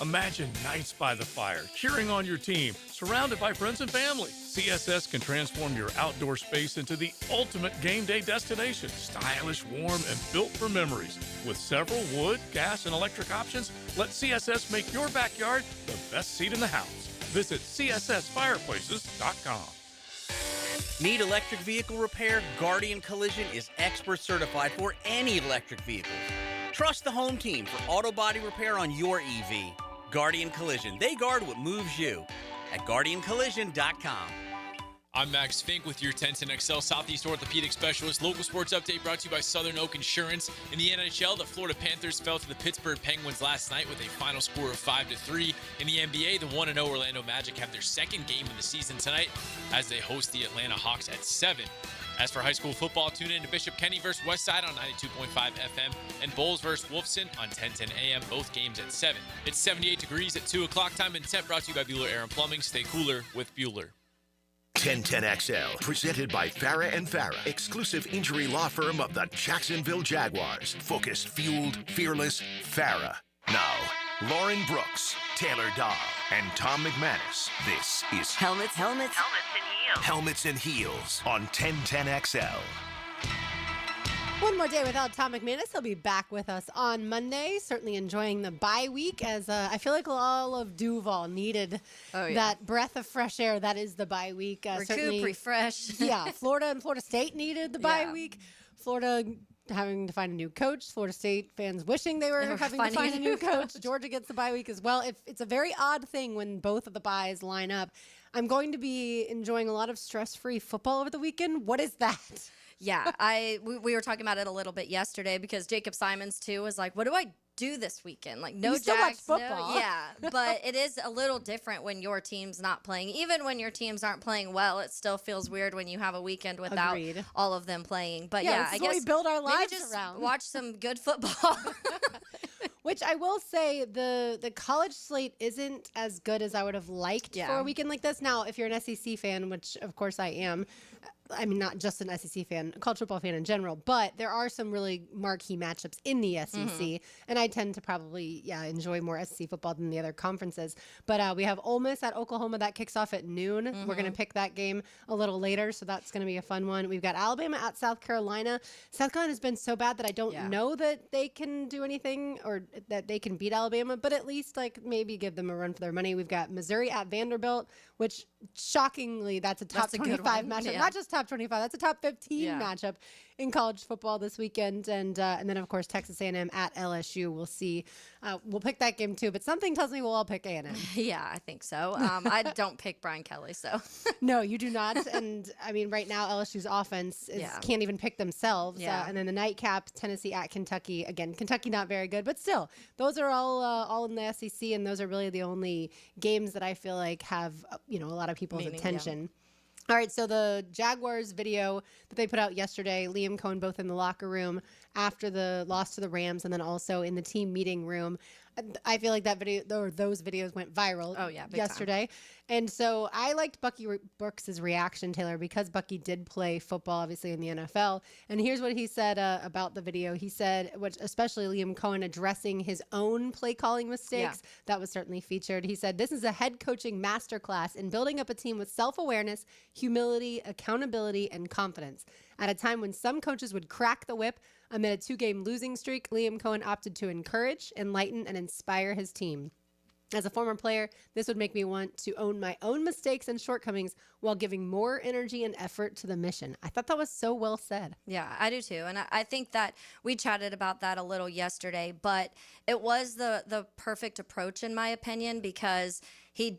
Imagine nights by the fire, cheering on your team, surrounded by friends and family. CSS can transform your outdoor space into the ultimate game day destination. Stylish, warm, and built for memories. With several wood, gas, and electric options, let CSS make your backyard the best seat in the house. Visit CSSFireplaces.com. Need electric vehicle repair? Guardian Collision is expert certified for any electric vehicles. Trust the home team for auto body repair on your EV. Guardian Collision. They guard what moves you. At GuardianCollision.com. I'm Max Fink with your 1010XL Southeast Orthopedic Specialist. Local sports update brought to you by Southern Oak Insurance. In the NHL, the Florida Panthers fell to the Pittsburgh Penguins last night with a final score of 5-3. In the NBA, the 1-0 Orlando Magic have their second game of the season tonight as they host the Atlanta Hawks at 7. As for high school football, tune in to Bishop Kenny versus Westside on 92.5 FM and Bowles versus Wolfson on 1010 AM, both games at 7. It's 78 degrees at 2 o'clock. Time and temp brought to you by Bueller Air and Plumbing. Stay cooler with Bueller. 1010XL, presented by Farah & Farah, exclusive injury law firm of the Jacksonville Jaguars. Focused, fueled, fearless, Farah. Now, Lauren Brooks, Taylor Dahl, and Tom McManus. This is Helmets and Heels. Helmets and Heels on 1010XL. One more day without Tom McManus. He'll be back with us on Monday. Certainly enjoying the bye week, as I feel like all of Duval needed that breath of fresh air. That is the bye week. Recoup, refresh. Yeah, Florida and Florida State needed the bye week. Florida having to find a new coach. Florida State fans wishing they were having to find a new coach. Georgia gets the bye week as well. It's a very odd thing when both of the byes line up. I'm going to be enjoying a lot of stress-free football over the weekend. What is that? Yeah, we were talking about it a little bit yesterday because Jacob Simons too was like, "What do I do this weekend?" Like, no Jags, football. But it is a little different when your team's not playing. Even when your teams aren't playing well, it still feels weird when you have a weekend without all of them playing. But I guess we build our lives just around. Watch some good football. Which I will say, the college slate isn't as good as I would have liked for a weekend like this. Now, if you're an SEC fan, which of course I am, I mean, not just an SEC fan, a college football fan in general, but there are some really marquee matchups in the SEC, and I tend to probably, enjoy more SEC football than the other conferences. But we have Ole Miss at Oklahoma. That kicks off at noon. We're going to pick that game a little later, so that's going to be a fun one. We've got Alabama at South Carolina. South Carolina has been so bad that I don't know that they can do anything or that they can beat Alabama, but at least maybe give them a run for their money. We've got Missouri at Vanderbilt, which shockingly, that's a top 25 matchup. Yeah. Not just top 25, that's a top 15 matchup in college football this weekend. And then, of course, Texas A&M at LSU. We'll see. We'll pick that game, too. But something tells me we'll all pick A&M. Yeah, I think so. I don't pick Brian Kelly, so. No, you do not. And, I mean, right now, LSU's offense can't even pick themselves. And then the nightcap, Tennessee at Kentucky. Again, Kentucky not very good. But still, those are all in the SEC, and those are really the only games that I feel like have, a lot of people's attention. All right, so the Jaguars video that they put out yesterday, Liam Cohen both in the locker room after the loss to the Rams and then also in the team meeting room. I feel like that video or those videos went viral yesterday. And so I liked Bucky Brooks' reaction, Taylor, because Bucky did play football, obviously, in the NFL. And here's what he said about the video. He said, which especially Liam Cohen addressing his own play calling mistakes, that was certainly featured. He said, "This is a head coaching masterclass in building up a team with self-awareness, humility, accountability, and confidence. At a time when some coaches would crack the whip, amid a 2-game losing streak, Liam Cohen opted to encourage, enlighten, and inspire his team. As a former player, this would make me want to own my own mistakes and shortcomings while giving more energy and effort to the mission." I thought that was so well said. Yeah, I do too. And I think that we chatted about that a little yesterday, but it was the perfect approach in my opinion, because he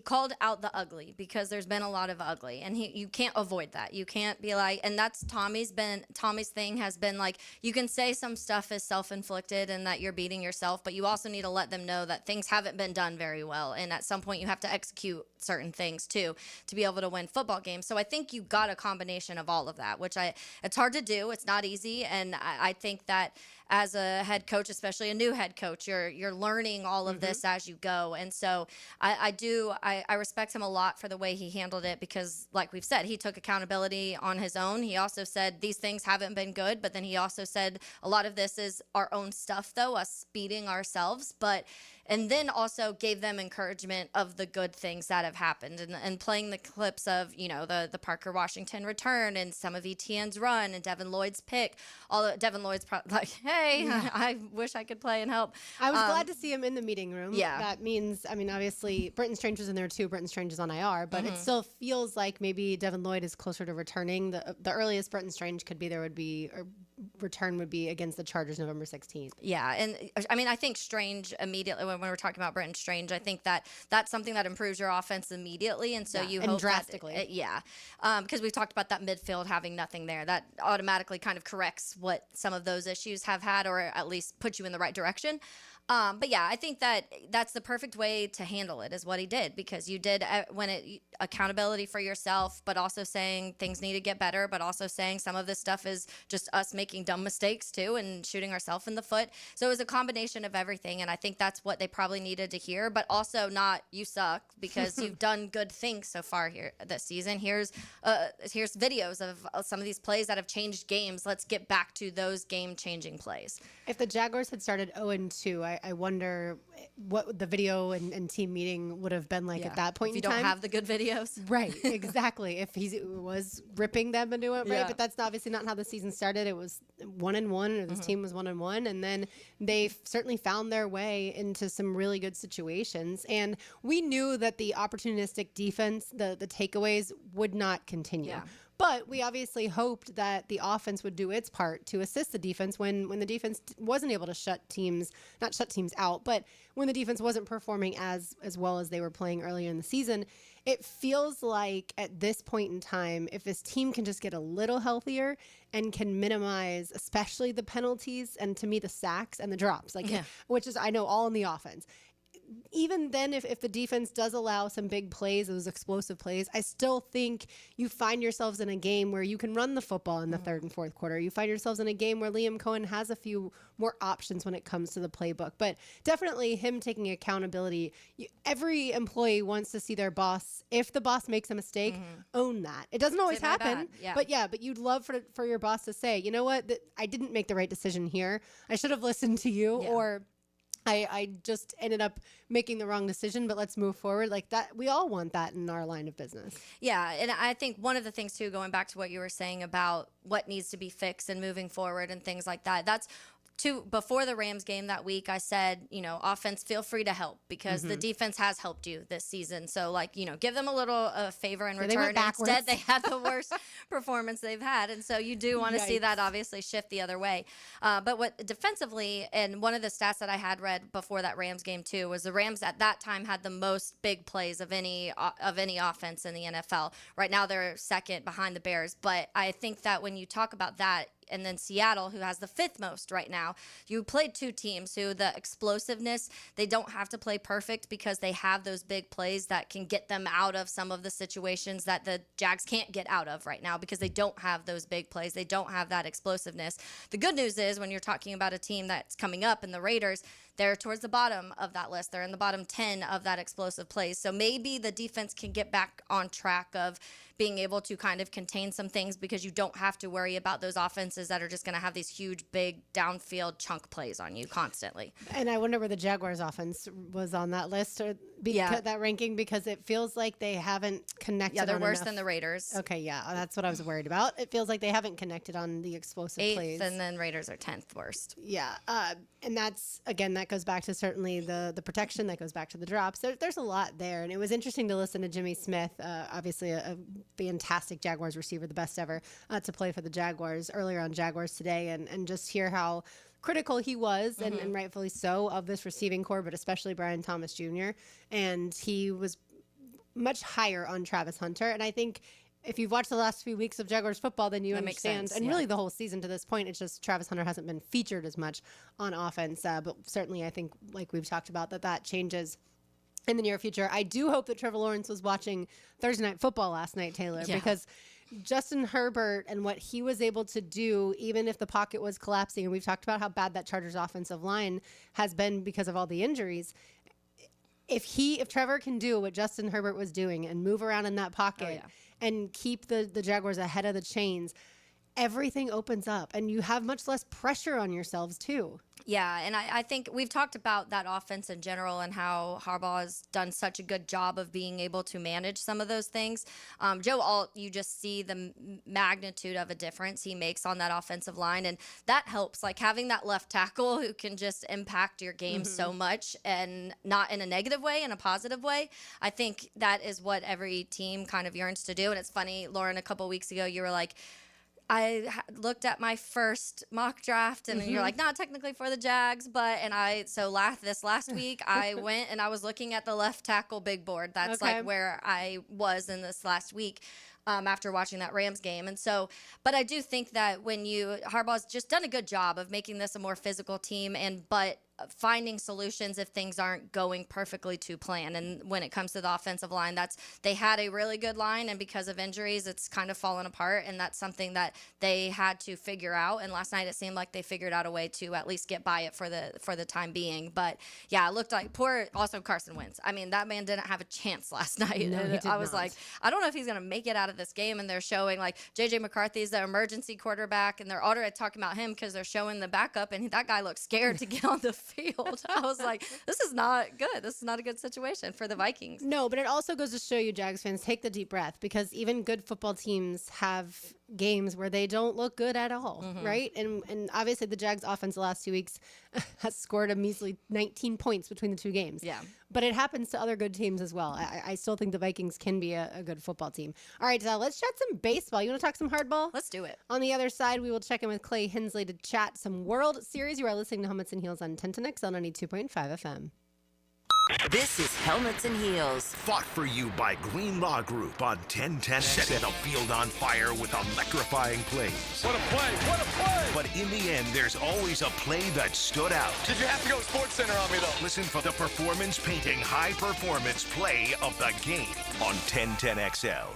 called out the ugly, because there's been a lot of ugly, and you can't avoid that. You can't be like, and that's Tommy's thing has been like, you can say some stuff is self-inflicted and that you're beating yourself, but you also need to let them know that things haven't been done very well. And at some point you have to execute certain things too to be able to win football games. So I think you got a combination of all of that, which it's hard to do. It's not easy. And I think that as a head coach, especially a new head coach, you're learning all of this as you go. And so I respect him a lot for the way he handled it, because like we've said, he took accountability on his own. He also said these things haven't been good, but then he also said a lot of this is our own stuff though, us beating ourselves. But and then also gave them encouragement of the good things that have happened, and playing the clips of, the Parker Washington return and some of Etienne's run and Devin Lloyd's pick. Although Devin Lloyd's probably like, hey, I wish I could play and help. I was glad to see him in the meeting room. Yeah. That means, obviously Brenton Strange was in there too. Brenton Strange is on IR, but it still feels like maybe Devin Lloyd is closer to returning. The earliest Brenton Strange return would be against the Chargers November 16th. Yeah, and I think Strange immediately, when we're talking about Brenton Strange, I think that's something that improves your offense immediately, and so you hope drastically. Because we've talked about that midfield having nothing there. That automatically kind of corrects what some of those issues have had, or at least puts you in the right direction. But yeah, I think that's the perfect way to handle it, is what he did, because you did accountability for yourself, but also saying things need to get better, but also saying some of this stuff is just us making dumb mistakes too and shooting ourselves in the foot. So it was a combination of everything, and I think that's what they probably needed to hear, but also not you suck, because you've done good things so far here this season. Here's videos of some of these plays that have changed games. Let's get back to those game-changing plays. If the Jaguars had started 0-2, I wonder what the video and team meeting would have been like at that point in time. If you don't have the good videos. Right, exactly. If he was ripping them into it, right? But that's obviously not how the season started. It was 1-1, or this team was 1-1, and then they certainly found their way into some really good situations. And we knew that the opportunistic defense, the takeaways, would not continue. Yeah. But we obviously hoped that the offense would do its part to assist the defense when the defense wasn't able to not shut teams out, but when the defense wasn't performing as well as they were playing earlier in the season. It feels like at this point in time, if this team can just get a little healthier and can minimize especially the penalties and, to me, the sacks and the drops, which is, I know, all in the offense. Even then, if the defense does allow some big plays, those explosive plays, I still think you find yourselves in a game where you can run the football in the third and fourth quarter. You find yourselves in a game where Liam Cohen has a few more options when it comes to the playbook. But definitely him taking accountability. Every employee wants to see their boss, if the boss makes a mistake, own that. It doesn't always happen, but you'd love for your boss to say, you know what, I didn't make the right decision here. I should have listened to you, or I just ended up making the wrong decision, but let's move forward. Like that, we all want that in our line of business. Yeah, and I think one of the things too, going back to what you were saying about what needs to be fixed and moving forward and things like that, that's before the Rams game that week, I said, offense, feel free to help, because the defense has helped you this season. So, give them a little favor in return. Instead, they had the worst performance they've had. And so you do want to see that obviously shift the other way. But what defensively, and one of the stats that I had read before that Rams game too, was the Rams at that time had the most big plays of any offense in the NFL. Right now, they're second behind the Bears. But I think that when you talk about that, and then Seattle, who has the fifth most right now, you played two teams who the explosiveness, they don't have to play perfect, because they have those big plays that can get them out of some of the situations that the Jags can't get out of right now, because they don't have those big plays. They don't have that explosiveness. The good news is, when you're talking about a team that's coming up, and the Raiders, they're towards the bottom of that list. They're in the bottom 10 of that explosive plays. So maybe the defense can get back on track of being able to kind of contain some things, because you don't have to worry about those offenses that are just going to have these huge, big downfield chunk plays on you constantly. And I wonder where the Jaguars offense was on that list, or that ranking, because it feels like they haven't connected. Yeah, they're worse than the Raiders. Okay, yeah, that's what I was worried about. It feels like they haven't connected on the explosive 8th, plays. and then Raiders are 10th worst. Yeah, and that's, again, that goes back to certainly the protection, that goes back to the drops. There's a lot there, and it was interesting to listen to Jimmy Smith, obviously a fantastic Jaguars receiver, the best ever to play for the Jaguars, earlier on Jaguars Today, and just hear how critical he was, and rightfully so, of this receiving core, but especially Brian Thomas Jr. And he was much higher on Travis Hunter, and I think if you've watched the last few weeks of Jaguars football, then you understand, and really the whole season to this point, it's just Travis Hunter hasn't been featured as much on offense, but certainly I think, like we've talked about, that changes in the near future. I do hope that Trevor Lawrence was watching Thursday Night Football last night, Taylor, because Justin Herbert and what he was able to do, even if the pocket was collapsing, and we've talked about how bad that Chargers offensive line has been because of all the injuries. If Trevor can do what Justin Herbert was doing and move around in that pocket and keep the Jaguars ahead of the chains, everything opens up and you have much less pressure on yourselves too. Yeah, and I think we've talked about that offense in general and how Harbaugh has done such a good job of being able to manage some of those things. Joe Alt, you just see the magnitude of a difference he makes on that offensive line, and that helps. Like having that left tackle who can just impact your game so much, and not in a negative way, in a positive way. I think that is what every team kind of yearns to do. And it's funny, Lauren, a couple weeks ago, you were like, I looked at my first mock draft, and you're like, not technically for the Jags, but, this last week, I went and I was looking at the left tackle big board. That's like where I was in this last week. After watching that Rams game. And so, but I do think that Harbaugh's just done a good job of making this a more physical team, but finding solutions if things aren't going perfectly to plan. And when it comes to the offensive line, they had a really good line, and because of injuries, it's kind of fallen apart. And that's something that they had to figure out. And last night, it seemed like they figured out a way to at least get by it for the time being. But yeah, it looked like also Carson Wentz. I mean, that man didn't have a chance last night. No, I was like, I don't know if he's going to make it out of this game. And they're showing like JJ McCarthy's the emergency quarterback, and they're already talking about him because they're showing the backup, and that guy looks scared to get on the field. I was like, this is not good. This is not a good situation for the Vikings. No, but it also goes to show you, Jags fans, take the deep breath, because even good football teams have games where they don't look good at all, right? And obviously the Jags offense the last 2 weeks has scored a measly 19 points between the two games. Yeah. But it happens to other good teams as well. I still think the Vikings can be a good football team. All right, let's chat some baseball. You want to talk some hardball? Let's do it. On the other side, we will check in with Clay Hensley to chat some World Series. You are listening to Helmets and Heels on 1010XL 92.5 FM. This is Helmets and Heels. Fought for you by Green Law Group on 1010. Setting the field on fire with electrifying plays. What a play! What a play! But in the end, there's always a play that stood out. Did you have to go Sports Center on me, though? Listen for the performance-painting, high-performance play of the game on 1010XL.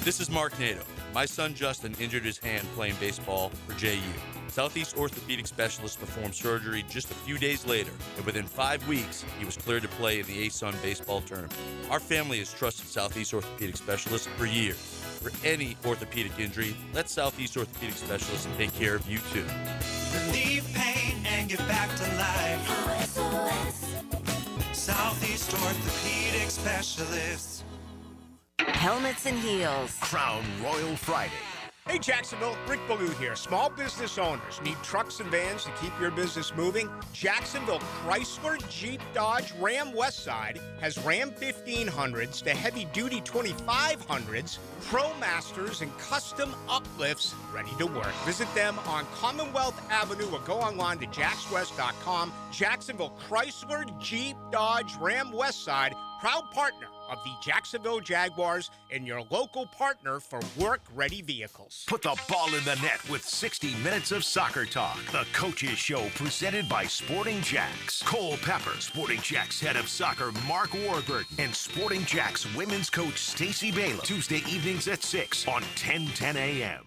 This is Mark Nato. My son Justin injured his hand playing baseball for JU. Southeast Orthopedic Specialist performed surgery just a few days later, and within 5 weeks, he was cleared to play in the ASUN baseball tournament. Our family has trusted Southeast Orthopedic Specialist for years. For any orthopedic injury, let Southeast Orthopedic Specialist take care of you too. Relieve pain and get back to life. Southeast Orthopedic Specialists. Helmets and Heels. Crown Royal Friday. Hey Jacksonville, Rick Ballou here. Small business owners need trucks and vans to keep your business moving? Jacksonville Chrysler, Jeep, Dodge, Ram Westside has Ram 1500s to heavy-duty 2500s, ProMasters, and custom uplifts ready to work. Visit them on Commonwealth Avenue or go online to jackswest.com. Jacksonville Chrysler, Jeep, Dodge, Ram Westside, proud partner of the Jacksonville Jaguars and your local partner for work-ready vehicles. Put the ball in the net with 60 minutes of soccer talk. The Coaches Show presented by Sporting Jacks. Cole Pepper, Sporting Jacks head of soccer Mark Warburton, and Sporting Jacks women's coach Stacey Baylor. Tuesday evenings at 6 on 1010 a.m.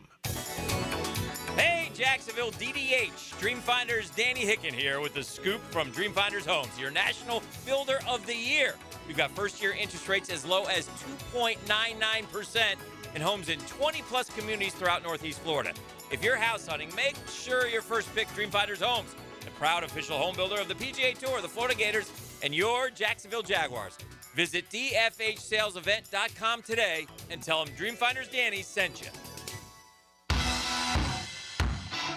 Hey, Jacksonville DDH. Dreamfinders Danny Hicken here with the scoop from Dreamfinders Homes, your National Builder of the Year. We've got first-year interest rates as low as 2.99% in homes in 20-plus communities throughout Northeast Florida. If you're house hunting, make sure your first pick Dreamfinders Homes, the proud official home builder of the PGA Tour, the Florida Gators, and your Jacksonville Jaguars. Visit dfhsalesevent.com today and tell them Dreamfinders Danny sent you.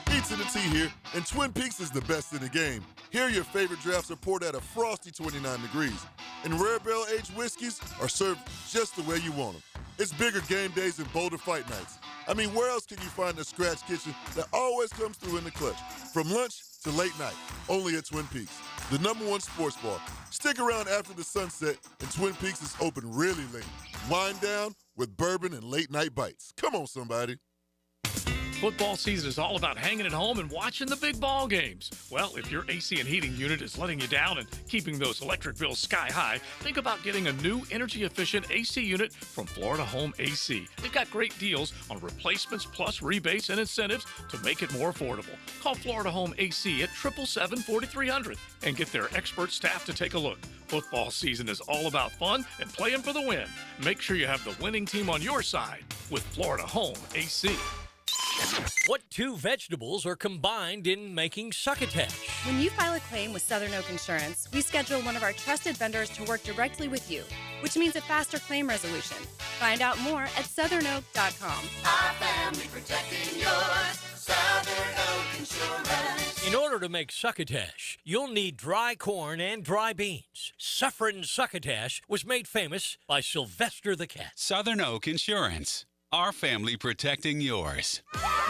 Pizza to tea here, and Twin Peaks is the best in the game. Here, your favorite drafts are poured at a frosty 29 degrees, and rare barrel-aged whiskeys are served just the way you want them. It's bigger game days and bolder fight nights. I mean, where else can you find a scratch kitchen that always comes through in the clutch? From lunch to late night, only at Twin Peaks, the #1 sports bar. Stick around after the sunset, and Twin Peaks is open really late. Wind down with bourbon and late-night bites. Come on, somebody. Football season is all about hanging at home and watching the big ball games. Well, if your AC and heating unit is letting you down and keeping those electric bills sky high, think about getting a new energy-efficient AC unit from Florida Home AC. They've got great deals on replacements plus rebates and incentives to make it more affordable. Call Florida Home AC at 777-4300 and get their expert staff to take a look. Football season is all about fun and playing for the win. Make sure you have the winning team on your side with Florida Home AC. What two vegetables are combined in making succotash? When you file a claim with Southern Oak Insurance, we schedule one of our trusted vendors to work directly with you, which means a faster claim resolution. Find out more at southernoak.com. Our family protecting yours. Southern Oak Insurance. In order to make succotash, you'll need dry corn and dry beans. Suffering succotash was made famous by Sylvester the Cat. Southern Oak Insurance. Our family protecting yours.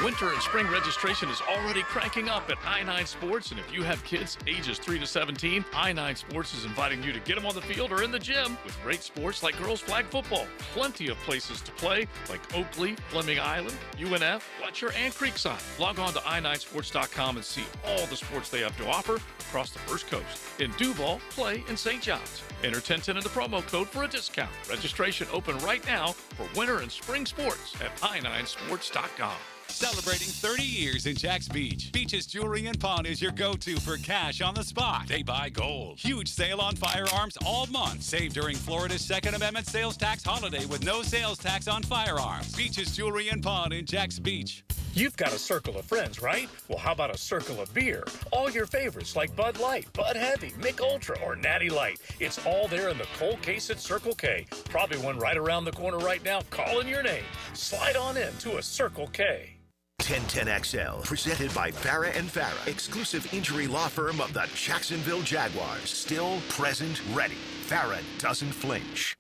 Winter and spring registration is already cranking up at I-9 Sports, and if you have kids ages 3 to 17, I-9 Sports is inviting you to get them on the field or in the gym with great sports like girls flag football. Plenty of places to play like Oakley, Fleming Island, UNF, Fletcher, and Creekside. Log on to i9sports.com and see all the sports they have to offer across the First Coast. In Duval, Clay, and St. John's. Enter 1010 in the promo code for a discount. Registration open right now for winter and spring sports at i9sports.com. Celebrating 30 years in Jax Beach. Beach's Jewelry and Pawn is your go-to for cash on the spot. They buy gold. Huge sale on firearms all month. Save during Florida's Second Amendment sales tax holiday with no sales tax on firearms. Beach's Jewelry and Pawn in Jax Beach. You've got a circle of friends, right? Well, how about a circle of beer? All your favorites like Bud Light, Bud Heavy, Mick Ultra, or Natty Light. It's all there in the cold case at Circle K. Probably one right around the corner right now calling your name. Slide on in to a Circle K. 1010XL, presented by Farah and Farah, exclusive injury law firm of the Jacksonville Jaguars. Still, present, ready. Farah doesn't flinch.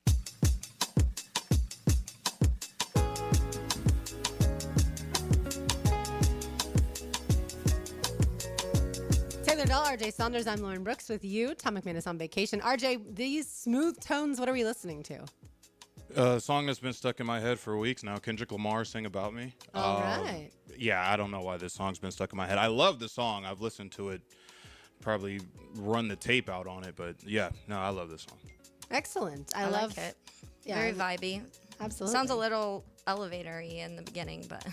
Taylor Dahl, RJ Saunders, I'm Lauren Brooks with you. Tom McManus on vacation. RJ, these smooth tones, what are we listening to? A song that's been stuck in my head for weeks now. Kendrick Lamar, Sing About Me. All right. Yeah, I don't know why this song's been stuck in my head. I love the song. I've listened to it, probably run the tape out on it. But yeah, no, I love this song. Excellent. I love it. Yeah, Very vibey. Absolutely. Sounds a little elevator-y in the beginning, but...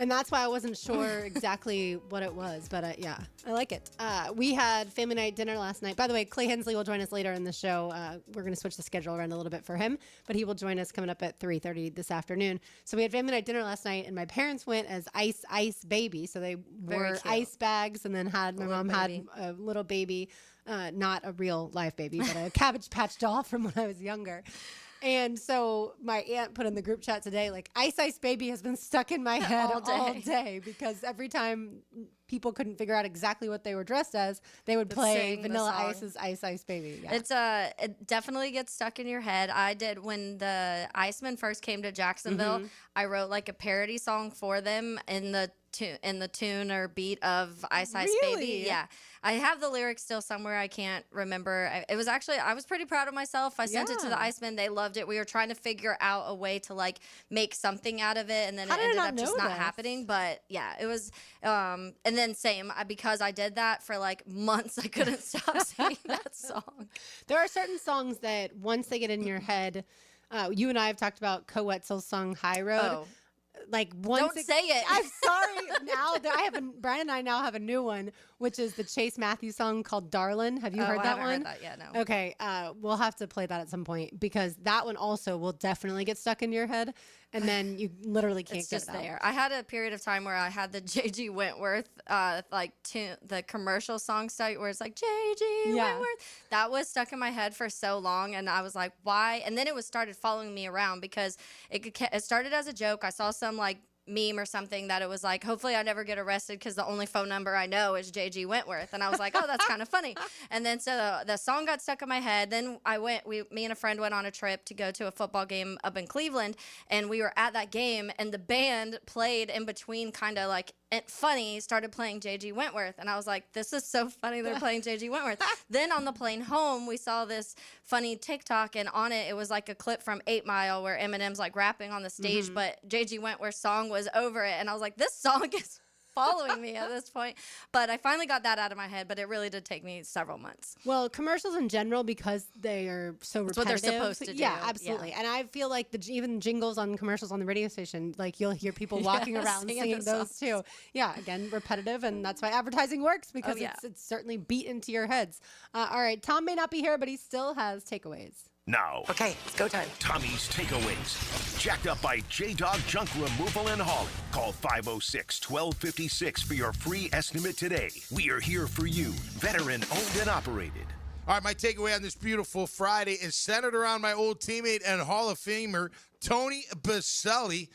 And that's why I wasn't sure exactly what it was. But yeah, I like it. We had family night dinner last night. By the way, Clay Hensley will join us later in the show. We're going to switch the schedule around a little bit for him, but he will join us coming up at 3:30 this afternoon. So we had family night dinner last night, and my parents went as Ice Baby. So they wore ice bags, and then had my mom had a little baby, not a real live baby, but a Cabbage Patch doll from when I was younger. And so my aunt put in the group chat today, like, Ice Baby has been stuck in my head all day because every time people couldn't figure out exactly what they were dressed as, they would play Vanilla Ice's Ice Baby. Yeah. It definitely gets stuck in your head. I did when the Icemen first came to Jacksonville. I wrote like a parody song for them in the tune or beat of Ice Baby. Yeah. I have the lyrics still somewhere. I can't remember. It was actually, I was pretty proud of myself. I sent it to the Icemen. They loved it. We were trying to figure out a way to like make something out of it, and then it ended up just not happening. But yeah, it was, and then same, because I did that for like months, I couldn't stop singing that song. There are certain songs that once they get in your head, you and I have talked about Co Wetzel's song High Road. Oh. Like once Don't say it. I'm sorry. Now Brian and I now have a new one, which is the Chase Matthews song called "Darlin'." Have you heard that one? I haven't heard that yet. No. Okay, we'll have to play that at some point because that one also will definitely get stuck in your head, and then you literally can't get it out. There. I had a period of time where I had the J.G. Wentworth the commercial song site where it's like J.G. Wentworth. That was stuck in my head for so long, and I was like, why? And then it started following me around because it started as a joke. I saw some like meme or something that it was like, hopefully I never get arrested because the only phone number I know is J.G. Wentworth. And I was like, oh, that's kind of funny. And then so the song got stuck in my head. Then me and a friend went on a trip to go to a football game up in Cleveland, and we were at that game, and the band played in between, kind of like funny, started playing J.G. Wentworth. And I was like, this is so funny they're playing J.G. Wentworth. Then on the plane home, we saw this funny TikTok, and on it was like a clip from 8 Mile where Eminem's like rapping on the stage, but J.G. Wentworth's song was over it. And I was like, this song is following me at this point. But I finally got that out of my head, but it really did take me several months. Well, commercials in general, because they are so repetitive. That's what they're supposed to do. Yeah, absolutely. Yeah. And I feel like even jingles on commercials on the radio station, like you'll hear people walking around singing those too. Yeah, again, repetitive, and that's why advertising works, because it's certainly beat into your heads. All right, Tom may not be here, but he still has takeaways. Now, Okay, it's go time. Tommy's Takeaways. Jacked up by J-Dog Junk Removal and Hauling. Call 506-1256 for your free estimate today. We are here for you. Veteran owned and operated. All right, my takeaway on this beautiful Friday is centered around my old teammate and Hall of Famer, Tony Baselli.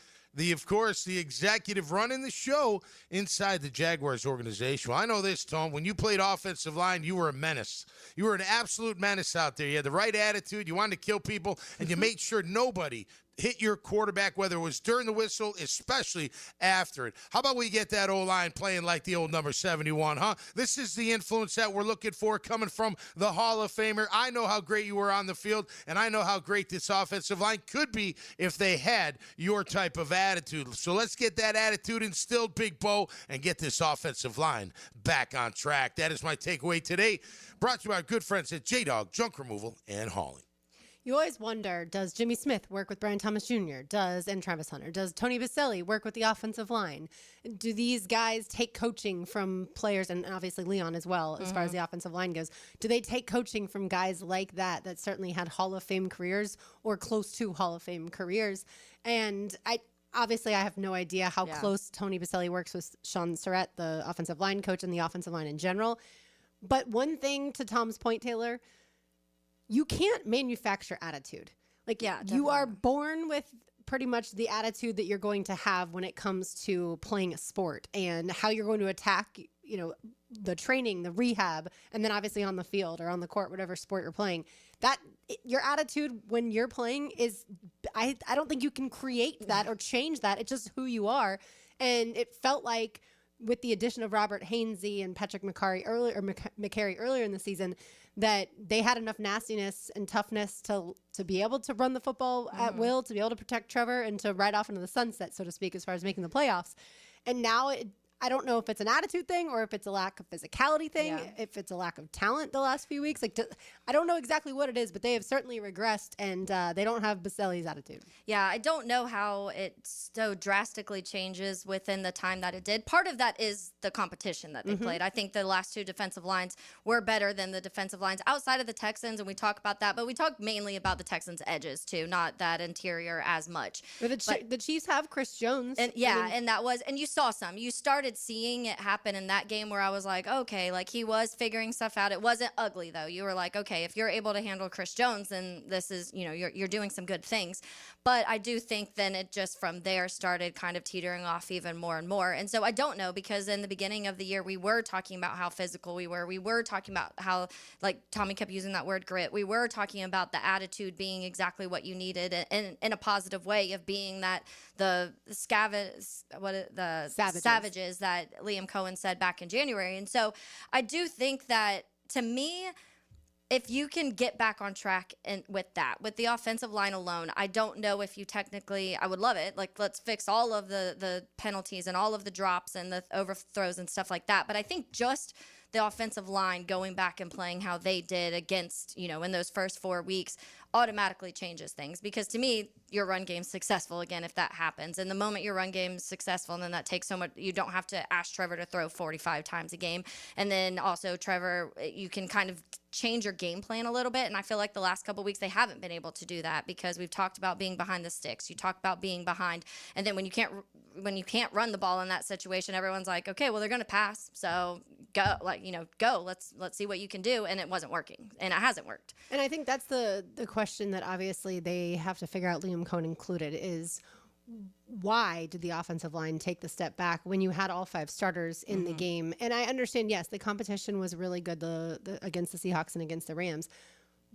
Of course, the executive running the show inside the Jaguars organization. Well, I know this, Tom. When you played offensive line, you were a menace. You were an absolute menace out there. You had the right attitude. You wanted to kill people, and you made sure nobody hit your quarterback, whether it was during the whistle, especially after it. How about we get that O-line playing like the old number 71, huh? This is the influence that we're looking for coming from the Hall of Famer. I know how great you were on the field, and I know how great this offensive line could be if they had your type of attitude. So let's get that attitude instilled, Big Bo, and get this offensive line back on track. That is my takeaway today, brought to you by our good friends at J-Dog Junk Removal and Hauling. You always wonder, does Jimmy Smith work with Brian Thomas Jr.? And Travis Hunter? Does Tony Baselli work with the offensive line? Do these guys take coaching from players, and obviously Leon as well, as far as the offensive line goes? Do they take coaching from guys like that certainly had Hall of Fame careers or close to Hall of Fame careers? And I have no idea how close Tony Baselli works with Sean Surratt, the offensive line coach, and the offensive line in general. But one thing, to Tom's point, Taylor, you can't manufacture attitude. You are born with pretty much the attitude that you're going to have when it comes to playing a sport and how you're going to attack, the training, the rehab, and then obviously on the field or on the court, whatever sport you're playing. Your attitude when you're playing is, I don't think you can create that or change that. It's just who you are. And it felt like with the addition of Robert Hainsey and Patrick McCary earlier in the season, that they had enough nastiness and toughness to be able to run the football at will, to be able to protect Trevor, and to ride off into the sunset, so to speak, as far as making the playoffs. And now I don't know if it's an attitude thing or if it's a lack of physicality thing, if it's a lack of talent the last few weeks. I don't know exactly what it is, but they have certainly regressed, and they don't have Baselli's attitude. Yeah, I don't know how it so drastically changes within the time that it did. Part of that is the competition that they played. I think the last two defensive lines were better than the defensive lines outside of the Texans, and we talk about that, but we talk mainly about the Texans' edges, too, not that interior as much. But the Chiefs have Chris Jones. And and you saw some. You started seeing it happen in that game where I was like, okay, like he was figuring stuff out. It wasn't ugly though. You were like, okay, if you're able to handle Chris Jones, then this is, you're doing some good things. But I do think then it just from there started kind of teetering off even more and more. And so I don't know, because in the beginning of the year, we were talking about how physical we were. We were talking about how, like Tommy kept using that word, grit. We were talking about the attitude being exactly what you needed in a positive way, of being that the savages that Liam Cohen said back in January. And so I do think that, to me, if you can get back on track with the offensive line alone, I don't know if you technically, I would love it. Like, let's fix all of the penalties and all of the drops and the overthrows and stuff like that. But I think just the offensive line going back and playing how they did against, in those first 4 weeks automatically changes things. Because to me, your run game's successful again if that happens. And the moment your run game's successful, and then that takes so much, you don't have to ask Trevor to throw 45 times a game. And then also Trevor, you can kind of change your game plan a little bit. And I feel like the last couple of weeks they haven't been able to do that, because we've talked about being behind the sticks. You talk about being behind, and then when you can't run the ball in that situation, everyone's like, okay, well, they're going to pass. So go, let's see what you can do. And it wasn't working, and it hasn't worked. And I think that's the question that obviously they have to figure out, Liam Cohen included, is why did the offensive line take the step back when you had all 5 starters in the game? And I understand, yes, the competition was really good against the Seahawks and against the Rams,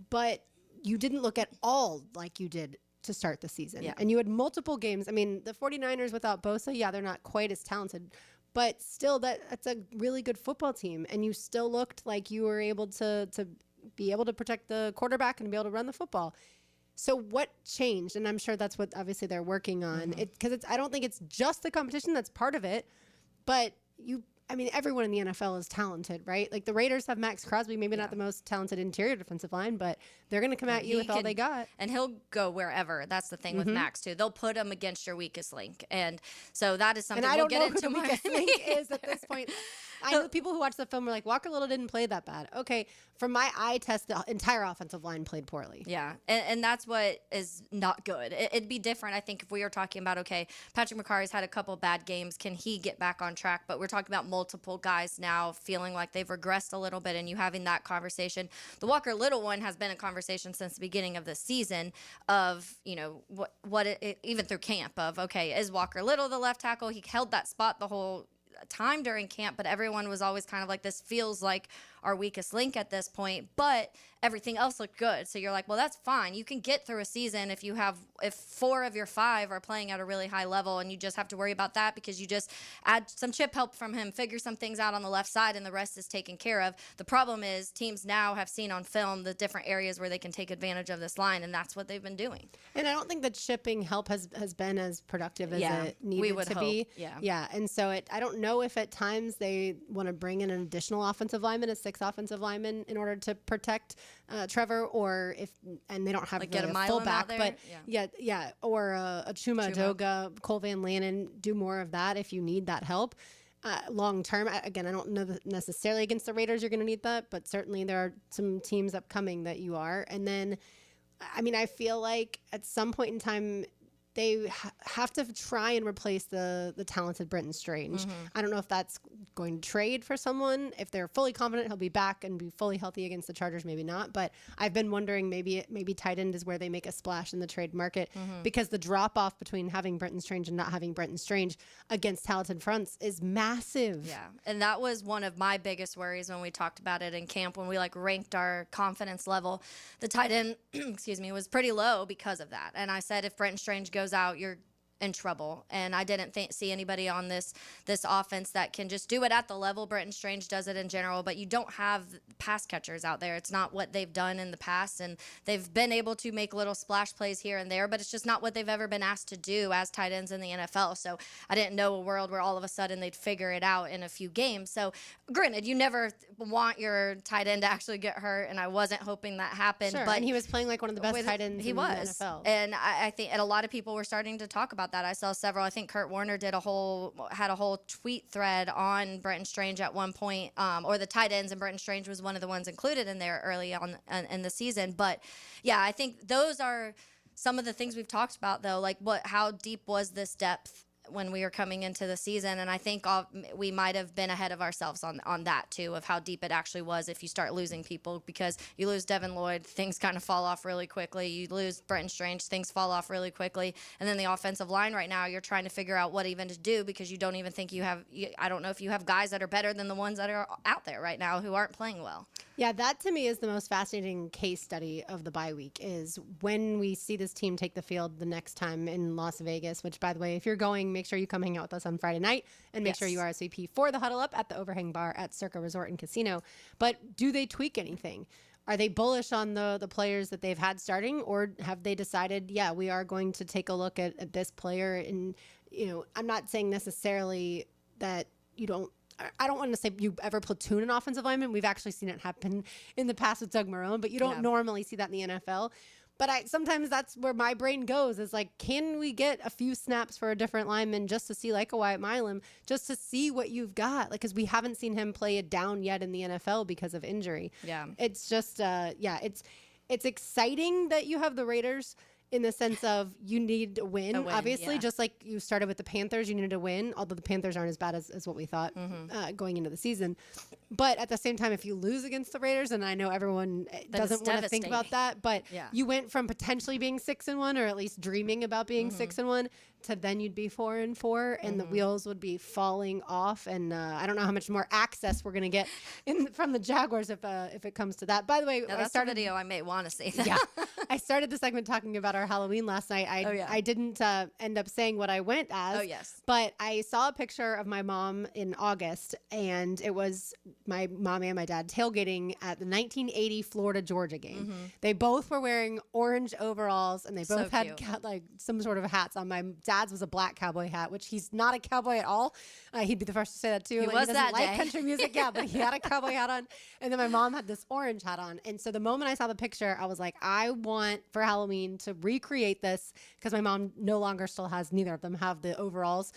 but you didn't look at all like you did to start the season. Yeah. And you had multiple games. I mean, the 49ers without Bosa, they're not quite as talented, but still that's a really good football team. And you still looked like you were able to be able to protect the quarterback and be able to run the football. So what changed? And I'm sure that's what obviously they're working on. Because I don't think it's just the competition that's part of it, but everyone in the NFL is talented, right? Like the Raiders have Max Crosby, maybe not the most talented interior defensive line, but they're going to come at you with all they got. And he'll go wherever. That's the thing with Max, too. They'll put him against your weakest link. And so that is something and I we'll don't get know into who the weakest link is at this point. I know people who watch the film are like, Walker Little didn't play that bad. Okay, from my eye test, the entire offensive line played poorly. Yeah, and that's what is not good. It'd be different, I think, if we were talking about, okay, Patrick McCarry's had a couple bad games. Can he get back on track? But we're talking about multiple guys now feeling like they've regressed a little bit, and you having that conversation. The Walker Little one has been a conversation since the beginning of the season of, even through camp of, okay, is Walker Little the left tackle? He held that spot the whole time during camp, but everyone was always kind of like, this feels like our weakest link at this point, but everything else looked good. So you're like, well, that's fine. You can get through a season if 4 of your 5 are playing at a really high level, and you just have to worry about that because you just add some chip help from him, figure some things out on the left side, and the rest is taken care of. The problem is teams now have seen on film the different areas where they can take advantage of this line, and that's what they've been doing. And I don't think that shipping help has been as productive as it needed to be. Yeah. And so I don't know if at times they want to bring in an additional offensive lineman, a 6th offensive lineman, in order to protect Trevor, or and they don't have get a fullback, but or a Chuma Adoga, Cole Van Lannon, do more of that if you need that help. Long term, again, I don't know that necessarily against the Raiders you're going to need that, but certainly there are some teams upcoming that you are. And then, I feel like at some point in time, they have to try and replace the talented Brenton Strange. I don't know if that's going to trade for someone. If they're fully confident he'll be back and be fully healthy against the Chargers, maybe not. But I've been wondering maybe tight end is where they make a splash in the trade market, because the drop off between having Brenton Strange and not having Brenton Strange against talented fronts is massive. Yeah, and that was one of my biggest worries when we talked about it in camp, when we ranked our confidence level. The tight end, was pretty low because of that. And I said, if Brenton Strange goes out, you're in trouble. And I didn't see anybody on this offense that can just do it at the level Brenton Strange does it in general, but you don't have pass catchers out there. It's not what they've done in the past, and they've been able to make little splash plays here and there, but it's just not what they've ever been asked to do as tight ends in the NFL. So I didn't know a world where all of a sudden they'd figure it out in a few games. So granted, you never want your tight end to actually get hurt, and I wasn't hoping that happened. Sure, but and he was playing like one of the best tight ends in the NFL. And I think a lot of people were starting to talk about that. I saw several. I think Kurt Warner had a whole tweet thread on Brenton Strange at one point, or the tight ends, and Brenton Strange was one of the ones included in there early on in the season. But yeah, I think those are some of the things we've talked about, though. How deep was this depth when we were coming into the season? And I think we might have been ahead of ourselves on that too, of how deep it actually was. If you start losing people, because you lose Devin Lloyd, things kind of fall off really quickly. You lose Brenton Strange, things fall off really quickly. And then the offensive line right now, you're trying to figure out what even to do, because you don't even think you have, I don't know if you have guys that are better than the ones that are out there right now who aren't playing well. Yeah, that to me is the most fascinating case study of the bye week, is when we see this team take the field the next time in Las Vegas, which, by the way, if you're going, make sure you come hang out with us on Friday night, and make sure you RSVP for the Huddle Up at the Overhang Bar at Circa Resort and Casino. But do they tweak anything? Are they bullish on the players that they've had starting, or have they decided, yeah, we are going to take a look at this player? And, I'm not saying necessarily that I don't want to say you ever platoon an offensive lineman. We've actually seen it happen in the past with Doug Marrone, but you don't normally see that in the NFL. But sometimes that's where my brain goes, is can we get a few snaps for a different lineman just to see, like a Wyatt Milam, just to see what you've got? Because we haven't seen him play it down yet in the NFL because of injury. Yeah. It's just, it's exciting that you have the Raiders, in the sense of you need a win, obviously, just like you started with the Panthers, you needed a win, although the Panthers aren't as bad as what we thought going into the season. But at the same time, if you lose against the Raiders, and I know everyone doesn't want to think about that, but you went from potentially being 6-1, or at least dreaming about being 6-1, to then you'd be 4-4, and the wheels would be falling off. And I don't know how much more access we're going to get from the Jaguars if it comes to that. By the way, that's a video I may want to see. Yeah, I started the segment talking about our Halloween last night. I didn't end up saying what I went as. Oh, yes. But I saw a picture of my mom in August, and it was my mommy and my dad tailgating at the 1980 Florida-Georgia game. They both were wearing orange overalls, and they both had some sort of hats on. My dad dad's was a black cowboy hat, which he's not a cowboy at all. He'd be the first to say that too. He was doesn't that like day. country music, yeah, but he had a cowboy hat on. And then my mom had this orange hat on. And so the moment I saw the picture, I was like, I want for Halloween to recreate this, because my mom no longer still has, neither of them have the overalls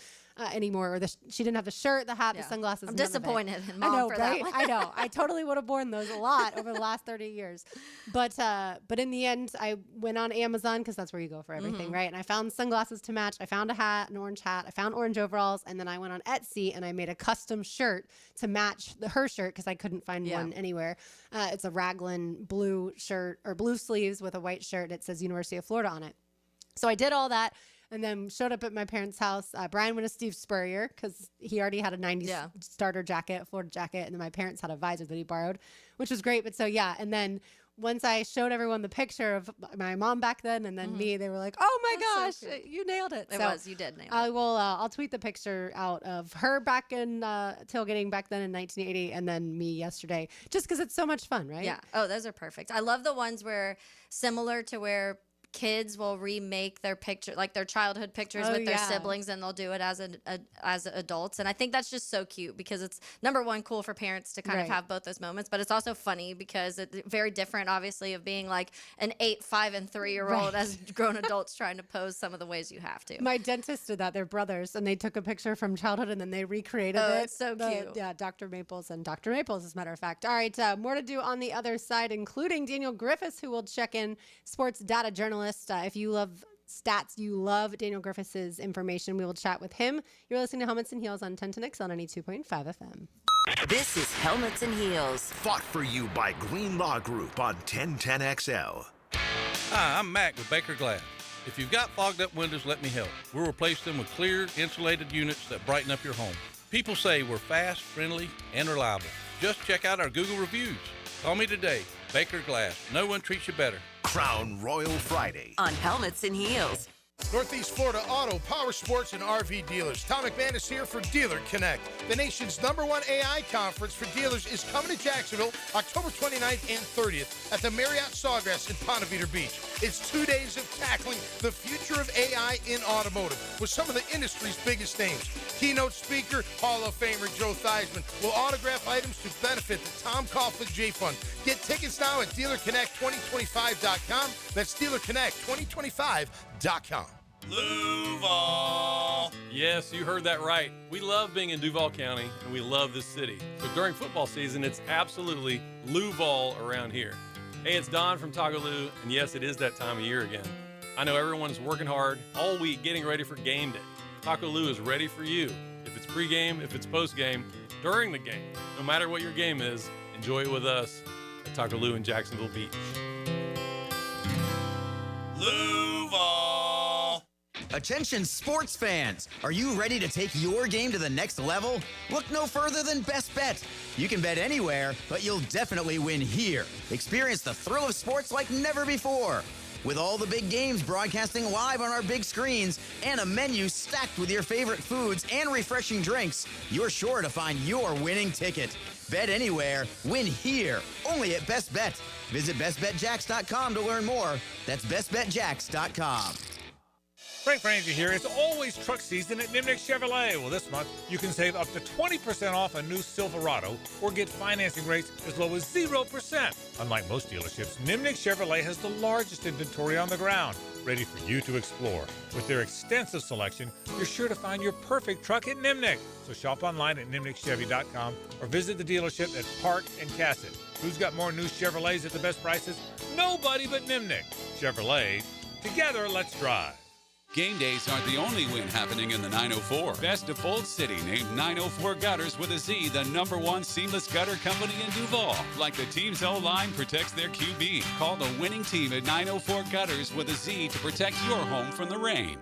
anymore. Or she didn't have the shirt, the hat, the sunglasses. I'm none of it. disappointed in Mom I know, for right? that one. I know. I totally would have worn those a lot over the last 30 years. But in the end, I went on Amazon, because that's where you go for everything, right? And I found sunglasses to match. I found a hat, an orange hat. I found orange overalls. And then I went on Etsy and I made a custom shirt to match her shirt, because I couldn't find one anywhere. It's a raglan blue shirt, or blue sleeves with a white shirt. It says University of Florida on it. So I did all that. And then showed up at my parents' house. Brian went to Steve Spurrier, because he already had a 90s starter jacket, Florida jacket. And then my parents had a visor that he borrowed, which was great. But so, yeah. And then once I showed everyone the picture of my mom back then and then me, they were like, oh my gosh, you nailed it. You did nail it. I'll tweet the picture out of her back in tailgating back then in 1980, and then me yesterday, just because it's so much fun, right? Yeah. Oh, those are perfect. I love the ones where similar to where kids will remake their picture, like their childhood pictures with their siblings, and they'll do it as adults. And I think that's just so cute, because it's, number one, cool for parents to kind of have both those moments, but it's also funny because it's very different, obviously, of being like an 8, 5, and 3-year-old as grown adults trying to pose some of the ways you have to. My dentist did that. They're brothers, and they took a picture from childhood and then they recreated it. It's so cute. Yeah, Dr. Maples and Dr. Maples, as a matter of fact. All right, more to do on the other side, including Daniel Griffiths, who will check in, sports data journalist. If you love stats, you love Daniel Griffiths' information, we will chat with him. You're listening to Helmets and Heels on 1010X on 92.5 FM. This is Helmets and Heels. Fought for you by Green Law Group on 1010XL. Hi, I'm Mac with Baker Glass. If you've got fogged up windows, let me help. We'll replace them with clear, insulated units that brighten up your home. People say we're fast, friendly, and reliable. Just check out our Google reviews. Call me today. Baker Glass. No one treats you better. Crown Royal Friday on Helmets and Heels. Northeast Florida Auto, Power Sports, and RV dealers. Tom McManus here for Dealer Connect. The nation's #1 AI conference for dealers is coming to Jacksonville October 29th and 30th at the Marriott Sawgrass in Ponte Vedra Beach. It's 2 days of tackling the future of AI in automotive with some of the industry's biggest names. Keynote speaker, Hall of Famer Joe Theismann will autograph items to benefit the Tom Coughlin J Fund. Get tickets now at DealerConnect2025.com. That's DealerConnect2025.com. Duval. Yes, you heard that right. We love being in Duval County, and we love this city. So during football season, it's absolutely Duval around here. Hey, it's Don from Taco Lou, and yes, it is that time of year again. I know everyone's working hard all week getting ready for game day. Taco Lou is ready for you. If it's pregame, if it's postgame, during the game. No matter what your game is, enjoy it with us at Taco Lou in Jacksonville Beach. Duval. Attention sports fans, are you ready to take your game to the next level? Look no further than Best Bet. You can bet anywhere, but you'll definitely win here. Experience the thrill of sports like never before. With all the big games broadcasting live on our big screens and a menu stacked with your favorite foods and refreshing drinks, you're sure to find your winning ticket. Bet anywhere, win here, only at Best Bet. Visit bestbetjacks.com to learn more. That's bestbetjacks.com. Frank Frangie here. It's always truck season at Nimnick Chevrolet. Well, this month, you can save up to 20% off a new Silverado or get financing rates as low as 0%. Unlike most dealerships, Nimnick Chevrolet has the largest inventory on the ground, ready for you to explore. With their extensive selection, you're sure to find your perfect truck at Nimnick. So shop online at nimnickchevy.com or visit the dealership at Park and Cassett. Who's got more new Chevrolets at the best prices? Nobody but Nimnick. Chevrolet. Together, let's drive. Game days aren't the only win happening in the 904. Best of Bold City named 904 Gutters with a Z, the #1 seamless gutter company in Duval. Like the team's O-line protects their QB. Call the winning team at 904 Gutters with a Z to protect your home from the rain.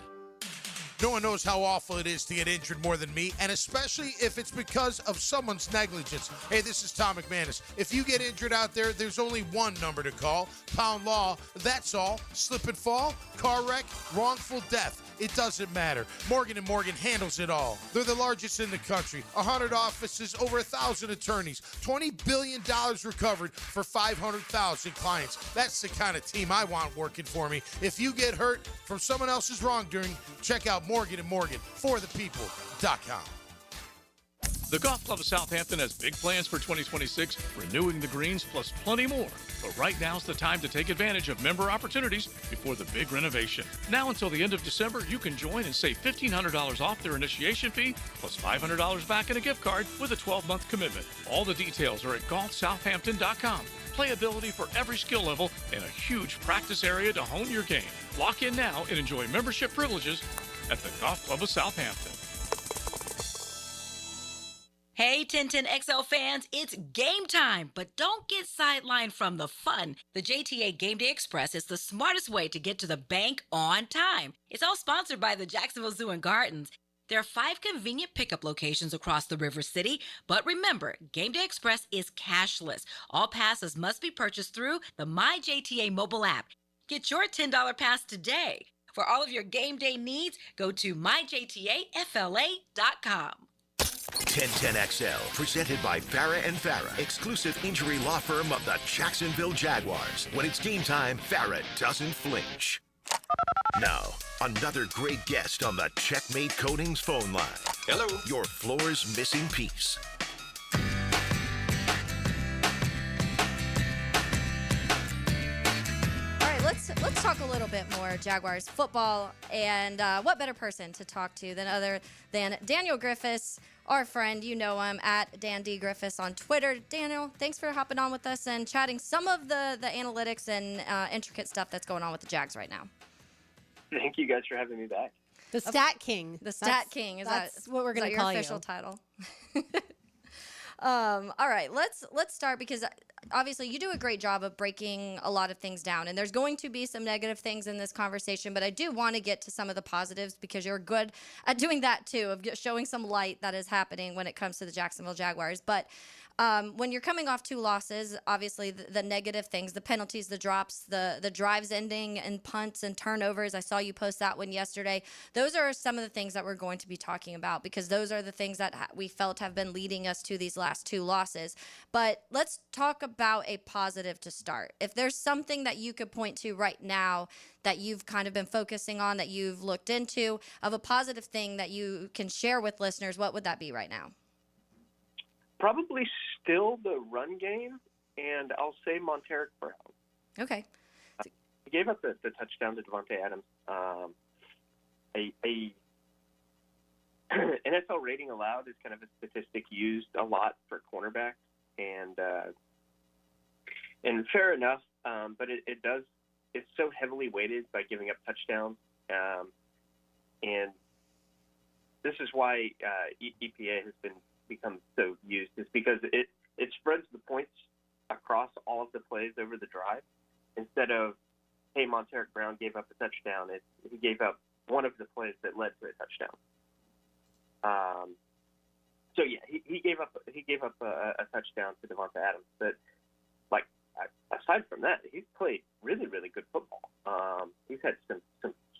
No one knows how awful it is to get injured more than me, and especially if it's because of someone's negligence. Hey, this is Tom McManus. If you get injured out there, there's only one number to call. Pound Law. That's all. Slip and fall, car wreck, wrongful death. It doesn't matter. Morgan & Morgan handles it all. They're the largest in the country. 100 offices, over 1,000 attorneys. $20 billion recovered for 500,000 clients. That's the kind of team I want working for me. If you get hurt from someone else's wrongdoing, check out Morgan & Morgan, forthepeople.com. The Golf Club of Southampton has big plans for 2026, renewing the greens plus plenty more. But right now's the time to take advantage of member opportunities before the big renovation. Now until the end of December, you can join and save $1,500 off their initiation fee plus $500 back in a gift card with a 12-month commitment. All the details are at golfsouthampton.com. Playability for every skill level and a huge practice area to hone your game. Lock in now and enjoy membership privileges at the Golf Club of Southampton. Hey, 1010XL fans, it's game time, but don't get sidelined from the fun. The JTA Game Day Express is the smartest way to get to the bank on time. It's all sponsored by the Jacksonville Zoo and Gardens. There are 5 convenient pickup locations across the River City, but remember, Game Day Express is cashless. All passes must be purchased through the MyJTA mobile app. Get your $10 pass today. For all of your game day needs, go to myjtafla.com. 1010XL, presented by Farah and Farah, exclusive injury law firm of the Jacksonville Jaguars. When it's game time, Farah doesn't flinch. Now, another great guest on the Checkmate Coatings phone line. Hello. Your floor's missing piece. All right, let's talk a little bit more Jaguars football, and what better person to talk to than Daniel Griffiths, our friend. You know him at Dan D. Griffiths on Twitter. Daniel, thanks for hopping on with us and chatting some of the analytics and intricate stuff that's going on with the Jags right now. Thank you guys for having me back. The Stat King. The Stat King. That's what we're going to call your official title? All right, let's start because obviously you do a great job of breaking a lot of things down, and there's going to be some negative things in this conversation, but I do want to get to some of the positives because you're good at doing that too, of showing some light that is happening when it comes to the Jacksonville Jaguars. But when you're coming off 2 losses, obviously the negative things, the penalties, the drops, the drives ending and punts and turnovers. I saw you post that one yesterday. Those are some of the things that we're going to be talking about because those are the things that we felt have been leading us to these last 2 losses. But let's talk about a positive to start. If there's something that you could point to right now that you've kind of been focusing on, that you've looked into, of a positive thing that you can share with listeners, what would that be right now? Probably still the run game, and I'll say Monteric Brown. Okay. He gave up the touchdown to Devontae Adams. A NFL rating allowed is kind of a statistic used a lot for cornerbacks, and fair enough, but it's so heavily weighted by giving up touchdowns, and this is why EPA has become so used, is because it spreads the points across all of the plays over the drive instead of, hey, Monteric Brown gave up a touchdown. He gave up one of the plays that led to a touchdown. So yeah, he gave up a touchdown to Devontae Adams, but aside from that, he's played really, really good football. He's had some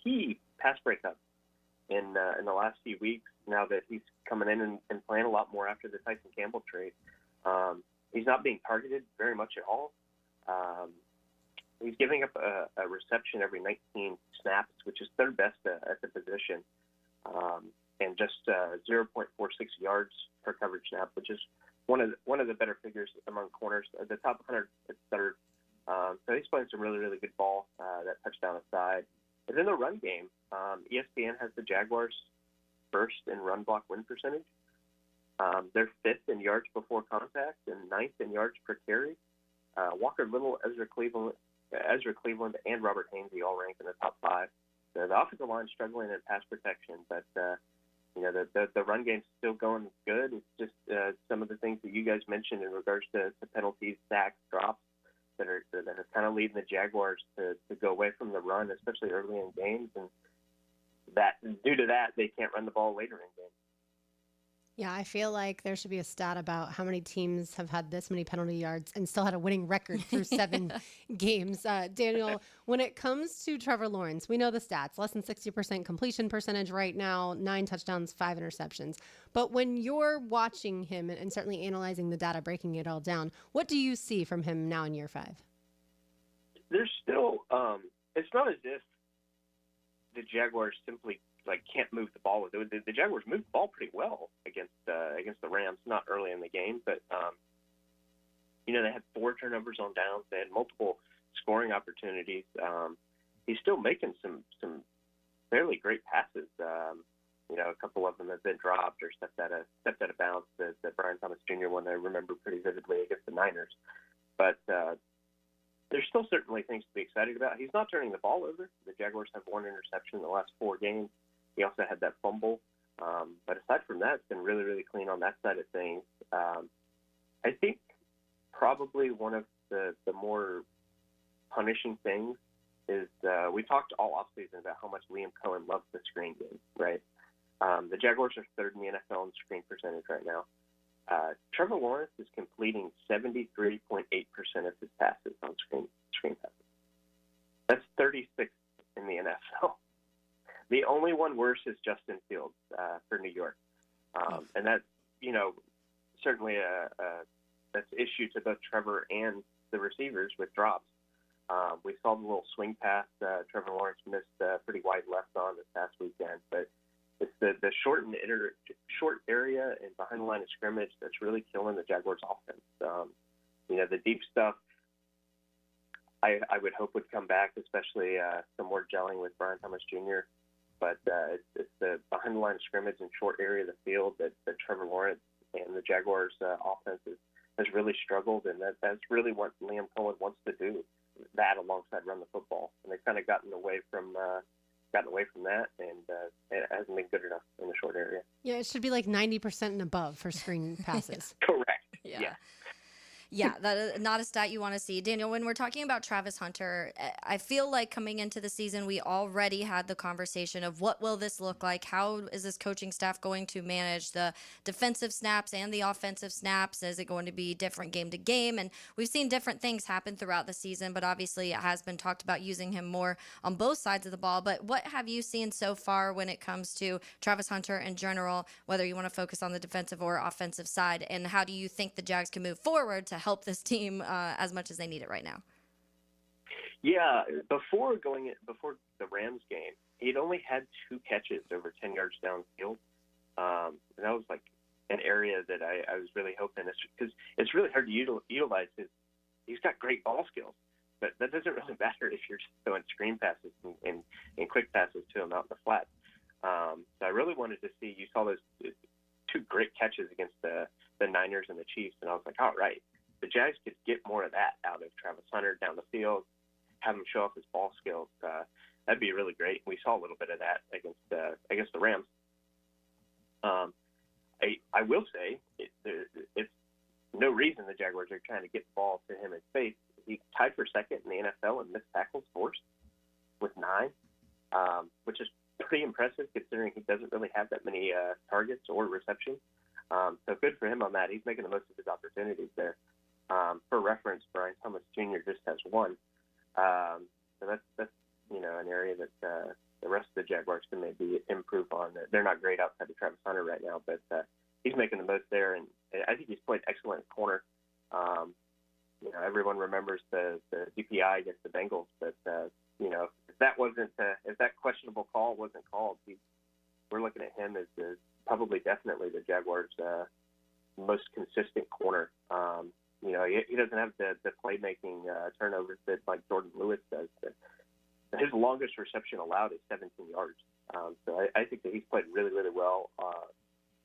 key pass breakups in the last few weeks. Now that he's coming in and playing a lot more after the Tyson Campbell trade, he's not being targeted very much at all. He's giving up a reception every 19 snaps, which is third best at the position, and just 0.46 yards per coverage snap, which is one of the better figures among corners. The top 100 is third. So he's playing some really, really good ball, that touchdown aside. And in the run game, ESPN has the Jaguars first in run block win percentage. They're 5th in yards before contact and 9th in yards per carry. Walker Little, Ezra Cleveland, and Robert Hainsey all rank in the top 5. The offensive line struggling in pass protection, but the run game's still going good. It's just some of the things that you guys mentioned in regards to penalties, sacks, drops that are kind of leading the Jaguars to go away from the run, especially early in games, and that due to that they can't run the ball later in games. Yeah, I feel like there should be a stat about how many teams have had this many penalty yards and still had a winning record through 7 games. Daniel, when it comes to Trevor Lawrence, we know the stats, less than 60% completion percentage right now, 9 touchdowns, 5 interceptions. But when you're watching him and certainly analyzing the data, breaking it all down, what do you see from him now in year 5? There's still, it's not as if the Jaguars simply can't move the ball with it. The Jaguars moved the ball pretty well against the Rams, not early in the game, but they had 4 turnovers on downs. They had multiple scoring opportunities. He's still making some fairly great passes. A couple of them have been dropped or stepped out of bounds. The Brian Thomas Jr. one I remember pretty vividly against the Niners. But there's still certainly things to be excited about. He's not turning the ball over. The Jaguars have 1 interception in the last 4 games. He also had that fumble. But aside from that, it's been really, really clean on that side of things. I think probably one of the more punishing things is we talked all offseason about how much Liam Cohen loves the screen game, right? The Jaguars are 3rd in the NFL in screen percentage right now. Trevor Lawrence is completing 73.8% of his passes on screen passes. That's 36th in the NFL. The only one worse is Justin Fields for New York, and that's certainly that's an issue to both Trevor and the receivers with drops. We saw the little swing pass Trevor Lawrence missed pretty wide left on this past weekend, but it's the short area and behind the line of scrimmage that's really killing the Jaguars' offense. The deep stuff I would hope would come back, especially some more gelling with Brian Thomas Jr. But it's the behind the line of scrimmage and short area of the field that Trevor Lawrence and the Jaguars' offense has really struggled, and that's really what Liam Cohen wants to do, that alongside run the football. And they've kind of gotten away from that, and it hasn't been good enough in the short area. Yeah, it should be like 90% and above for screen passes. Correct. Yeah. Yeah, that is not a stat you want to see. Daniel, when we're talking about Travis Hunter, I feel like coming into the season, we already had the conversation of what will this look like? How is this coaching staff going to manage the defensive snaps and the offensive snaps? Is it going to be different game to game? And we've seen different things happen throughout the season, but obviously it has been talked about using him more on both sides of the ball. But what have you seen so far when it comes to Travis Hunter in general, whether you want to focus on the defensive or offensive side? And how do you think the Jags can move forward to help this team as much as they need it right now? Yeah, before the Rams game, he'd only had 2 catches over 10 yards downfield. And that was like an area that I was really hoping, because it's really hard to utilize he's got great ball skills, but that doesn't really matter if you're just throwing screen passes and quick passes to him out in the flat. So I really wanted to see, you saw those 2 great catches against the Niners and the Chiefs, and I was like, all right, the Jags could get more of that out of Travis Hunter down the field, have him show off his ball skills. That'd be really great. We saw a little bit of that against the Rams. I will say it's no reason the Jaguars are trying to get the ball to him in space. He's tied for 2nd in the NFL in missed tackles forced with 9, which is pretty impressive considering he doesn't really have that many targets or receptions. So good for him on that. He's making the most of his opportunities there. For reference, Brian Thomas Jr. just has 1. So that's an area that the rest of the Jaguars can maybe improve on. They're not great outside of Travis Hunter right now, but he's making the most there, and I think he's played excellent at corner. Everyone remembers the DPI against the Bengals, but if that questionable call wasn't called, we're looking at him as probably definitely the Jaguars' most consistent corner. He doesn't have the playmaking turnovers that like Jordan Lewis does. But his longest reception allowed is 17 yards. So I think that he's played really, really well,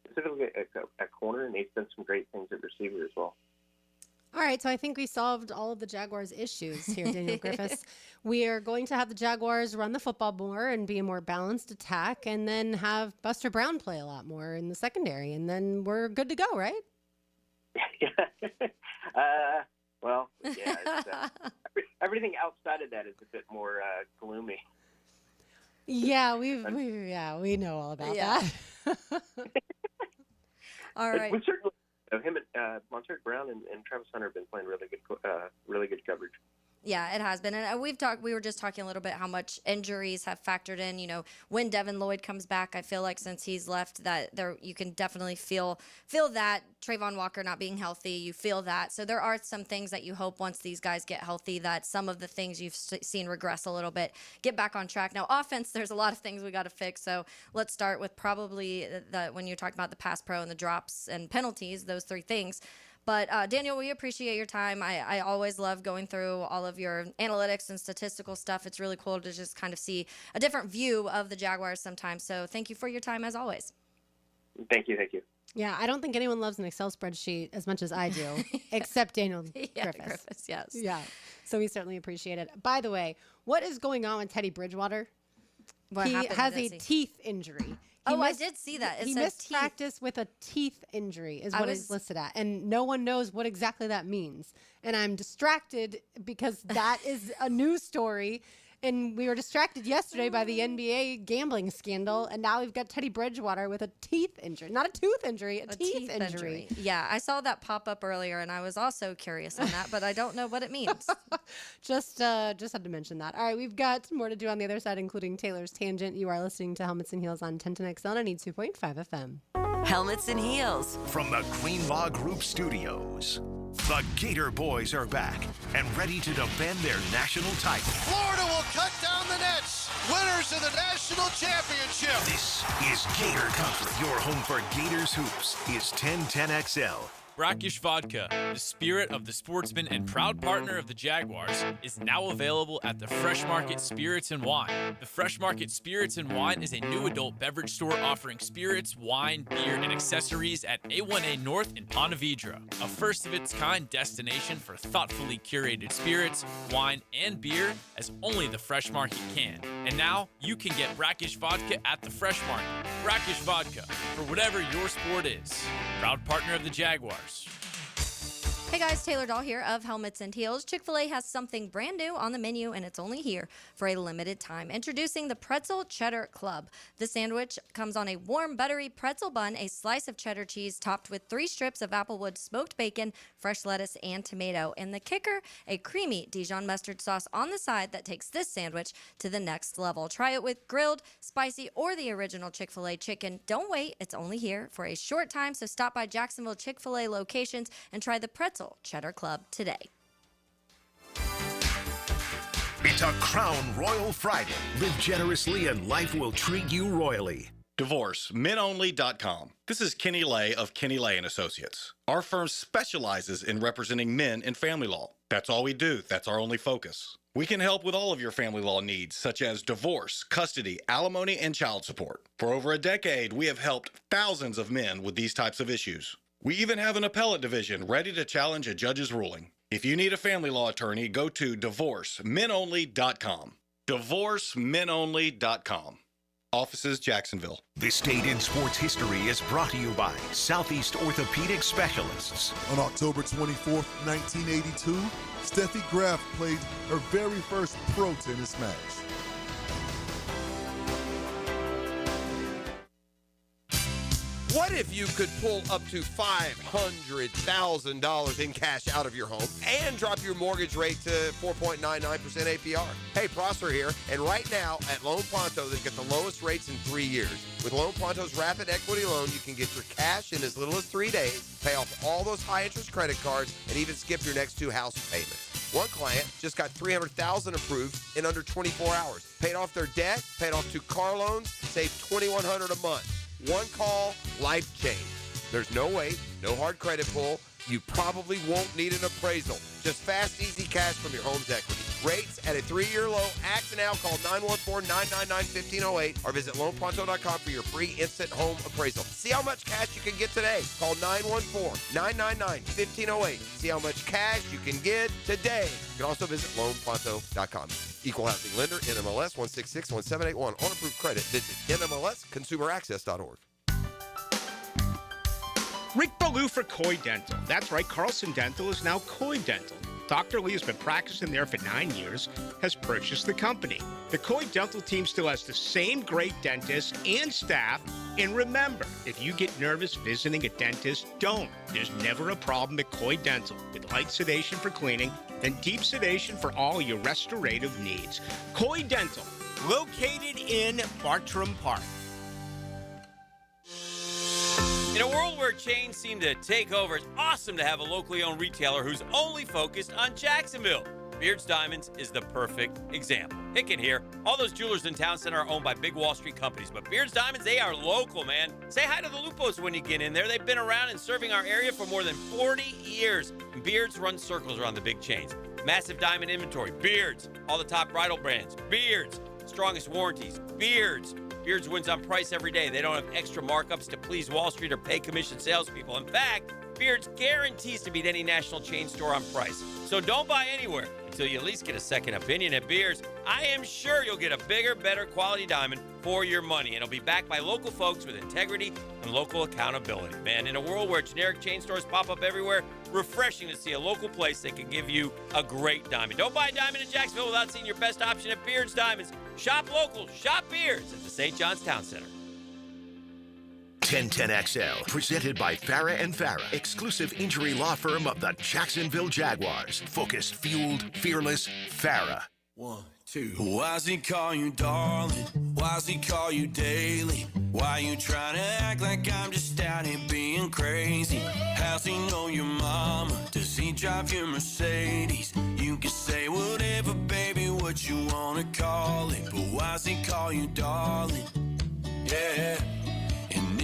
specifically at corner, and he's done some great things at receiver as well. All right, so I think we solved all of the Jaguars' issues here, Daniel Griffiths. We are going to have the Jaguars run the football more and be a more balanced attack, and then have Buster Brown play a lot more in the secondary, and then we're good to go, right? Everything outside of that is a bit more gloomy. Yeah, we know all about that. All right. We certainly him and Montez Brown and Travis Hunter have been playing really good coverage. Yeah, it has been. And we were just talking a little bit how much injuries have factored in. You know, when Devin Lloyd comes back, I feel like since he's left, that you can definitely feel that. Trayvon Walker not being healthy, you feel that. So there are some things that you hope once these guys get healthy, that some of the things you've seen regress a little bit get back on track. Now, offense, there's a lot of things we got to fix. So let's start with probably when you're talking about the pass pro and the drops and penalties, those three things. But Daniel, we appreciate your time. I always love going through all of your analytics and statistical stuff. It's really cool to just kind of see a different view of the Jaguars sometimes. So thank you for your time as always. Thank you. Yeah, I don't think anyone loves an Excel spreadsheet as much as I do, except Daniel Griffiths. Yes. Yeah, so we certainly appreciate it. By the way, what is going on with Teddy Bridgewater? He has a teeth injury. I did see that. He missed practice with a teeth injury is what it's listed at. And no one knows what exactly that means. And I'm distracted because that is a news story. And we were distracted yesterday by the NBA gambling scandal. And now we've got Teddy Bridgewater with a teeth injury. Not a tooth injury, a teeth injury. Yeah, I saw that pop up earlier, and I was also curious on that, but I don't know what it means. Just had to mention that. All right, we've got more to do on the other side, including Taylor's Tangent. You are listening to Helmets and Heels on 1010XL and 92.5 FM. Helmets and Heels. From the Greenlaw Group Studios, the Gator Boys are back and ready to defend their national title. Florida will cut down the nets. Winners of the national championship. This is Gator Country. Your home for Gators Hoops is 1010XL. Brackish Vodka, the spirit of the sportsman and proud partner of the Jaguars, is now available at the Fresh Market Spirits and Wine. The Fresh Market Spirits and Wine is a new adult beverage store offering spirits, wine, beer, and accessories at A1A North in Ponte Vedra, a first-of-its-kind destination for thoughtfully curated spirits, wine, and beer as only the Fresh Market can. And now, you can get Brackish Vodka at the Fresh Market. Brackish Vodka, for whatever your sport is. Proud partner of the Jaguars. Hey guys, Taylor Dahl here of Helmets and Heels. Chick-fil-A has something brand new on the menu, and it's only here for a limited time. Introducing the Pretzel Cheddar Club. The sandwich comes on a warm, buttery pretzel bun, a slice of cheddar cheese topped with 3 strips of Applewood smoked bacon, fresh lettuce, and tomato. And the kicker, a creamy Dijon mustard sauce on the side that takes this sandwich to the next level. Try it with grilled, spicy, or the original Chick-fil-A chicken. Don't wait, it's only here for a short time, so stop by Jacksonville Chick-fil-A locations and try the Pretzel Cheddar Club today. It's a Crown Royal Friday. Live generously and life will treat you royally. Divorce, menonly.com. This is Kenny Lay of Kenny Lay & Associates. Our firm specializes in representing men in family law. That's all we do. That's our only focus. We can help with all of your family law needs, such as divorce, custody, alimony, and child support. For over a decade, we have helped thousands of men with these types of issues. We even have an appellate division ready to challenge a judge's ruling. If you need a family law attorney, go to divorcemenonly.com. Divorcemenonly.com. Offices, Jacksonville. This date in sports history is brought to you by Southeast Orthopedic Specialists. On October 24th, 1982, Steffi Graf played her very first pro tennis match. What if you could pull up to $500,000 in cash out of your home and drop your mortgage rate to 4.99% APR? Hey, Prosper here, and right now at Loan Pronto, they've got the lowest rates in 3 years. With Loan Pronto's rapid equity loan, you can get your cash in as little as 3 days, pay off all those high-interest credit cards, and even skip your next 2 house payments. One client just got $300,000 approved in under 24 hours. Paid off their debt, paid off 2 car loans, saved $2,100 a month. One call, life change. There's no wait, no hard credit pull. You probably won't need an appraisal. Just fast, easy cash from your home's equity. Rates at a 3-year low. Act now. Call 914-999-1508 or visit loanpronto.com for your free instant home appraisal. See how much cash you can get today. Call 914-999-1508. See how much cash you can get today. You can also visit loanpronto.com. Equal housing lender, NMLS 1661781. On approved credit, visit NMLSconsumeraccess.org. Rick Ballou for Coy Dental. That's right, Carlson Dental is now Coy Dental. Dr. Lee has been practicing there for 9 years, has purchased the company. The Coy Dental team still has the same great dentist and staff. And remember, if you get nervous visiting a dentist, don't. There's never a problem at Coy Dental. With light sedation for cleaning, and deep sedation for all your restorative needs. Coy Dental, located in Bartram Park. In a world where chains seem to take over, it's awesome to have a locally owned retailer who's only focused on Jacksonville. Beards Diamonds is the perfect example. Hicken here. All those jewelers in Town Center are owned by big Wall Street companies, but Beards Diamonds, they are local, man. Say hi to the Lupos when you get in there. They've been around and serving our area for more than 40 years. And Beards run circles around the big chains. Massive diamond inventory, Beards. All the top bridal brands, Beards. Strongest warranties, Beards. Beards wins on price every day. They don't have extra markups to please Wall Street or pay commission salespeople. In fact, Beards guarantees to beat any national chain store on price. So don't buy anywhere until you at least get a second opinion at Beards. I am sure you'll get a bigger, better quality diamond for your money. And it'll be backed by local folks with integrity and local accountability. Man, in a world where generic chain stores pop up everywhere, refreshing to see a local place that can give you a great diamond. Don't buy a diamond in Jacksonville without seeing your best option at Beards Diamonds. Shop local, shop Beards at the St. John's Town Center. 1010XL, presented by Farah and Farah, exclusive injury law firm of the Jacksonville Jaguars. Focused, fueled, fearless, Farah. 1, 2. Why's he call you darling? Why's he call you daily? Why you trying to act like I'm just out here being crazy? How's he know your mama? Does he drive your Mercedes? You can say whatever, baby, what you wanna call it, but why's he call you darling? Yeah.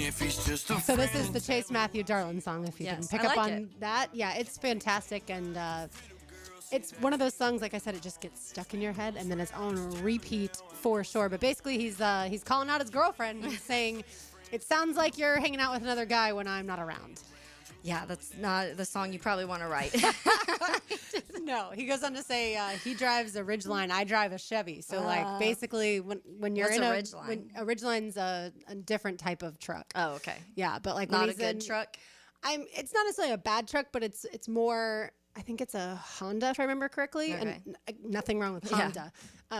So this is the Chase Matthew Darlin song, if you didn't pick up on that. Yeah, it's fantastic, and it's one of those songs, like I said, it just gets stuck in your head, and then it's on repeat for sure. But basically, he's calling out his girlfriend and saying, it sounds like you're hanging out with another guy when I'm not around. Yeah, that's not the song you probably want to write. No, he goes on to say he drives a Ridgeline, I drive a Chevy. So like basically when you're in a Ridgeline's a different type of truck. Oh, okay. Yeah, but like not a good truck. It's not necessarily a bad truck, but it's more. I think it's a Honda, if I remember correctly. Okay. And nothing wrong with Honda.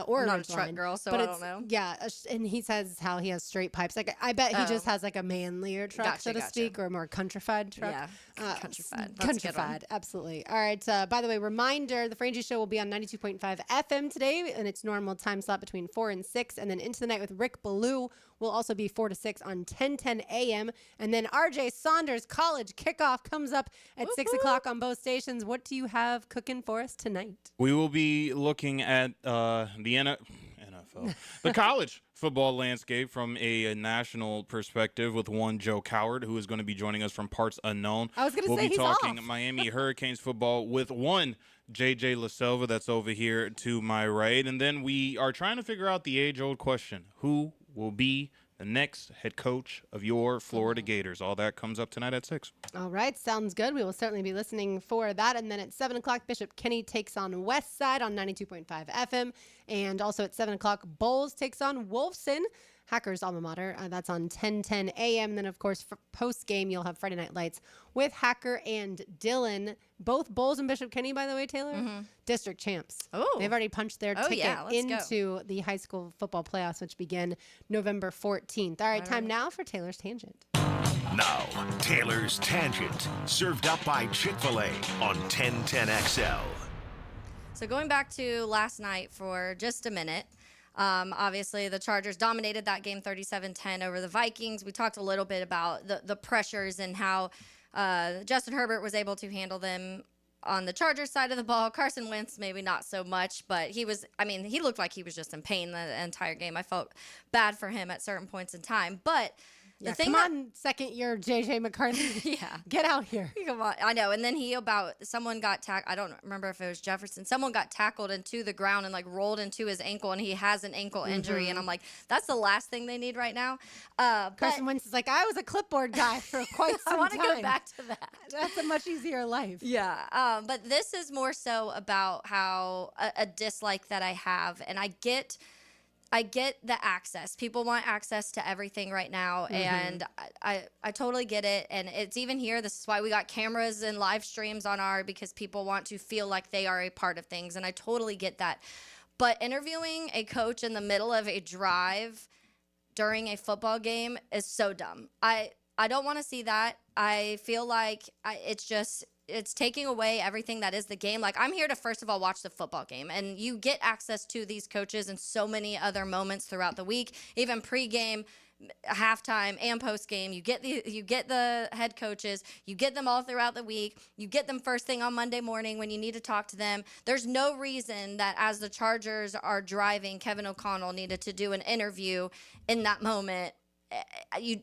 Or I'm a not a truck girl, so but I don't know. Yeah, and he says how he has straight pipes. Like I bet he just has like a manlier truck, so to speak, or a more countrified truck. Yeah, countrified. Countrified, absolutely. All right. By the way, reminder: the Frangie Show will be on 92.5 FM today, and its normal time slot between 4 and 6, and then Into the Night with Rick Ballou will also be 4 to 6 on 1010 AM, and then RJ Saunders College kickoff comes up at 6 o'clock on both stations. What do you have cooking for us tonight? We will be looking at the NFL, the college football landscape from a national perspective with one Joe Coward, who is going to be joining us from Parts Unknown. I was going to say we'll be he's talking off. Miami Hurricanes football with one JJ LaSelva that's over here to my right. And then we are trying to figure out the age-old question, who will be the next head coach of your Florida Gators? All that comes up tonight at 6. All right, sounds good. We will certainly be listening for that. And then at 7 o'clock, Bishop Kenny takes on West Side on 92.5 FM. And also at 7 o'clock, Bowles takes on Wolfson, Hacker's alma mater. That's on 1010 AM. Then, of course, for post-game, you'll have Friday Night Lights with Hacker and Dylan. Both Bowles and Bishop Kenny, by the way, Taylor, district champs. Oh. They've already punched their ticket let's into the high school football playoffs, which begin November 14th. All right, time now for Taylor's Tangent. Now, Taylor's Tangent, served up by Chick-fil-A on 1010XL. So going back to last night for just a minute, obviously the Chargers dominated that game 37-10 over the Vikings. We talked a little bit about the pressures and how Justin Herbert was able to handle them on the Chargers side of the ball. Carson Wentz, maybe not so much, but he looked like he was just in pain the entire game. I felt bad for him at certain points in time, but The thing on, second year JJ McCarthy. Yeah. Get out here. Come on. I know. And then someone got tackled. I don't remember if it was Jefferson. Someone got tackled into the ground and like rolled into his ankle, and he has an ankle injury. And I'm like, that's the last thing they need right now. Carson Wentz is like, I was a clipboard guy for quite some time. I want to go back to that. That's a much easier life. Yeah. But this is more so about how a dislike that I have, and I get the access. People want access to everything right now, and I totally get it. And it's even here. This is why we got cameras and live streams on because people want to feel like they are a part of things, and I totally get that. But interviewing a coach in the middle of a drive during a football game is so dumb. I don't want to see that. I feel like it's just it's taking away everything that is the game. Like, I'm here to first of all watch the football game, and you get access to these coaches in so many other moments throughout the week, even pregame, halftime, and postgame. You get the head coaches, you get them all throughout the week, you get them first thing on Monday morning when you need to talk to them. There's no reason that as the Chargers are driving, Kevin O'Connell needed to do an interview in that moment.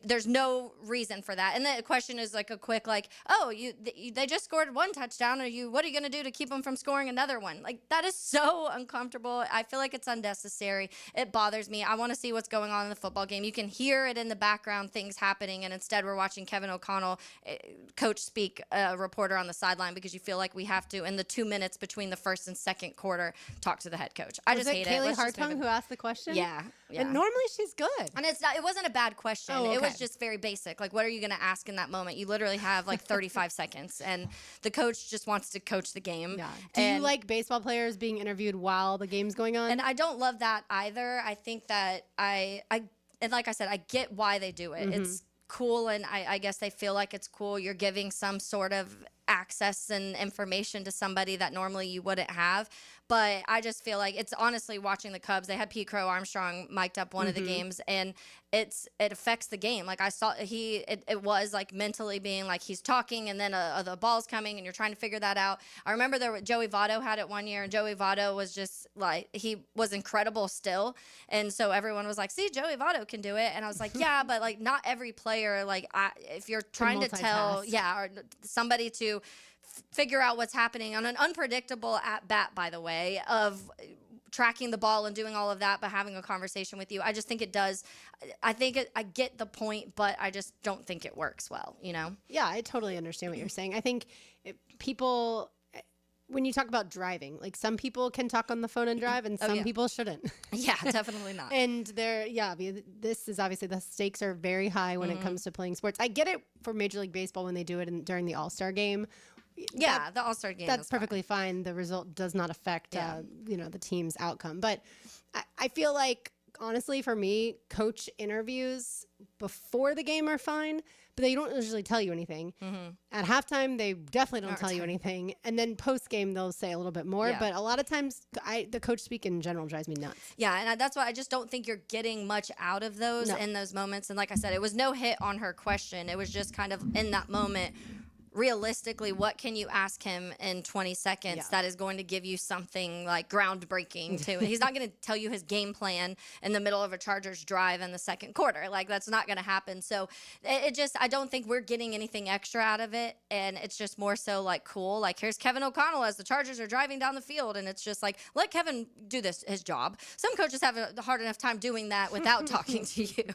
There's no reason for that. And the question is like a quick, like, oh, they just scored one touchdown. What are you going to do to keep them from scoring another one? Like, that is so uncomfortable. I feel like it's unnecessary. It bothers me. I want to see what's going on in the football game. You can hear it in the background, things happening, and instead we're watching Kevin O'Connell, coach, speak, a reporter on the sideline, because you feel like we have to, in the 2 minutes between the first and second quarter, talk to the head coach. I just hate it. Kaylee Hartung who asked the question? Yeah. And normally she's good. And it wasn't a bad question. Oh, okay. It was just very basic. Like, what are you going to ask in that moment? You literally have like 35 seconds, and the coach just wants to coach the game. Yeah. Do you like baseball players being interviewed while the game's going on? And I don't love that either. I think that and like I said, I get why they do it. It's cool, and I guess they feel like it's cool. You're giving some sort of access and information to somebody that normally you wouldn't have. But I just feel like it's honestly watching the Cubs. They had Pete Crow Armstrong mic'd up one of the games, and it affects the game. Like, I saw it was like mentally being like, he's talking, and then the ball's coming, and you're trying to figure that out. I remember Joey Votto had it one year, and Joey Votto was just like, he was incredible still. And so everyone was like, see, Joey Votto can do it. And I was like, yeah, but like, not every player, like, if you're trying to tell, or somebody to figure out what's happening on an unpredictable at bat, by the way, of tracking the ball and doing all of that, but having a conversation with you. I just think it does. I get the point, but I just don't think it works well, you know? Yeah, I totally understand what you're saying. I think people, when you talk about driving, like, some people can talk on the phone and drive, and some people shouldn't. Yeah, definitely not. And this is obviously, the stakes are very high when it comes to playing sports. I get it for Major League Baseball when they do it during the All-Star game. Yeah, the All-Star game. That's perfectly fine. The result does not affect, the team's outcome. But I feel like, honestly, for me, coach interviews before the game are fine, but they don't usually tell you anything. At halftime, they definitely don't tell you anything. And then post-game, they'll say a little bit more. Yeah. But a lot of times, the coach speak in general drives me nuts. Yeah, and that's why I just don't think you're getting much out of those in those moments. And like I said, it was no hit on her question. It was just kind of in that moment, realistically, what can you ask him in 20 seconds that is going to give you something like groundbreaking to it? He's not going to tell you his game plan in the middle of a Chargers drive in the second quarter. Like, that's not going to happen. So I don't think we're getting anything extra out of it. And it's just more so like, cool. Like, here's Kevin O'Connell as the Chargers are driving down the field. And it's just like, let Kevin do his job. Some coaches have a hard enough time doing that without talking to you.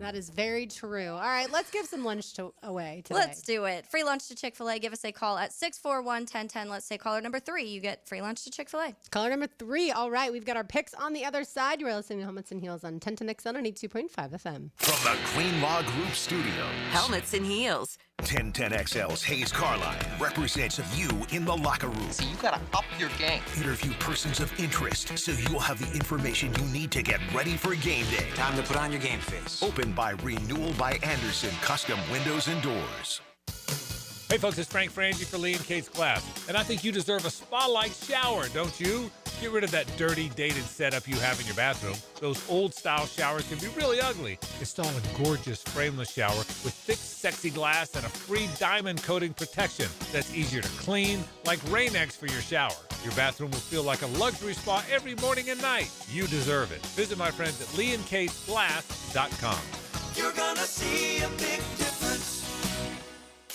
That is very true. All right, let's give some lunch away today. Let's do it. Free lunch to Chick-fil-A. Give us a call at 641-1010. Let's say caller number 3. You get free lunch to Chick-fil-A. Caller number 3. All right, we've got our picks on the other side. You're listening to Helmets and Heels on 1010XL and 82.5 FM. From the Green Law Group Studios, Helmets and Heels. 1010XL's Hayes Carline represents you in the locker room. So you gotta up your game. Interview persons of interest so you'll have the information you need to get ready for game day. Time to put on your game face. Opened by Renewal by Anderson Custom Windows and Doors. Hey folks, it's Frank Frangie for Lee and Kate's Glass, and I think you deserve a spa-like shower, don't you? Get rid of that dirty, dated setup you have in your bathroom. Those old-style showers can be really ugly. Install a gorgeous frameless shower with thick, sexy glass and a free diamond coating protection that's easier to clean, like Rain-X for your shower. Your bathroom will feel like a luxury spa every morning and night. You deserve it. Visit my friends at leeandkatesglass.com. You're gonna see a big difference.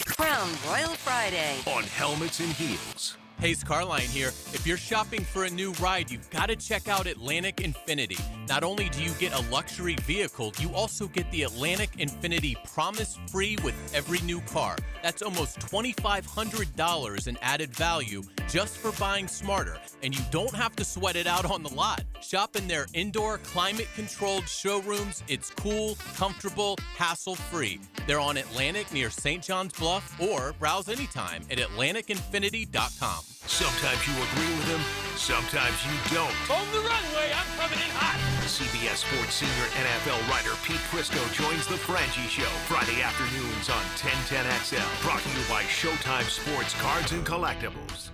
Crown Royal Friday on Helmets and Heels. Hayes Carline here. If you're shopping for a new ride, you've got to check out Atlantic Infinity. Not only do you get a luxury vehicle, you also get the Atlantic Infinity Promise Free with every new car. That's almost $2,500 in added value just for buying smarter, and you don't have to sweat it out on the lot. Shop in their indoor, climate-controlled showrooms. It's cool, comfortable, hassle-free. They're on Atlantic near St. John's Bluff, or browse anytime at AtlanticInfinity.com. Sometimes you agree with them, sometimes you don't. On the runway, I'm coming in hot. CBS Sports senior NFL writer Pete Prisco joins the Frangie Show Friday afternoons on 1010XL. Brought to you by Showtime Sports Cards and Collectibles.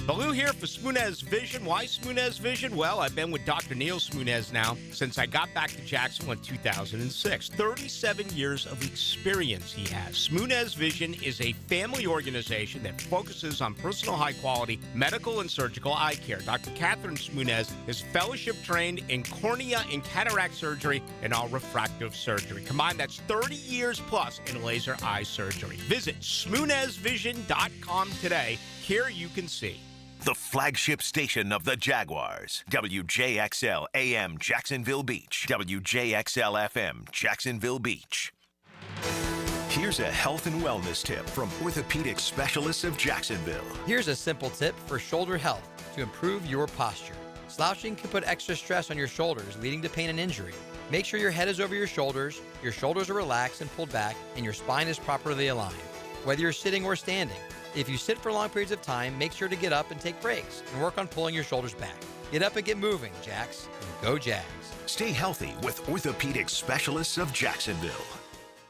Baloo here for Smunez Vision. Why Smunez Vision? Well, I've been with Dr. Neil Smunez now since I got back to Jacksonville in 2006. 37 years of experience he has. Smunez Vision is a family organization that focuses on personal high-quality medical and surgical eye care. Dr. Catherine Smunez is fellowship-trained in cornea and cataract surgery and all refractive surgery. Combined, that's 30 years plus in laser eye surgery. Visit SmunezVision.com today. Here you can see. The flagship station of the Jaguars. WJXL AM Jacksonville Beach. WJXL FM Jacksonville Beach. Here's a health and wellness tip from orthopedic specialists of Jacksonville. Here's a simple tip for shoulder health to improve your posture. Slouching can put extra stress on your shoulders, leading to pain and injury. Make sure your head is over your shoulders are relaxed and pulled back, and your spine is properly aligned. Whether you're sitting or standing, if you sit for long periods of time, make sure to get up and take breaks and work on pulling your shoulders back. Get up and get moving, Jax, and go Jags. Stay healthy with orthopedic specialists of Jacksonville.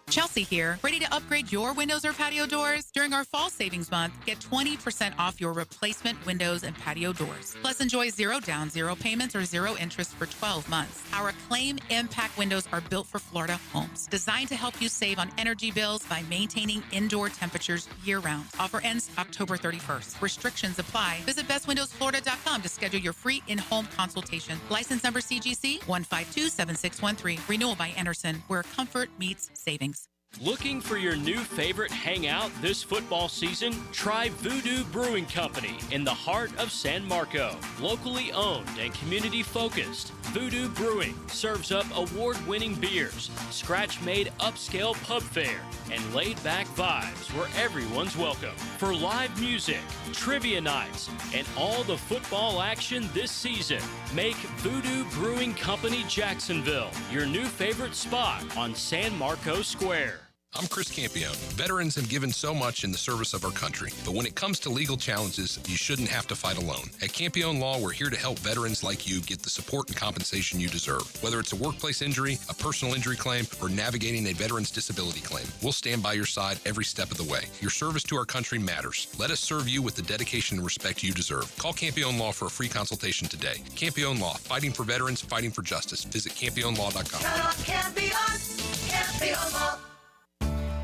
Chelsea here, ready to upgrade your windows or patio doors? During our fall savings month, get 20% off your replacement windows and patio doors. Plus, enjoy 0 down, 0 payments, or 0 interest for 12 months. Our Acclaim Impact windows are built for Florida homes, designed to help you save on energy bills by maintaining indoor temperatures year-round. Offer ends October 31st. Restrictions apply. Visit bestwindowsflorida.com to schedule your free in-home consultation. License number CGC 1527613. Renewal by Anderson, where comfort meets savings. Looking for your new favorite hangout this football season? Try Voodoo Brewing Company in the heart of San Marco. Locally owned and community-focused, Voodoo Brewing serves up award-winning beers, scratch-made upscale pub fare, and laid-back vibes where everyone's welcome. For live music, trivia nights, and all the football action this season, make Voodoo Brewing Company Jacksonville your new favorite spot on San Marco Square. I'm Chris Campione. Veterans have given so much in the service of our country, but when it comes to legal challenges, you shouldn't have to fight alone. At Campione Law, we're here to help veterans like you get the support and compensation you deserve. Whether it's a workplace injury, a personal injury claim, or navigating a veteran's disability claim, we'll stand by your side every step of the way. Your service to our country matters. Let us serve you with the dedication and respect you deserve. Call Campione Law for a free consultation today. Campione Law, fighting for veterans, fighting for justice. Visit CampioneLaw.com. Campione Law.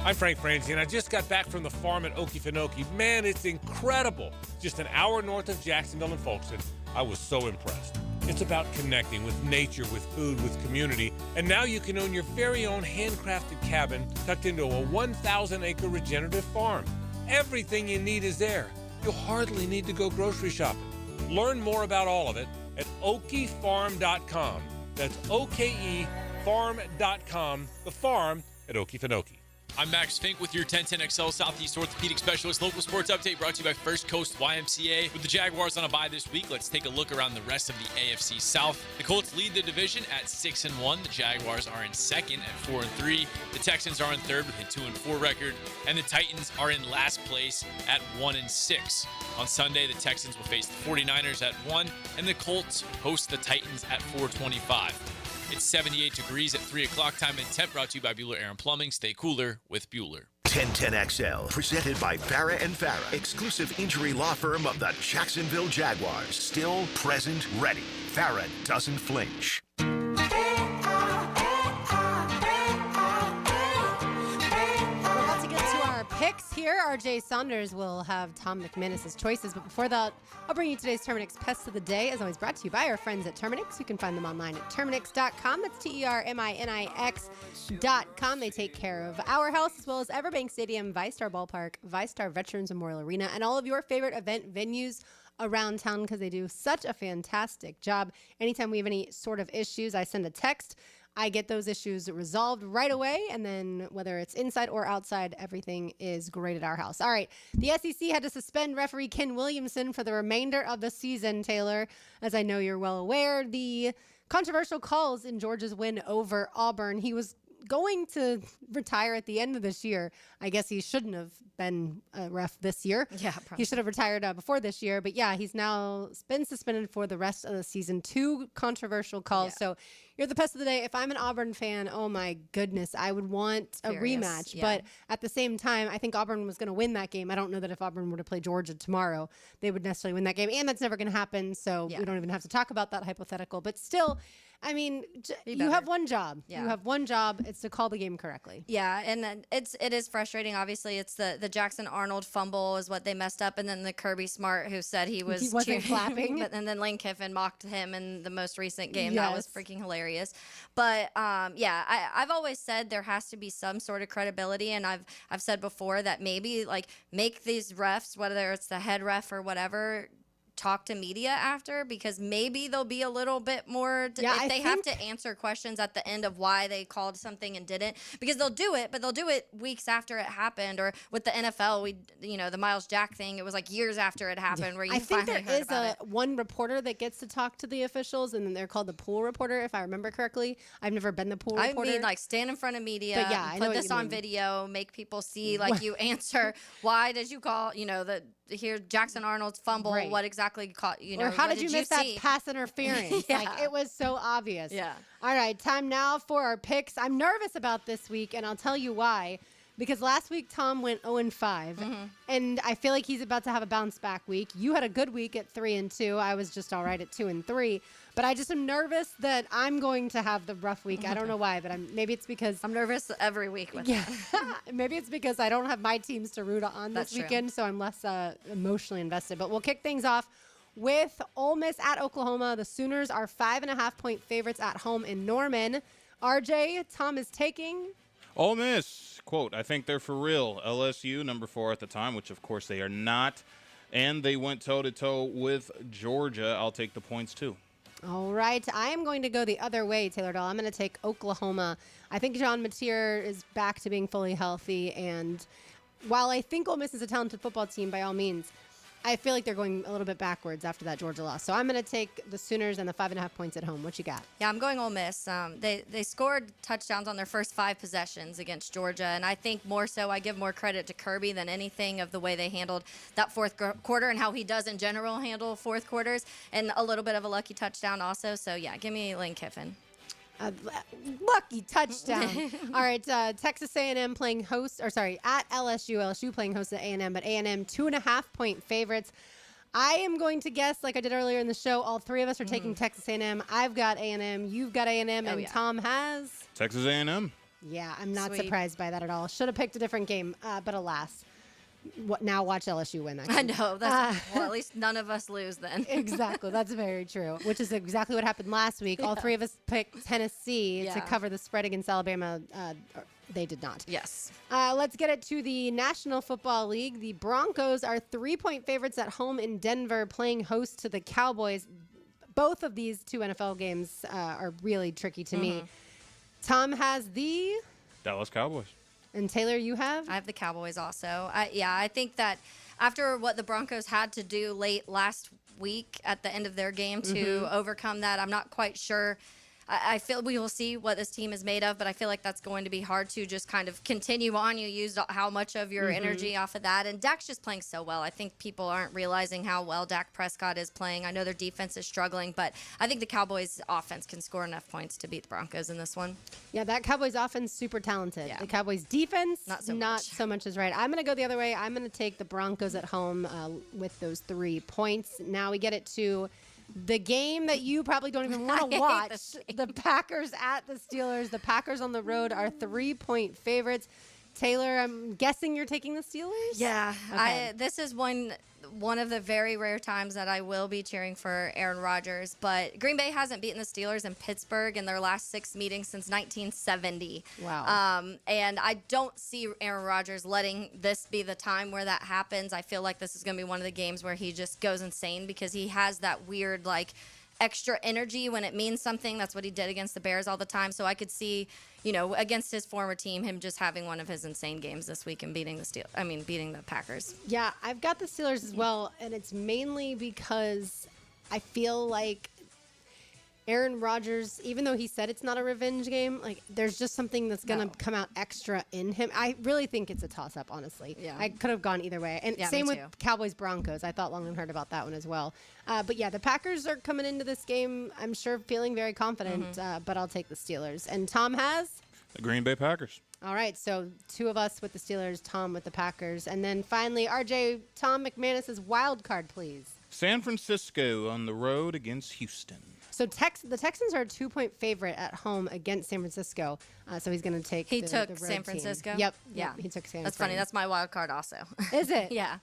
I'm Frank Frangie, and I just got back from the farm at Okefenokee. Man, it's incredible. Just an hour north of Jacksonville and Folkestone. I was so impressed. It's about connecting with nature, with food, with community. And now you can own your very own handcrafted cabin tucked into a 1,000-acre regenerative farm. Everything you need is there. You'll hardly need to go grocery shopping. Learn more about all of it at okefarm.com. That's OKE farm.com, the farm at Okefenokee. I'm Max Fink with your 1010XL Southeast Orthopedic Specialist Local Sports Update brought to you by First Coast YMCA. With the Jaguars on a bye this week, let's take a look around the rest of the AFC South. The Colts lead the division at 6-1. The Jaguars are in second at 4-3. The Texans are in third with a 2-4 record. And the Titans are in last place at 1-6. On Sunday, the Texans will face the 49ers at 1, and the Colts host the Titans at 4:25. It's 78 degrees at 3 o'clock time and temp, brought to you by Bueller Air and Plumbing. Stay cooler with Bueller. 1010XL, presented by Farah and Farah, exclusive injury law firm of the Jacksonville Jaguars. Still, present, ready. Farah doesn't flinch. Picks here. RJ Saunders will have Tom McManus's choices. But before that, I'll bring you today's Terminix Pest of the Day, as always brought to you by our friends at Terminix. You can find them online at Terminix.com. That's TERMINIX.com. They take care of our house as well as Everbank Stadium, VyStar Ballpark, VyStar Veterans Memorial Arena, and all of your favorite event venues around town, because they do such a fantastic job. Anytime we have any sort of issues, I send a text. I get those issues resolved right away, and then whether it's inside or outside, everything is great at our house. All right, the SEC had to suspend referee Ken Williamson for the remainder of the season, Taylor. As I know you're well aware, the controversial calls in Georgia's win over Auburn. He was going to retire at the end of this year. I guess he shouldn't have been a ref this year. Yeah, probably. He should have retired before this year. But yeah, he's now been suspended for the rest of the season. 2 controversial calls. Yeah. So you're the pest of the day. If I'm an Auburn fan, oh my goodness, I would want a rematch. Yeah. But at the same time, I think Auburn was going to win that game. I don't know that if Auburn were to play Georgia tomorrow, they would necessarily win that game. And that's never going to happen. So we don't even have to talk about that hypothetical. But still, I mean, you have one job. Yeah. You have one job. It's to call the game correctly. Yeah, and then it is frustrating. Obviously, it's the Jackson Arnold fumble is what they messed up, and then the Kirby Smart who said he wasn't cheering, clapping. and then Lane Kiffin mocked him in the most recent game. Yes. That was freaking hilarious. But I've always said there has to be some sort of credibility, and I've said before that maybe like make these refs, whether it's the head ref or whatever, talk to media after, because maybe they'll be a little bit more if they have to answer questions at the end of why they called something and didn't, because they'll do it, but they'll do it weeks after it happened. Or with the NFL, the Miles Jack thing, it was like years after it happened where you finally heard about it. I think there is one reporter that gets to talk to the officials, and then they're called the pool reporter, if I remember correctly. I've never been the pool reporter. I mean, like, stand in front of media, But yeah, I know put what this you on mean. video, make people see, like, you answer, why did you call, here Jackson Arnold's fumble, Right. what exactly caught, or how what did you miss that see? pass interference? Yeah. Like, it was so obvious. Yeah. All right, time now for our picks. I'm nervous about this week, and I'll tell you why. Because last week, Tom went 0-5, and I feel like he's about to have a bounce back week. You had a good week at 3-2. I was just all right at 2-3. But I just am nervous that I'm going to have the rough week. I don't know why, but maybe it's because I'm nervous every week with maybe it's because I don't have my teams to root on That's this true. weekend, so I'm less emotionally invested. But we'll kick things off with Ole Miss at Oklahoma. The Sooners are 5.5-point favorites at home in Norman. RJ, Tom is taking Ole Miss, quote, I think they're for real. LSU, number 4 at the time, which of course they are not. And they went toe-to-toe with Georgia. I'll take the points too. All right. I am going to go the other way, Taylor Dahl. I'm going to take Oklahoma. I think John Mateer is back to being fully healthy. And while I think Ole Miss is a talented football team, by all means, I feel like they're going a little bit backwards after that Georgia loss. So I'm going to take the Sooners and the 5.5 points at home. What you got? Yeah, I'm going Ole Miss. They scored touchdowns on their first 5 possessions against Georgia, and I think more so I give more credit to Kirby than anything of the way they handled that fourth quarter and how he does in general handle fourth quarters, and a little bit of a lucky touchdown also. So, yeah, give me Lane Kiffin. Lucky touchdown. All right, Texas A&M playing host, at LSU. LSU playing host at A&M, but A&M 2.5-point favorites. I am going to guess, like I did earlier in the show, all three of us are taking Texas A&M. I've got A&M, you've got A&M, and Tom has Texas A&M. Yeah, I'm not Sweet. surprised by that at all. Should have picked a different game, but alas. Now watch LSU win that game. I know. Well, at least none of us lose then. Exactly. That's very true, which is exactly what happened last week. All three of us picked Tennessee to cover the spread against Alabama. They did not. Yes. Let's get it to the National Football League. The Broncos are 3-point favorites at home in Denver, playing host to the Cowboys. Both of these 2 NFL games are really tricky to me. Tom has the Dallas Cowboys. And Taylor, you have? I have the Cowboys also. I think that after what the Broncos had to do late last week at the end of their game to overcome that, I'm not quite sure. I feel we will see what this team is made of, but I feel like that's going to be hard to just kind of continue on. You used how much of your energy off of that. And Dak's just playing so well. I think people aren't realizing how well Dak Prescott is playing. I know their defense is struggling, but I think the Cowboys' offense can score enough points to beat the Broncos in this one. Yeah, that Cowboys offense super talented. Yeah. The Cowboys defense, not so much is right. I'm going to go the other way. I'm going to take the Broncos at home with those 3 points. Now we get it to the game that you probably don't even want to watch. The Packers at the Steelers. The Packers on the road are 3-point favorites. Taylor, I'm guessing you're taking the Steelers? Yeah. Okay. This is one of the very rare times that I will be cheering for Aaron Rodgers. But Green Bay hasn't beaten the Steelers in Pittsburgh in their last 6 meetings since 1970. Wow. And I don't see Aaron Rodgers letting this be the time where that happens. I feel like this is going to be one of the games where he just goes insane because he has that weird, extra energy when it means something. That's what he did against the Bears all the time. So I could see, against his former team, him just having one of his insane games this week and beating the Packers. Yeah, I've got the Steelers as well, and it's mainly because I feel like Aaron Rodgers, even though he said it's not a revenge game, like there's just something that's going to come out extra in him. I really think it's a toss-up, honestly. Yeah. I could have gone either way. And Yeah, same me with too. Cowboys-Broncos. I thought long and hard about that one as well. But yeah, the Packers are coming into this game, I'm sure, feeling very confident, but I'll take the Steelers. And Tom has? The Green Bay Packers. All right, so two of us with the Steelers, Tom with the Packers. And then finally, RJ, Tom McManus's wild card, please. San Francisco on the road against Houston. So the Texans are a 2-point favorite at home against San Francisco. So he's going to take He the took road San team. Francisco? Yep. Yeah. He took San That's funny. Fran. That's my wild card also. Is it? Yeah.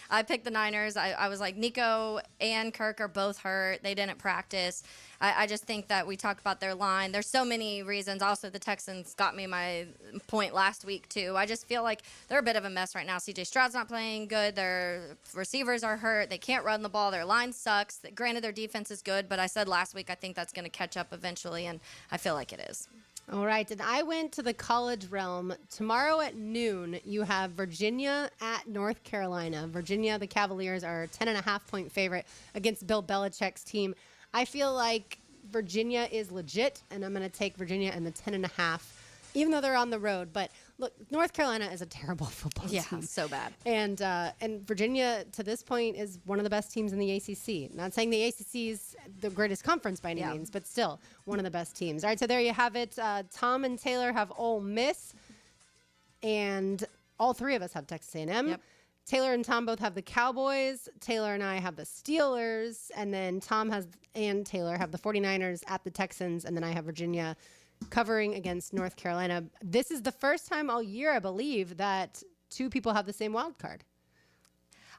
I picked the Niners. I was like, Nico and Kirk are both hurt. They didn't practice. I just think that we talk about their line. There's so many reasons. Also, the Texans got me my point last week, too. I just feel like they're a bit of a mess right now. C.J. Stroud's not playing good. Their receivers are hurt. They can't run the ball. Their line sucks. Granted, their defense is good, but I said last week I think that's going to catch up eventually, and I feel like it is. All right, and I went to the college realm. Tomorrow at noon, you have Virginia at North Carolina. Virginia, the Cavaliers are a 10.5-point favorite against Bill Belichick's team. I feel like Virginia is legit, and I'm going to take Virginia and the 10.5, even though they're on the road. But look, North Carolina is a terrible football team. Yeah, so bad. And Virginia, to this point, is one of the best teams in the ACC. Not saying the ACC is the greatest conference by any means, but still one of the best teams. All right, so there you have it. Tom and Taylor have Ole Miss, and all three of us have Texas A&M. Yep. Taylor and Tom both have the Cowboys. Taylor and I have the Steelers. And then Tom and Taylor have the 49ers at the Texans. And then I have Virginia covering against North Carolina. This is the first time all year, I believe, that two people have the same wild card.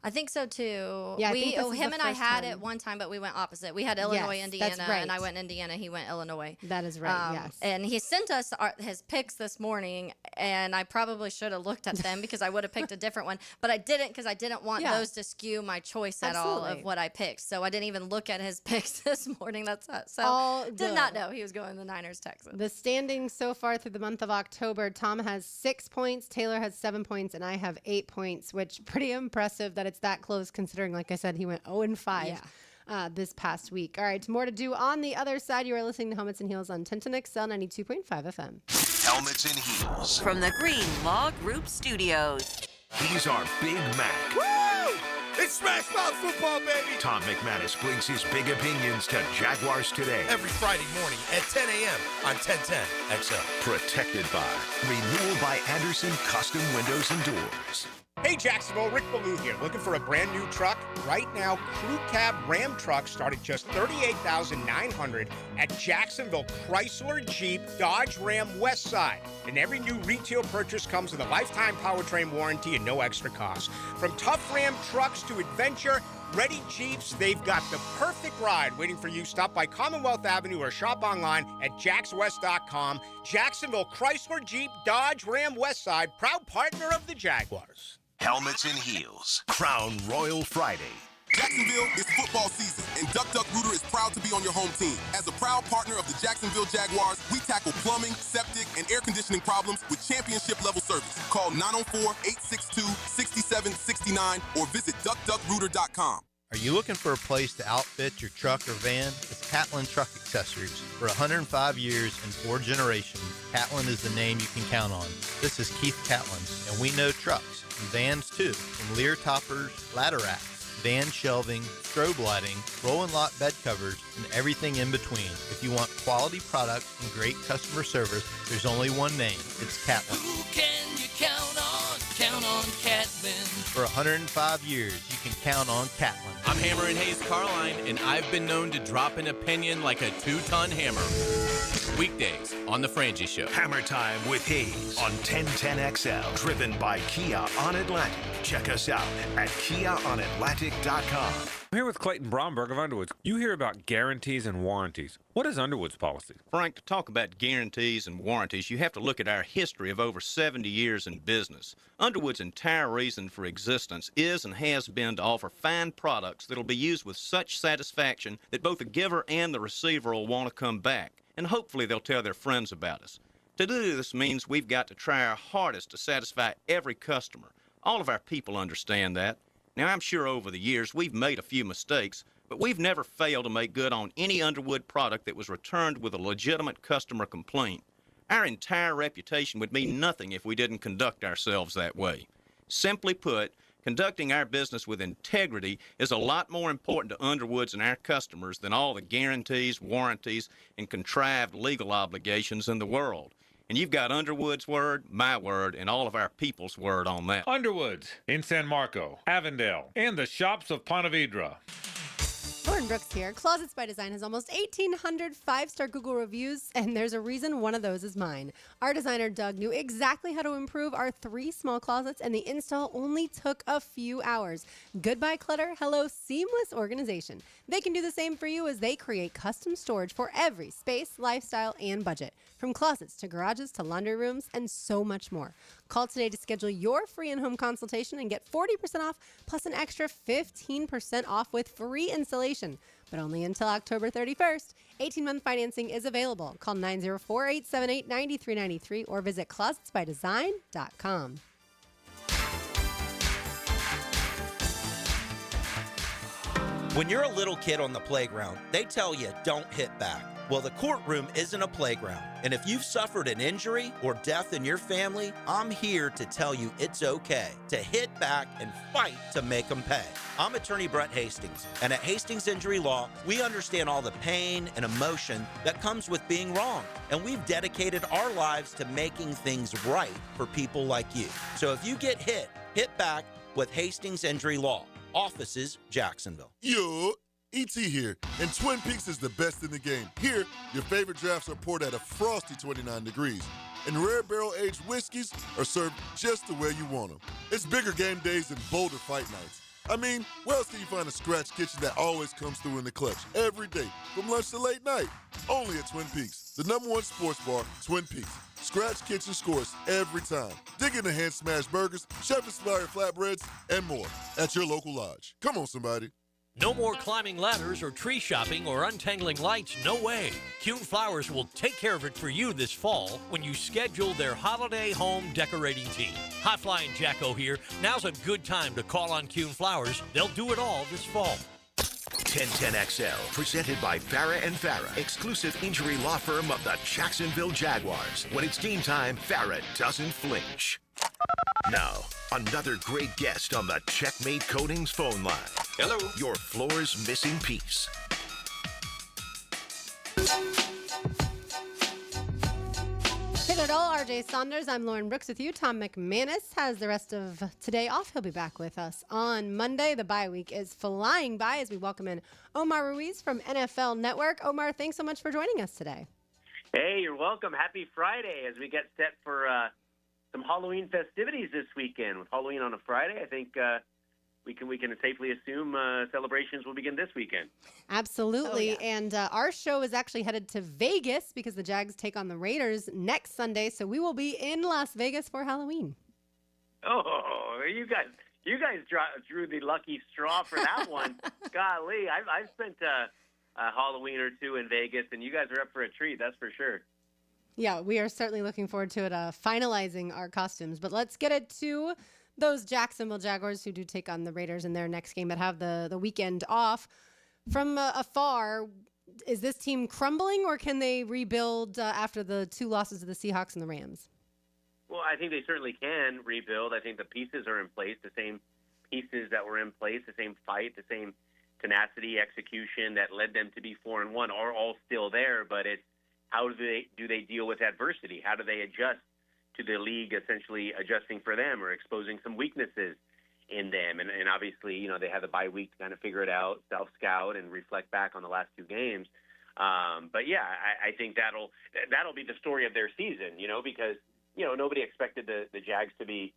I think so too. Yeah, I think this is him the and I first had time. it one time, but we went opposite. We had Illinois, Yes, Indiana, that's right. and I went Indiana. He went Illinois. That is right. Yes. And he sent us his picks this morning, and I probably should have looked at them because I would have picked a different one, but I didn't because I didn't want those to skew my choice at all Absolutely. of what I picked. So I didn't even look at his picks this morning. So All did not good. know he was going the Niners, Texans. The standings so far through the month of October, Tom has 6 points, Taylor has 7 points, and I have 8 points, which pretty impressive that it's that close considering, like I said, he went 0-5 this past week. All right, more to do on the other side. You are listening to Helmets and Heels on 1010XL 92.5 FM. Helmets and Heels. From the Green Law Group Studios. He's our Big Mac. Woo! It's Smash Mouth football, baby! Tom McManus brings his big opinions to Jaguars Today. Every Friday morning at 10 a.m. on 1010 XL. Protected by Renewal by Anderson Custom Windows and Doors. Hey Jacksonville, Rick Ballou here. Looking for a brand new truck? Right now, Crew Cab Ram trucks start at just $38,900 at Jacksonville Chrysler Jeep Dodge Ram West Side. And every new retail purchase comes with a lifetime powertrain warranty and no extra cost. From tough Ram trucks to adventure ready Jeeps, they've got the perfect ride waiting for you. Stop by Commonwealth Avenue or shop online at jackswest.com. Jacksonville Chrysler Jeep Dodge Ram West Side, proud partner of the Jaguars. Helmets and Heels. Crown Royal Friday. Jacksonville, it's football season, and Duck Duck Rooter is proud to be on your home team. As a proud partner of the Jacksonville Jaguars, we tackle plumbing, septic, and air conditioning problems with championship-level service. Call 904-862-6769 or visit duckduckrooter.com. Are you looking for a place to outfit your truck or van? It's Catlin Truck Accessories. For 105 years and 4 generations, Catlin is the name you can count on. This is Keith Catlin, and we know trucks and vans too, from Lear toppers, ladder racks, van shelving, strobe lighting, roll and lock bed covers, and everything in between. If you want quality products and great customer service, there's only one name. It's Catlin. Who can you count on? Count on Catlin. For 105 years, you can count on Catlin. I'm Hammer and Hayes Carline, and I've been known to drop an opinion like a 2-ton hammer. Weekdays on The Frangie Show. Hammer Time with Hayes on 1010XL. Driven by Kia on Atlantic. Check us out at KiaOnAtlantic.com. I'm here with Clayton Bromberg of Underwoods. You hear about guarantees and warranties. What is Underwood's policy? Frank, to talk about guarantees and warranties, you have to look at our history of over 70 years in business. Underwood's entire reason for existence is and has been to offer fine products that'll be used with such satisfaction that both the giver and the receiver will want to come back. And hopefully they'll tell their friends about us. To do this means we've got to try our hardest to satisfy every customer. All of our people understand that. Now, I'm sure over the years we've made a few mistakes, but we've never failed to make good on any Underwood product that was returned with a legitimate customer complaint. Our entire reputation would mean nothing if we didn't conduct ourselves that way. Simply put, conducting our business with integrity is a lot more important to Underwoods and our customers than all the guarantees, warranties, and contrived legal obligations in the world. And you've got Underwood's word, my word, and all of our people's word on that. Underwoods in San Marco, Avondale, and the shops of Ponte Vedra. Lauren Brooks here. Closets by Design has almost 1,800 five-star Google reviews, and there's a reason one of those is mine. Our designer, Doug, knew exactly how to improve our 3 small closets, and the install only took a few hours. Goodbye clutter, hello seamless organization. They can do the same for you as they create custom storage for every space, lifestyle, and budget. From closets to garages to laundry rooms and so much more. Call today to schedule your free in-home consultation and get 40% off plus an extra 15% off with free installation. But only until October 31st. 18-month financing is available. Call 904-878-9393 or visit closetsbydesign.com. When you're a little kid on the playground, they tell you don't hit back. Well, the courtroom isn't a playground. And if you've suffered an injury or death in your family, I'm here to tell you it's okay to hit back and fight to make them pay. I'm attorney Brett Hastings, and at Hastings Injury Law, we understand all the pain and emotion that comes with being wrong. And we've dedicated our lives to making things right for people like you. So if you get hit back with Hastings Injury Law. Offices, Jacksonville. Yo, E.T. here, and Twin Peaks is the best in the game. Here, your favorite drafts are poured at a frosty 29 degrees, and rare barrel-aged whiskeys are served just the way you want them. It's bigger game days and bolder fight nights. I mean, where else can you find a scratch kitchen that always comes through in the clutch every day, from lunch to late night? Only at Twin Peaks, the #1 sports bar, Twin Peaks. Scratch Kitchen scores every time. Dig in the hand-smashed burgers, chef-inspired flatbreads, and more at your local lodge. Come on, somebody. No more climbing ladders or tree shopping or untangling lights, no way. Kuhn Flowers will take care of it for you this fall when you schedule their holiday home decorating team. High Flying Jacko here. Now's a good time to call on Kuhn Flowers. They'll do it all this fall. 1010XL, presented by Farah and Farah, exclusive injury law firm of the Jacksonville Jaguars. When it's game time, Farah doesn't flinch. Now, another great guest on the Checkmate Coatings phone line. Hello. Your floor's missing piece. Hey there, all. RJ Saunders. I'm Lauren Brooks with you. Tom McManus has the rest of today off. He'll be back with us on Monday. The bye week is flying by as we welcome in Omar Ruiz from NFL Network. Omar, thanks so much for joining us today. Hey, you're welcome. Happy Friday as we get set for some Halloween festivities this weekend. With Halloween on a Friday, I think we can safely assume celebrations will begin this weekend. Absolutely. Oh, yeah. And our show is actually headed to Vegas because the Jags take on the Raiders next Sunday. So we will be in Las Vegas for Halloween. Oh, you guys drew the lucky straw for that one. Golly, I've spent a Halloween or two in Vegas, and you guys are up for a treat, that's for sure. Yeah, we are certainly looking forward to it, finalizing our costumes. But let's get it to those Jacksonville Jaguars who do take on the Raiders in their next game but have the weekend off. From afar, is this team crumbling or can they rebuild after the 2 losses to the Seahawks and the Rams? Well, I think they certainly can rebuild. I think the pieces are in place, the same pieces that were in place, the same fight, the same tenacity, execution that led them to be 4-1 are all still there, but it's how do they deal with adversity? How do they adjust to the league essentially adjusting for them or exposing some weaknesses in them? And obviously, they have the bye week to kind of figure it out, self-scout, and reflect back on the last 2 games. But yeah, I think that'll be the story of their season, because nobody expected the Jags to be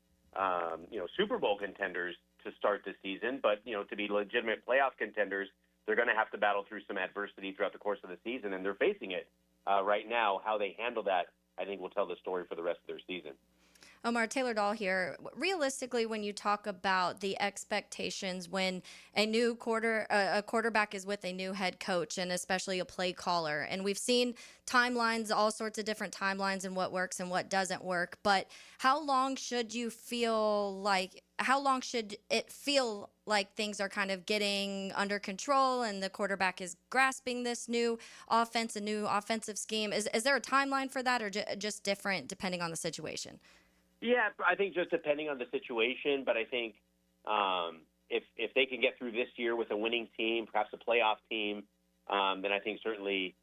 Super Bowl contenders to start the season, but to be legitimate playoff contenders, they're going to have to battle through some adversity throughout the course of the season, and they're facing it right now. How they handle that, I think, will tell the story for the rest of their season. Omar, Taylor Dahl here. Realistically, when you talk about the expectations when a new quarterback is with a new head coach and especially a play caller, and we've seen timelines, all sorts of different timelines and what works and what doesn't work, but how long should you feel like how long should it feel like things are kind of getting under control and the quarterback is grasping this new offense, a new offensive scheme? Is there a timeline for that, or just different depending on the situation? Yeah, I think just depending on the situation, but I think if they can get through this year with a winning team, perhaps a playoff team, then I think certainly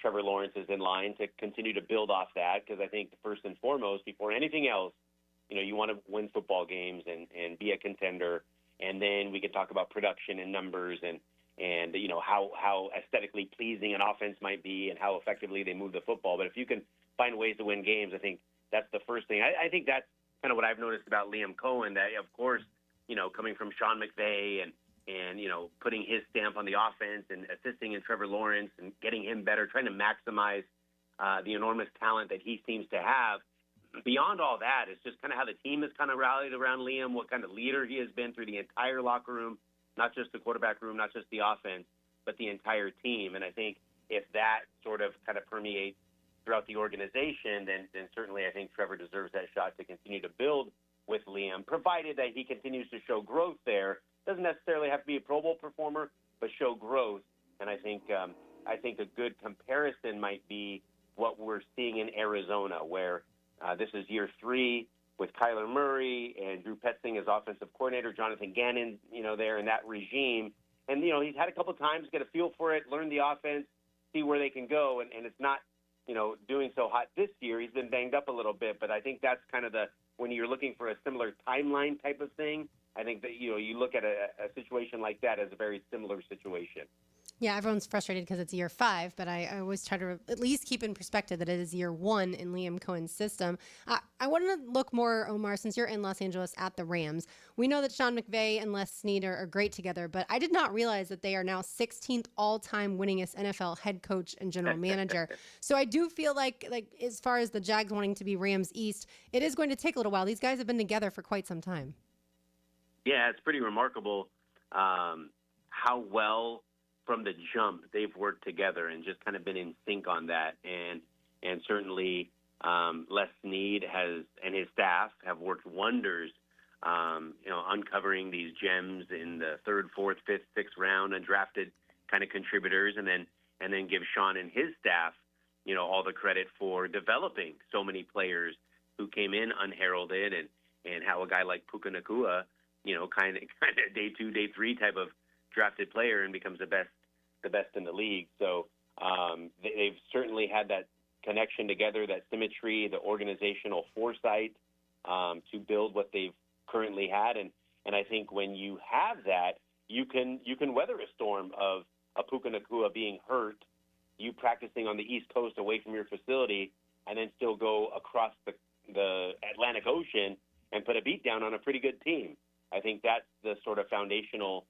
Trevor Lawrence is in line to continue to build off that, because I think first and foremost, before anything else, you want to win football games and be a contender, and then we can talk about production and numbers and how aesthetically pleasing an offense might be and how effectively they move the football. But if you can find ways to win games, I think that's the first thing. I think that's kind of what I've noticed about Liam Cohen, that, of course, coming from Sean McVay and putting his stamp on the offense and assisting in Trevor Lawrence and getting him better, trying to maximize the enormous talent that he seems to have. Beyond all that, it's just kind of how the team has kind of rallied around Liam, what kind of leader he has been through the entire locker room, not just the quarterback room, not just the offense, but the entire team. And I think if that sort of kind of permeates throughout the organization, then certainly I think Trevor deserves that shot to continue to build with Liam, provided that he continues to show growth there. Doesn't necessarily have to be a Pro Bowl performer, but show growth. And I think a good comparison might be what we're seeing in Arizona, where this is year 3 with Kyler Murray and Drew Petzing as offensive coordinator, Jonathan Gannon, there in that regime. And, he's had a couple of times get a feel for it, learn the offense, see where they can go. And it's not, doing so hot this year. He's been banged up a little bit. But I think that's kind of when you're looking for a similar timeline type of thing, I think that, you look at a situation like that as a very similar situation. Yeah, everyone's frustrated because it's year 5, but I always try to at least keep in perspective that it is year 1 in Liam Cohen's system. I want to look more, Omar, since you're in Los Angeles at the Rams. We know that Sean McVay and Les Snead are great together, but I did not realize that they are now 16th all-time winningest NFL head coach and general manager. So I do feel like as far as the Jags wanting to be Rams East, it is going to take a little while. These guys have been together for quite some time. Yeah, it's pretty remarkable how well from the jump they've worked together and just kind of been in sync on that. And certainly Les Snead and his staff have worked wonders, uncovering these gems in the 3rd, 4th, 5th, 6th round, undrafted kind of contributors, and then give Sean and his staff, all the credit for developing so many players who came in unheralded, and how a guy like Puka Nacua, kind of day 2, day 3 type of drafted player and becomes the best in the league. So they've certainly had that connection together, that symmetry, the organizational foresight to build what they've currently had. And I think when you have that, you can weather a storm of a Puka Nacua being hurt, you practicing on the East Coast away from your facility, and then still go across the Atlantic Ocean and put a beat down on a pretty good team. I think that's the sort of foundational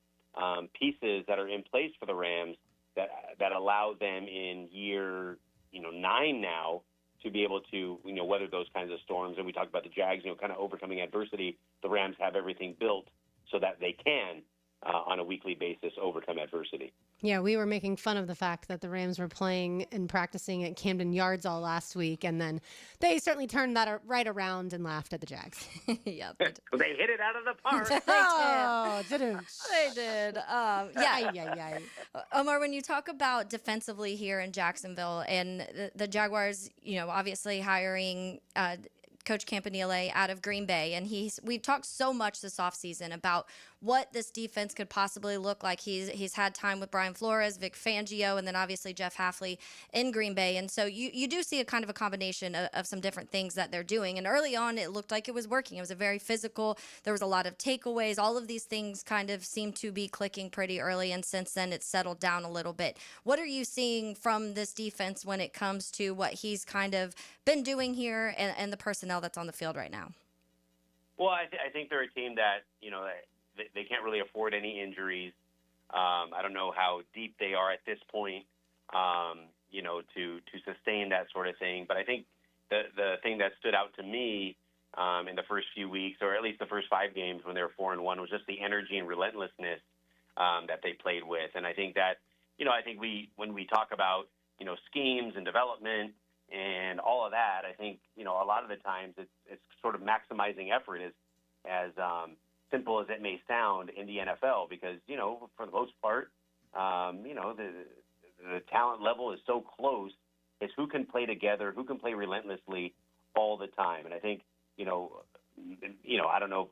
pieces that are in place for the Rams that allow them in year 9 now to be able to weather those kinds of storms. And we talked about the Jags, kind of overcoming adversity. The Rams have everything built so that they can on a weekly basis overcome adversity. Yeah, we were making fun of the fact that the Rams were playing and practicing at Camden Yards all last week, and then they certainly turned that right around and laughed at the Jags. Yeah, they hit it out of the park. They did. Yeah. Omar, when you talk about defensively here in Jacksonville and the Jaguars, obviously hiring Coach Campanile out of Green Bay, and we've talked so much this offseason about what this defense could possibly look like. He's had time with Brian Flores, Vic Fangio, and then obviously Jeff Hafley in Green Bay. And so you do see a kind of a combination of some different things that they're doing. And early on, it looked like it was working. It was a very physical. There was a lot of takeaways. All of these things kind of seemed to be clicking pretty early, and since then it's settled down a little bit. What are you seeing from this defense when it comes to what he's kind of been doing here and the personnel that's on the field right now? Well, I think they're a team that, they can't really afford any injuries. I don't know how deep they are at this point, to sustain that sort of thing. But I think the thing that stood out to me in the first few weeks, or at least the first 5 games when they were 4-1, was just the energy and relentlessness that they played with. And I think that, when we talk about, schemes and development and all of that, I think, a lot of the times it's sort of maximizing effort as simple as it may sound in the NFL, because, for the most part, the talent level is so close. It's who can play together, who can play relentlessly all the time. And I think, I don't know,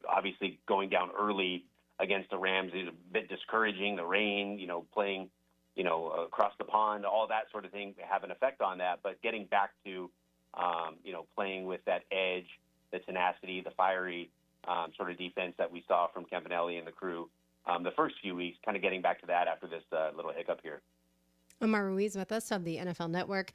obviously going down early against the Rams is a bit discouraging. The rain, playing, across the pond, all that sort of thing have an effect on that. But getting back to, playing with that edge, the tenacity, the fiery sort of defense that we saw from Campanelli and the crew the first few weeks, kind of getting back to that after this little hiccup here. Omar Ruiz with us of the NFL Network.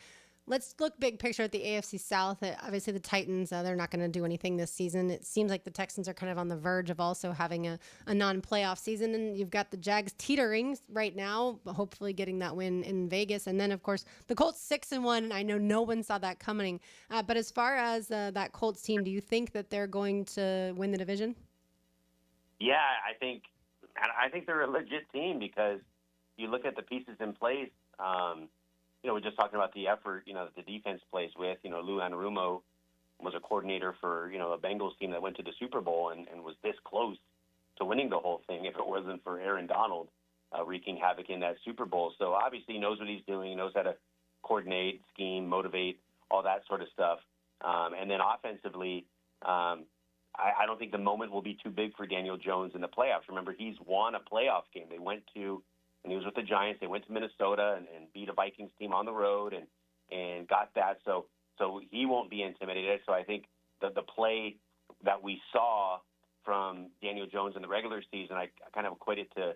Let's look big picture at the AFC South. Obviously, the Titans, they're not going to do anything this season. It seems like the Texans are kind of on the verge of also having a non-playoff season. And you've got the Jags teetering right now, but hopefully getting that win in Vegas. And then, of course, the Colts 6-1. And I know no one saw that coming. But as far as that Colts team, do you think that they're going to win the division? Yeah, I think they're a legit team, because you look at the pieces in place. We're just talking about the effort, that the defense plays with. Lou Anarumo was a coordinator for, a Bengals team that went to the Super Bowl and was this close to winning the whole thing if it wasn't for Aaron Donald wreaking havoc in that Super Bowl. So obviously he knows what he's doing. He knows how to coordinate, scheme, motivate, all that sort of stuff. And then offensively, I don't think the moment will be too big for Daniel Jones in the playoffs. Remember, he's won a playoff game. They went to, and he was with the Giants. They went to Minnesota and beat a Vikings team on the road and got that. So he won't be intimidated. So I think the play that we saw from Daniel Jones in the regular season, I kind of equate it to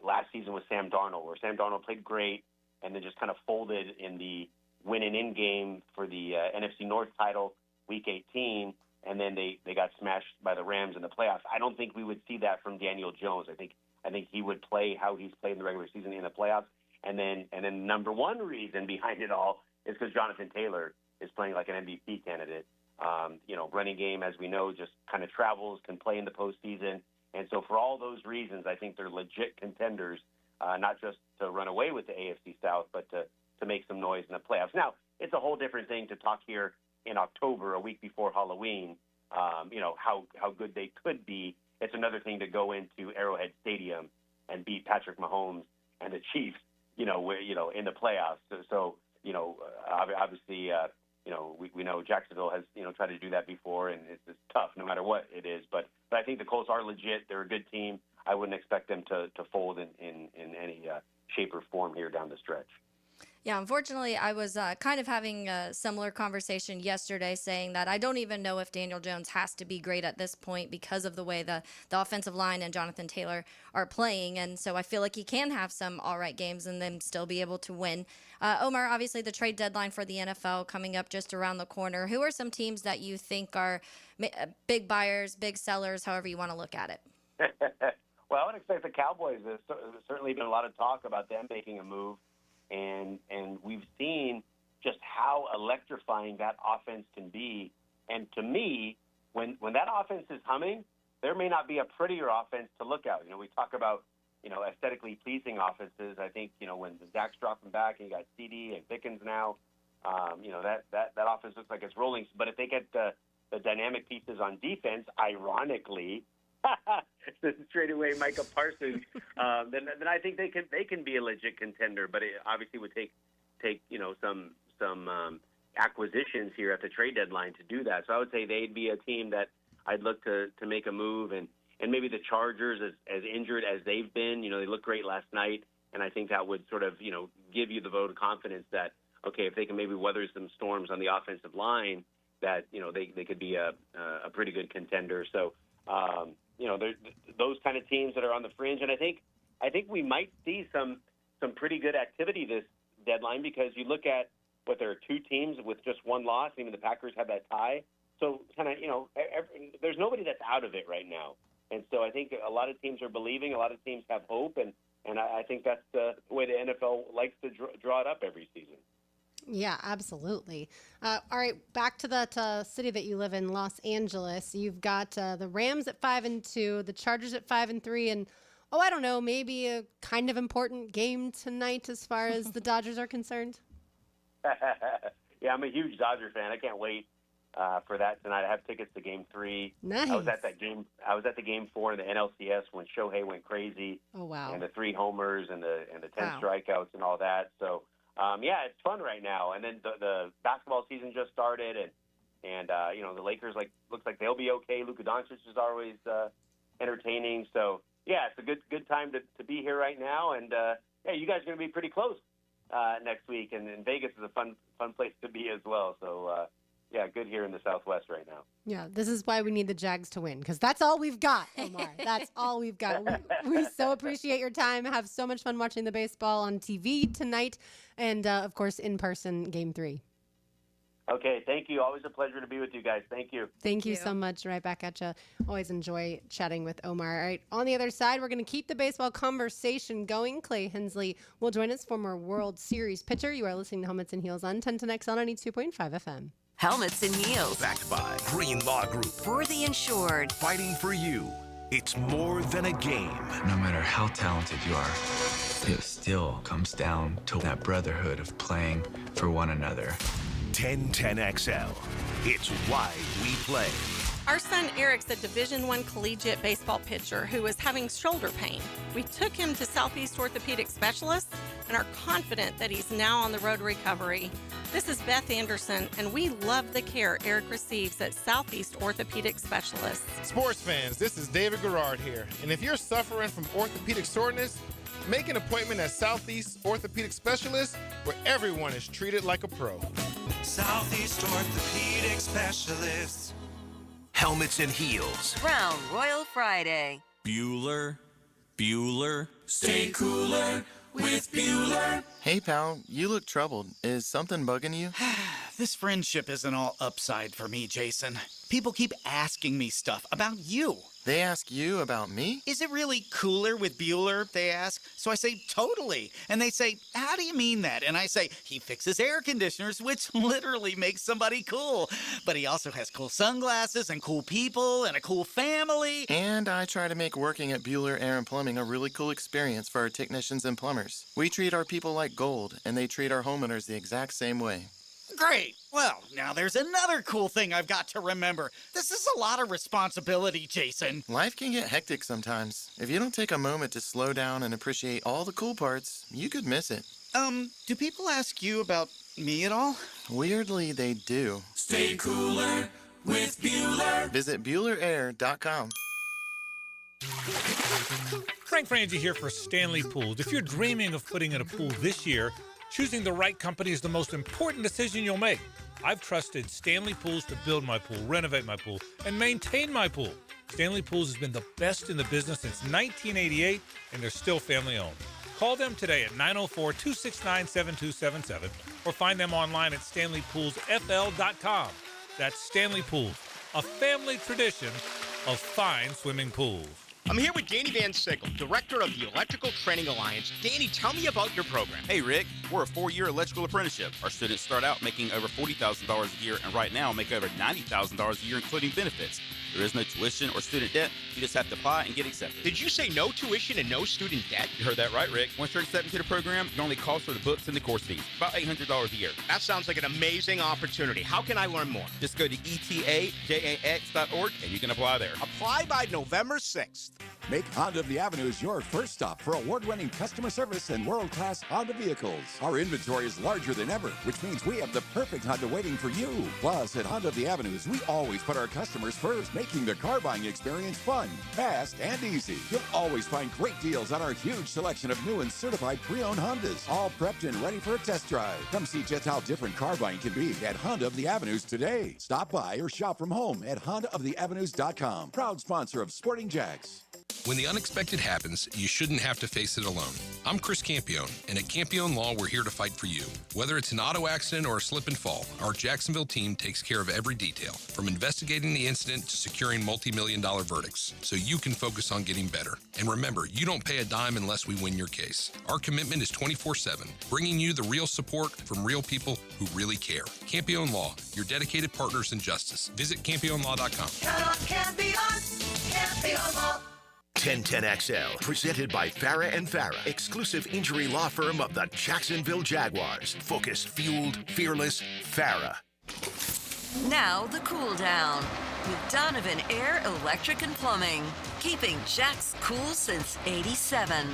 last season with Sam Darnold, where Sam Darnold played great and then just kind of folded in the win-in game for the NFC North title, Week 18, and then they got smashed by the Rams in the playoffs. I don't think we would see that from Daniel Jones. I think he would play how he's played in the regular season in the playoffs. And then number one reason behind it all is because Jonathan Taylor is playing like an MVP candidate. Running game, as we know, just kind of travels, can play in the postseason. And so for all those reasons, I think they're legit contenders, not just to run away with the AFC South, but to make some noise in the playoffs. Now, it's a whole different thing to talk here in October, a week before Halloween, how good they could be. It's another thing to go into Arrowhead Stadium and beat Patrick Mahomes and the Chiefs, in the playoffs. So obviously, we know Jacksonville has, tried to do that before, and it's tough no matter what it is. But I think the Colts are legit. They're a good team. I wouldn't expect them to fold in any shape or form here down the stretch. Yeah, unfortunately, I was kind of having a similar conversation yesterday, saying that I don't even know if Daniel Jones has to be great at this point because of the way the offensive line and Jonathan Taylor are playing. And so I feel like he can have some all right games and then still be able to win. Omar, obviously the trade deadline for the NFL coming up just around the corner. Who are some teams that you think are big buyers, big sellers, however you want to look at it? Well, I would expect the Cowboys. There's certainly been a lot of talk about them making a move. And we've seen just how electrifying that offense can be. And to me, when that offense is humming, there may not be a prettier offense to look at. We talk about, aesthetically pleasing offenses. I think, when Zach's dropping back and you got CD and Pickens now, that offense looks like it's rolling. But if they get the dynamic pieces on defense, ironically, straight away Micah Parsons, then I think they can be a legit contender, but it obviously would take some acquisitions here at the trade deadline to do that. So I would say they'd be a team that I'd look to make a move, and maybe the Chargers, as injured as they've been, they looked great last night, and I think that would sort of give you the vote of confidence that okay, if they can maybe weather some storms on the offensive line, that they could be a pretty good contender. So. Those kind of teams that are on the fringe, and I think we might see some pretty good activity this deadline, because you look at what there are two teams with just one loss. Even the Packers have that tie, so kind of there's nobody that's out of it right now, and so I think a lot of teams are believing, a lot of teams have hope, and I think that's the way the NFL likes to draw it up every season. Yeah, absolutely. All right, back to that city that you live in, Los Angeles. You've got the Rams at 5-2, the Chargers at 5-3, and I don't know, maybe a kind of important game tonight as far as the Dodgers are concerned. Yeah, I'm a huge Dodger fan. I can't wait for that tonight. I have tickets to Game 3. Nice. I was at the Game 4 in the NLCS when Shohei went crazy. Oh, wow. And the 3 homers and the 10 Wow. strikeouts and all that. So it's fun right now. And then the basketball season just started, and the Lakers looks like they'll be okay. Luka Doncic is always entertaining. So it's a good time to be here right now. And you guys are going to be pretty close next week, and Vegas is a fun place to be as well. So good here in the Southwest right now. Yeah, this is why we need the Jags to win, because that's all we've got, Omar. That's all we've got. We so appreciate your time. Have so much fun watching the baseball on TV tonight, and of course in person Game 3. Okay, thank you. Always a pleasure to be with you guys. Thank you. Thank you so much. Right back at you. Always enjoy chatting with Omar. All right, on the other side, we're going to keep the baseball conversation going. Clay Hensley will join us, former World Series pitcher. You are listening to Helmets and Heels on 1010X on 92.5 FM. Helmets and Heels. Backed by Green Law Group. For the insured. Fighting for you. It's more than a game. No matter how talented you are, it still comes down to that brotherhood of playing for one another. 1010XL. It's why we play. Our son Eric's a Division I collegiate baseball pitcher who is having shoulder pain. We took him to Southeast Orthopedic Specialists and are confident that he's now on the road to recovery. This is Beth Anderson, and we love the care Eric receives at Southeast Orthopedic Specialists. Sports fans, this is David Garrard here. And if you're suffering from orthopedic soreness, make an appointment at Southeast Orthopedic Specialists, where everyone is treated like a pro. Southeast Orthopedic Specialists. Helmets and Heels. Brown Royal Friday. Bueller, stay cooler with Bueller. Hey, pal, you look troubled. Is something bugging you? This friendship isn't all upside for me, Jason. People keep asking me stuff about you. They ask you about me? Is it really cooler with Bueller, they ask? So I say, totally. And they say, how do you mean that? And I say, he fixes air conditioners, which literally makes somebody cool. But he also has cool sunglasses and cool people and a cool family. And I try to make working at Bueller Air and Plumbing a really cool experience for our technicians and plumbers. We treat our people like gold, and they treat our homeowners the exact same way. Great. Well, now there's another cool thing I've got to remember. This is a lot of responsibility, Jason. Life can get hectic sometimes. If you don't take a moment to slow down and appreciate all the cool parts, you could miss it. Do people ask you about me at all? Weirdly, they do. Stay cooler with Bueller. Visit BuellerAir.com. Frank Frangie here for Stanley Pools. If you're dreaming of putting in a pool this year, choosing the right company is the most important decision you'll make. I've trusted Stanley Pools to build my pool, renovate my pool, and maintain my pool. Stanley Pools has been the best in the business since 1988, and they're still family-owned. Call them today at 904-269-7277 or find them online at StanleyPoolsFL.com. That's Stanley Pools, a family tradition of fine swimming pools. I'm here with Danny Van Sickle, director of the Electrical Training Alliance. Danny, tell me about your program. Hey, Rick, we're a 4-year electrical apprenticeship. Our students start out making over $40,000 a year, and right now make over $90,000 a year, including benefits. There is no tuition or student debt. You just have to apply and get accepted. Did you say no tuition and no student debt? You heard that right, Rick. Once you're accepted to the program, your only cost for the books and the course fees, about $800 a year. That sounds like an amazing opportunity. How can I learn more? Just go to etajax.org and you can apply there. Apply by November 6th. Make Honda of the Avenues your first stop for award-winning customer service and world-class Honda vehicles. Our inventory is larger than ever, which means we have the perfect Honda waiting for you. Plus, at Honda of the Avenues, we always put our customers first, making the car buying experience fun, fast, and easy. You'll always find great deals on our huge selection of new and certified pre-owned Hondas, all prepped and ready for a test drive. Come see just how different car buying can be at Honda of the Avenues today. Stop by or shop from home at HondaoftheAvenues.com. Proud sponsor of Sporting Jags. When the unexpected happens, you shouldn't have to face it alone. I'm Chris Campione, and at Campione Law, we're here to fight for you. Whether it's an auto accident or a slip and fall, our Jacksonville team takes care of every detail, from investigating the incident to securing multi-million-dollar verdicts, so you can focus on getting better. And remember, you don't pay a dime unless we win your case. Our commitment is 24/7, bringing you the real support from real people who really care. Campione Law, your dedicated partners in justice. Visit CampioneLaw.com. Count on Campione, Campione Law. 1010XL, presented by Farah and Farah, exclusive injury law firm of the Jacksonville Jaguars. Focused, fueled, fearless, Farah. Now the cool down with Donovan Air Electric and Plumbing, keeping Jack's cool since '87.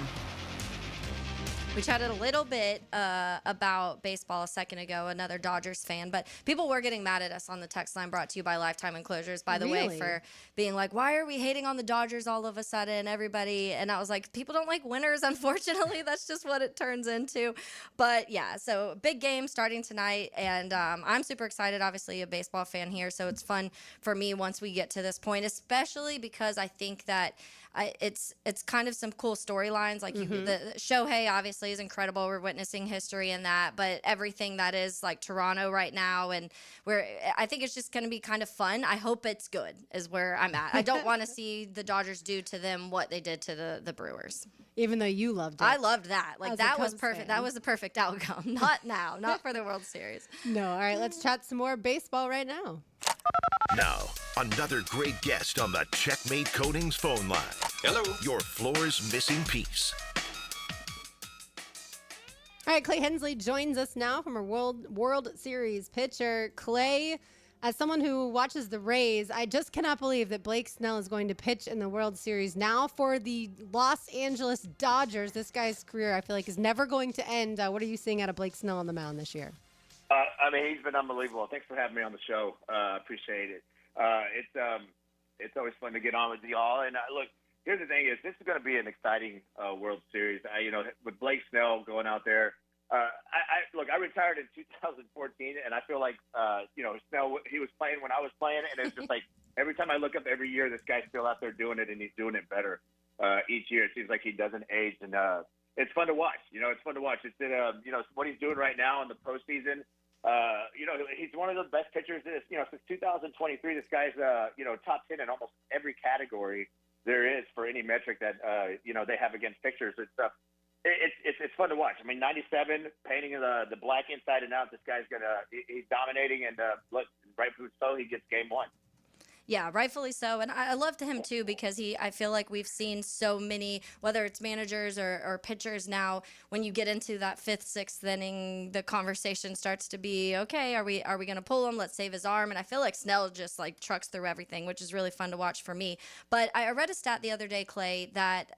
We chatted a little bit about baseball a second ago, another Dodgers fan, but people were getting mad at us on the text line brought to you by Lifetime Enclosures, by the way, for being like, why are we hating on the Dodgers all of a sudden, everybody? And I was like, people don't like winners, unfortunately. That's just what it turns into. But yeah, so big game starting tonight, and I'm super excited, obviously a baseball fan here, so it's fun for me once we get to this point, especially because I think that it's kind of some cool storylines. Like the Shohei obviously is incredible. We're witnessing history in that, but everything that is like Toronto right now, and I think it's just going to be kind of fun. I hope it's good is where I'm at. I don't want to see the Dodgers do to them what they did to the Brewers. Even though you loved it. I loved that. Like, As a that was Cubs perfect. fan. That was the perfect outcome. Not now. Not for the World Series. No. All right, let's chat some more baseball right now. Now, another great guest on the Checkmate Coatings phone line. Hello. Your floor's missing piece. All right, Clay Hensley joins us now from our World Series pitcher. Clay, as someone who watches the Rays, I just cannot believe that Blake Snell is going to pitch in the World Series now for the Los Angeles Dodgers. This guy's career, I feel like, is never going to end. What are you seeing out of Blake Snell on the mound this year? I mean, he's been unbelievable. Thanks for having me on the show. Appreciate it. It's always fun to get on with y'all. And look, here's the thing: is this is going to be an exciting World Series. With Blake Snell going out there. I retired in 2014, and I feel like Snell. He was playing when I was playing, and it's just like every time I look up every year, this guy's still out there doing it, and he's doing it better each year. It seems like he doesn't age, and it's fun to watch. It's fun to watch. It's what he's doing right now in the postseason. He's one of the best pitchers since 2023. This guy's top 10 in almost every category there is for any metric that they have against pitchers. It's fun to watch. I mean, 97 painting the black inside and out. This guy's he's dominating, and rightfully so, he gets game one. Yeah, rightfully so. And I loved him too because I feel like we've seen so many, whether it's managers or pitchers now, when you get into that fifth, sixth inning, the conversation starts to be, okay, are we going to pull him? Let's save his arm. And I feel like Snell just like trucks through everything, which is really fun to watch for me. But I read a stat the other day, Clay, that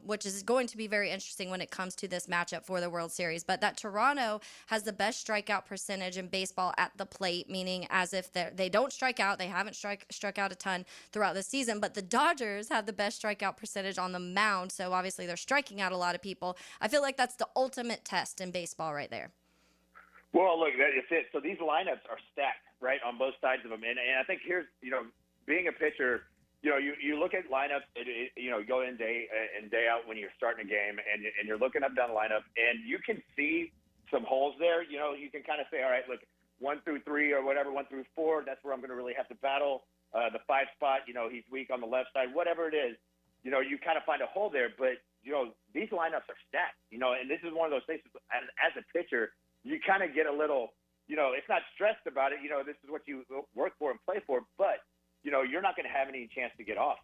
which is going to be very interesting when it comes to this matchup for the World Series, but that Toronto has the best strikeout percentage in baseball at the plate, meaning as if they don't strike out, they haven't struck out a ton throughout the season, but the Dodgers have the best strikeout percentage on the mound, so obviously they're striking out a lot of people. I feel like that's the ultimate test in baseball right there. Well, look, that's it. So these lineups are stacked, right, on both sides of them, and I think here's, being a pitcher, you look at lineups, go in day out when you're starting a game, and you're looking up down the lineup, and you can see some holes there. You can kind of say, all right, look, 1 through 3 or whatever, 1 through 4, that's where I'm going to really have to battle. The 5 spot, he's weak on the left side, whatever it is, you kind of find a hole there. But, these lineups are stacked, and this is one of those things as a pitcher, you kind of get a little, it's not stressed about it. This is what you work for and play for, but, you're not going to have any chance to get off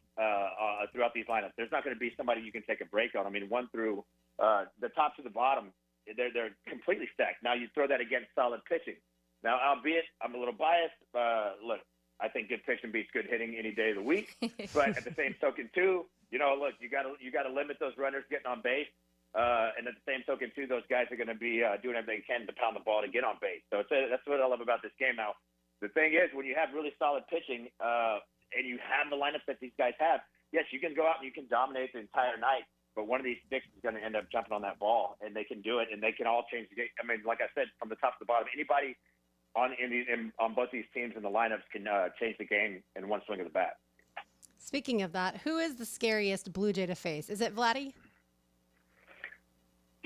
throughout these lineups. There's not going to be somebody you can take a break on. I mean, 1 through the top to the bottom, they're completely stacked. Now you throw that against solid pitching. Now, albeit I'm a little biased, look, I think good pitching beats good hitting any day of the week. But at the same token, too, look, you got to limit those runners getting on base. And at the same token, too, those guys are going to be doing everything they can to pound the ball to get on base. So that's what I love about this game. Now, the thing is, when you have really solid pitching and you have the lineups that these guys have, yes, you can go out and you can dominate the entire night. But one of these sticks is going to end up jumping on that ball, and they can do it, and they can all change the game. I mean, like I said, from the top to the bottom, anybody on both these teams in the lineups can change the game in one swing of the bat. Speaking of that, who is the scariest Blue Jay to face? Is it Vladdy?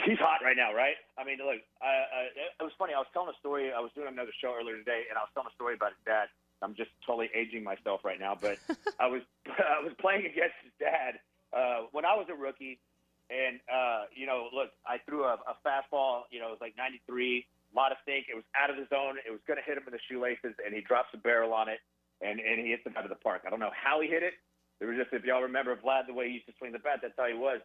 He's hot right now, right? I mean, look, it was funny. I was telling a story. I was doing another show earlier today, and I was telling a story about his dad. I'm just totally aging myself right now, but I was playing against his dad when I was a rookie, and look, I threw a fastball. It was like 93. A lot of stink. It was out of the zone. It was going to hit him in the shoelaces, and he drops a barrel on it, and he hits it out of the park. I don't know how he hit it. It was just, if y'all remember Vlad, the way he used to swing the bat, that's how he was.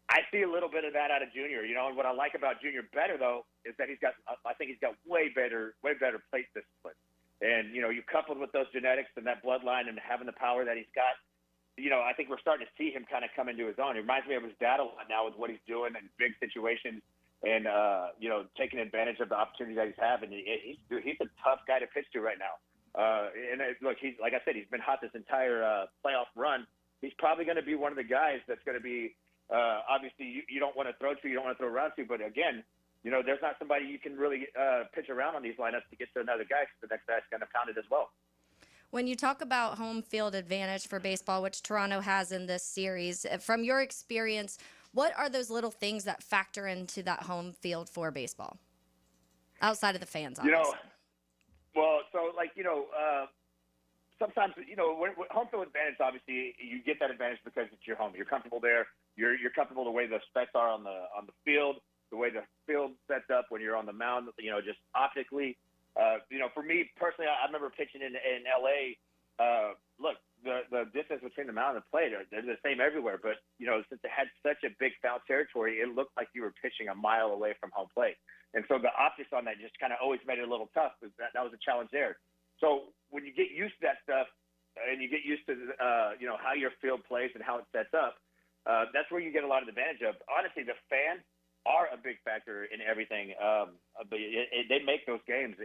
I see a little bit of that out of Junior, and what I like about Junior better, though, is that I think he's got way better plate discipline. And, you coupled with those genetics and that bloodline and having the power that he's got, I think we're starting to see him kind of come into his own. It reminds me of his dad a lot now with what he's doing in big situations and, taking advantage of the opportunity that he's having. He's a tough guy to pitch to right now. Look, he's, like I said, he's been hot this entire playoff run. He's probably going to be one of the guys that's going to be, obviously, you don't want to throw to, you don't want to throw around to, but again, there's not somebody you can really pitch around on these lineups to get to another guy because the next guy's going to pound it as well. When you talk about home field advantage for baseball, which Toronto has in this series, from your experience, what are those little things that factor into that home field for baseball? Outside of the fans, obviously. Sometimes, home field advantage, obviously, you get that advantage because it's your home. You're comfortable there. You're comfortable the way the specs are on the field, the way the field sets up when you're on the mound, just optically. For me personally, I remember pitching in L.A. Look, the distance between the mound and the plate, they're the same everywhere. But, since it had such a big foul territory, it looked like you were pitching a mile away from home plate. And so the optics on that just kind of always made it a little tough. That was a challenge there. So when you get used to that stuff and you get used to, how your field plays and how it sets up, that's where you get a lot of advantage of. Honestly, the fans are a big factor in everything. But they make those games.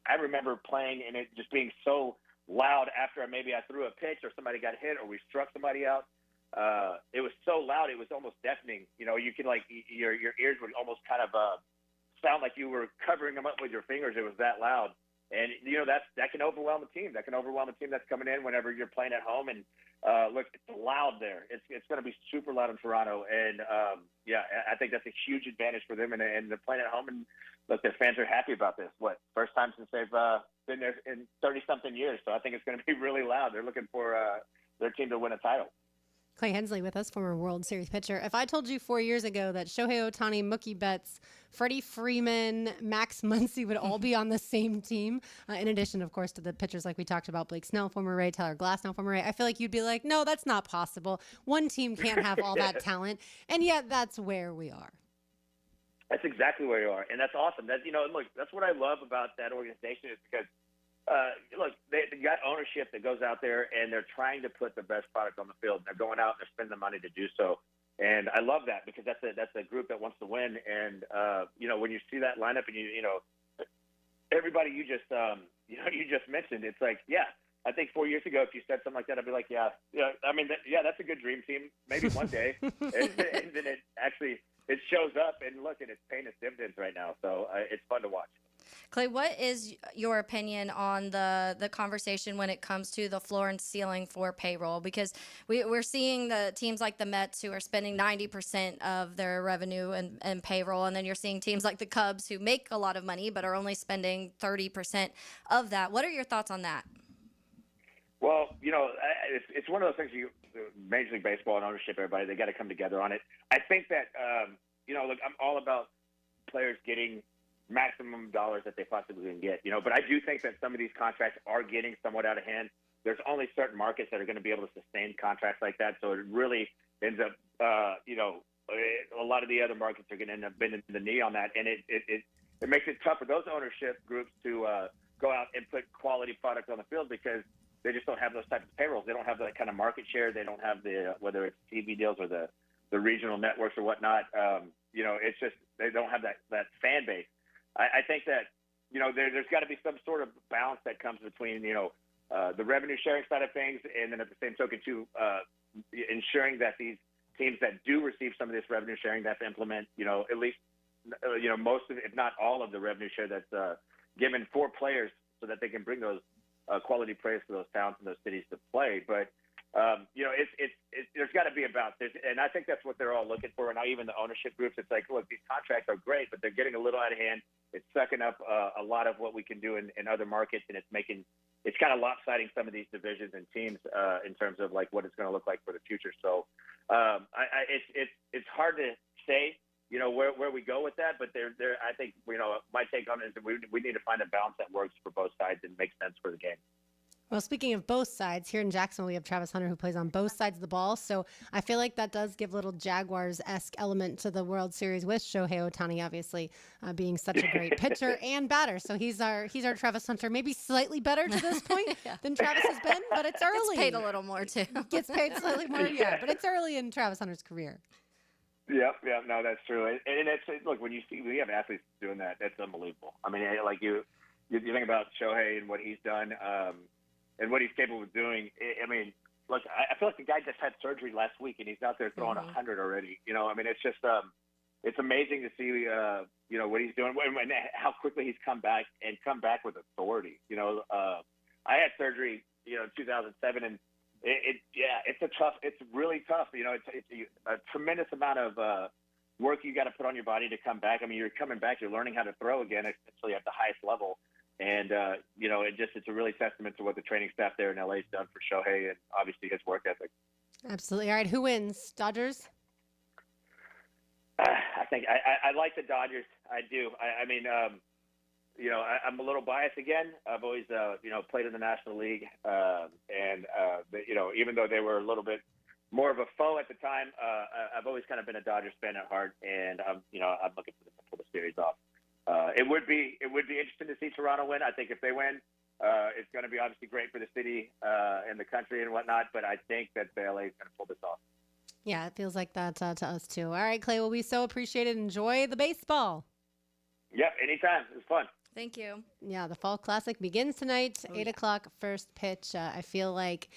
I remember playing and it just being so loud after maybe I threw a pitch or somebody got hit or we struck somebody out. It was so loud, it was almost deafening. You can your ears would almost kind of sound like you were covering them up with your fingers. It was that loud. And, that can overwhelm a team. That can overwhelm a team that's coming in whenever you're playing at home. And, look, it's loud there. It's going to be super loud in Toronto. And, I think that's a huge advantage for them. And they're playing at home. And, look, their fans are happy about this. First time since they've been there in 30-something years. So I think it's going to be really loud. They're looking for their team to win a title. Clay Hensley with us, former World Series pitcher. If I told you 4 years ago that Shohei Ohtani, Mookie Betts, Freddie Freeman, Max Muncy would all be on the same team, in addition, of course, to the pitchers like we talked about, Blake Snell, former Ray, Tyler Glasnow, former Ray, I feel like you'd be like, no, that's not possible. One team can't have all that talent, and yet that's where we are. That's exactly where you are, and that's awesome. Look, that's what I love about that organization is because look, they got ownership that goes out there and they're trying to put the best product on the field. They're going out and they're spending the money to do so. And I love that because that's a group that wants to win. And, when you see that lineup and everybody you just mentioned, it's like, yeah, I think 4 years ago, if you said something like that, I'd be like, that's a good dream team. Maybe one day. and then it shows up and look, and it's paying its dividends right now. So it's fun to watch. Clay, what is your opinion on the conversation when it comes to the floor and ceiling for payroll? Because we're seeing the teams like the Mets who are spending 90% of their revenue and payroll, and then you're seeing teams like the Cubs who make a lot of money but are only spending 30% of that. What are your thoughts on that? Well, it's one of those things. Major League Baseball and ownership, everybody, they got to come together on it. I think that, look, I'm all about players getting maximum dollars that they possibly can get, but I do think that some of these contracts are getting somewhat out of hand. There's only certain markets that are going to be able to sustain contracts like that. So it really ends up, a lot of the other markets are going to end up bending the knee on that. And it makes it tough for those ownership groups to go out and put quality product on the field because they just don't have those types of payrolls. They don't have that kind of market share. They don't have whether it's TV deals or the regional networks or whatnot. It's just, they don't have that fan base. I think that, there's got to be some sort of balance that comes between, the revenue sharing side of things and then at the same token, too, ensuring that these teams that do receive some of this revenue sharing, that to implement, at least, most of it, if not all of the revenue share that's given for players so that they can bring those quality players to those towns and those cities to play. But, there's got to be a balance. And I think that's what they're all looking for. And now even the ownership groups, it's like, look, these contracts are great, but they're getting a little out of hand. It's sucking up a lot of what we can do in other markets, and it's kind of lopsiding some of these divisions and teams in terms of like what it's going to look like for the future. So it's hard to say, where we go with that, but I think, my take on it is that we need to find a balance that works for both sides and makes sense for the game. Well, speaking of both sides, here in Jacksonville, we have Travis Hunter who plays on both sides of the ball. So I feel like that does give a little Jaguars-esque element to the World Series with Shohei Ohtani, obviously, being such a great pitcher and batter. So he's our Travis Hunter, maybe slightly better to this point than Travis has been, but it's early. Gets paid a little more, too. Gets paid slightly more, but it's early in Travis Hunter's career. Yep, no, that's true. And it's, look, when you have athletes doing that, that's unbelievable. I mean, like you think about Shohei and what he's done, and what he's capable of doing. I mean, look, I feel like the guy just had surgery last week, and he's out there throwing 100 already. You know, I mean, it's just it's amazing to see what he's doing and how quickly he's come back with authority. You know, I had surgery, in 2007, and it's really tough. You know, it's a tremendous amount of work you got to put on your body to come back. I mean, you're coming back, you're learning how to throw again, essentially at the highest level. And, it's a really testament to what the training staff there in LA has done for Shohei and obviously his work ethic. Absolutely. All right. Who wins? Dodgers? I think I like the Dodgers. I do. I mean, I'm a little biased again. I've always, played in the National League. Even though they were a little bit more of a foe at the time, I've always kind of been a Dodgers fan at heart. And, I'm looking for them to pull the series off. It would be interesting to see Toronto win. I think if they win, it's going to be obviously great for the city and the country and whatnot. But I think that the LA is going to pull this off. Yeah, it feels like that to us too. All right, Clay, well, we so appreciate it. Enjoy the baseball. Yep, anytime. It was fun. Thank you. Yeah, the Fall Classic begins tonight, 8 o'clock, first pitch. I feel like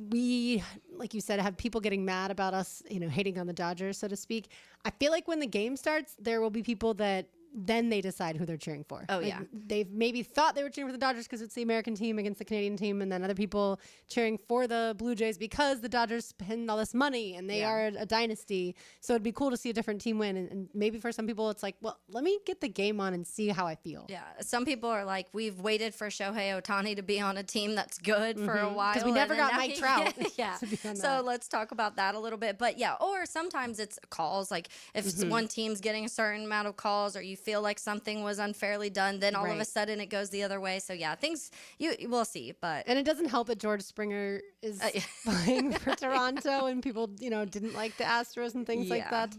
we, like you said, have people getting mad about us, hating on the Dodgers, so to speak. I feel like when the game starts, there will be people that then they decide who they're cheering for. Oh, yeah. They've maybe thought they were cheering for the Dodgers because it's the American team against the Canadian team, and then other people cheering for the Blue Jays because the Dodgers spend all this money and they are a dynasty. So it'd be cool to see a different team win. And maybe for some people, it's like, well, let me get the game on and see how I feel. Yeah. Some people are like, we've waited for Shohei Ohtani to be on a team that's good for a while. Because we never got Mike Trout. Yeah. So let's talk about that a little bit. But yeah, or sometimes it's calls. Like if one team's getting a certain amount of calls or you feel like something was unfairly done, then all of a sudden it goes the other way. So yeah, things we'll see. And it doesn't help that George Springer is playing for Toronto, and people didn't like the Astros and things like that.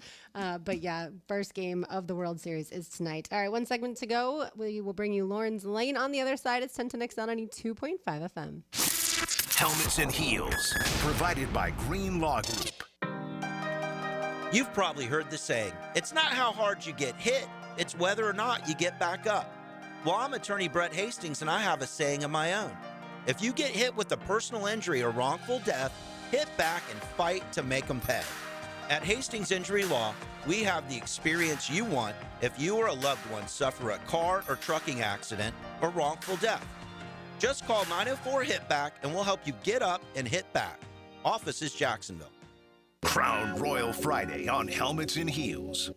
But yeah, first game of the World Series is tonight. All right, one segment to go. We will bring you Lauren's Lane. On the other side, it's 10 to Next on 92.5 FM. Helmets and Heels, provided by Green Law Group. You've probably heard the saying, it's not how hard you get hit, it's whether or not you get back up. Well, I'm attorney Brett Hastings, and I have a saying of my own. If you get hit with a personal injury or wrongful death, hit back and fight to make them pay. At Hastings Injury Law, we have the experience you want if you or a loved one suffer a car or trucking accident or wrongful death. Just call 904-HIT-BACK and we'll help you get up and hit back. Office is Jacksonville. Crown Royal Friday on Helmets and Heels.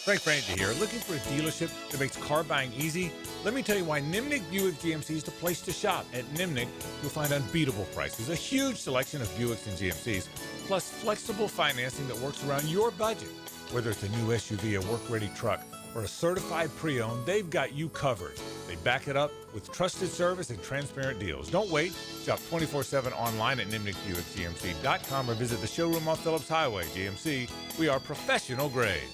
Frank Frangie here. Looking for a dealership that makes car buying easy? Let me tell you why Nimnick Buick GMC is the place to shop. At Nimnick, you'll find unbeatable prices, a huge selection of Buicks and GMCs, plus flexible financing that works around your budget. Whether it's a new SUV, a work-ready truck, or a certified pre-owned, they've got you covered. They back it up with trusted service and transparent deals. Don't wait. Shop 24/7 online at NimnickBuickGMC.com or visit the showroom off Phillips Highway. GMC, we are professional grade.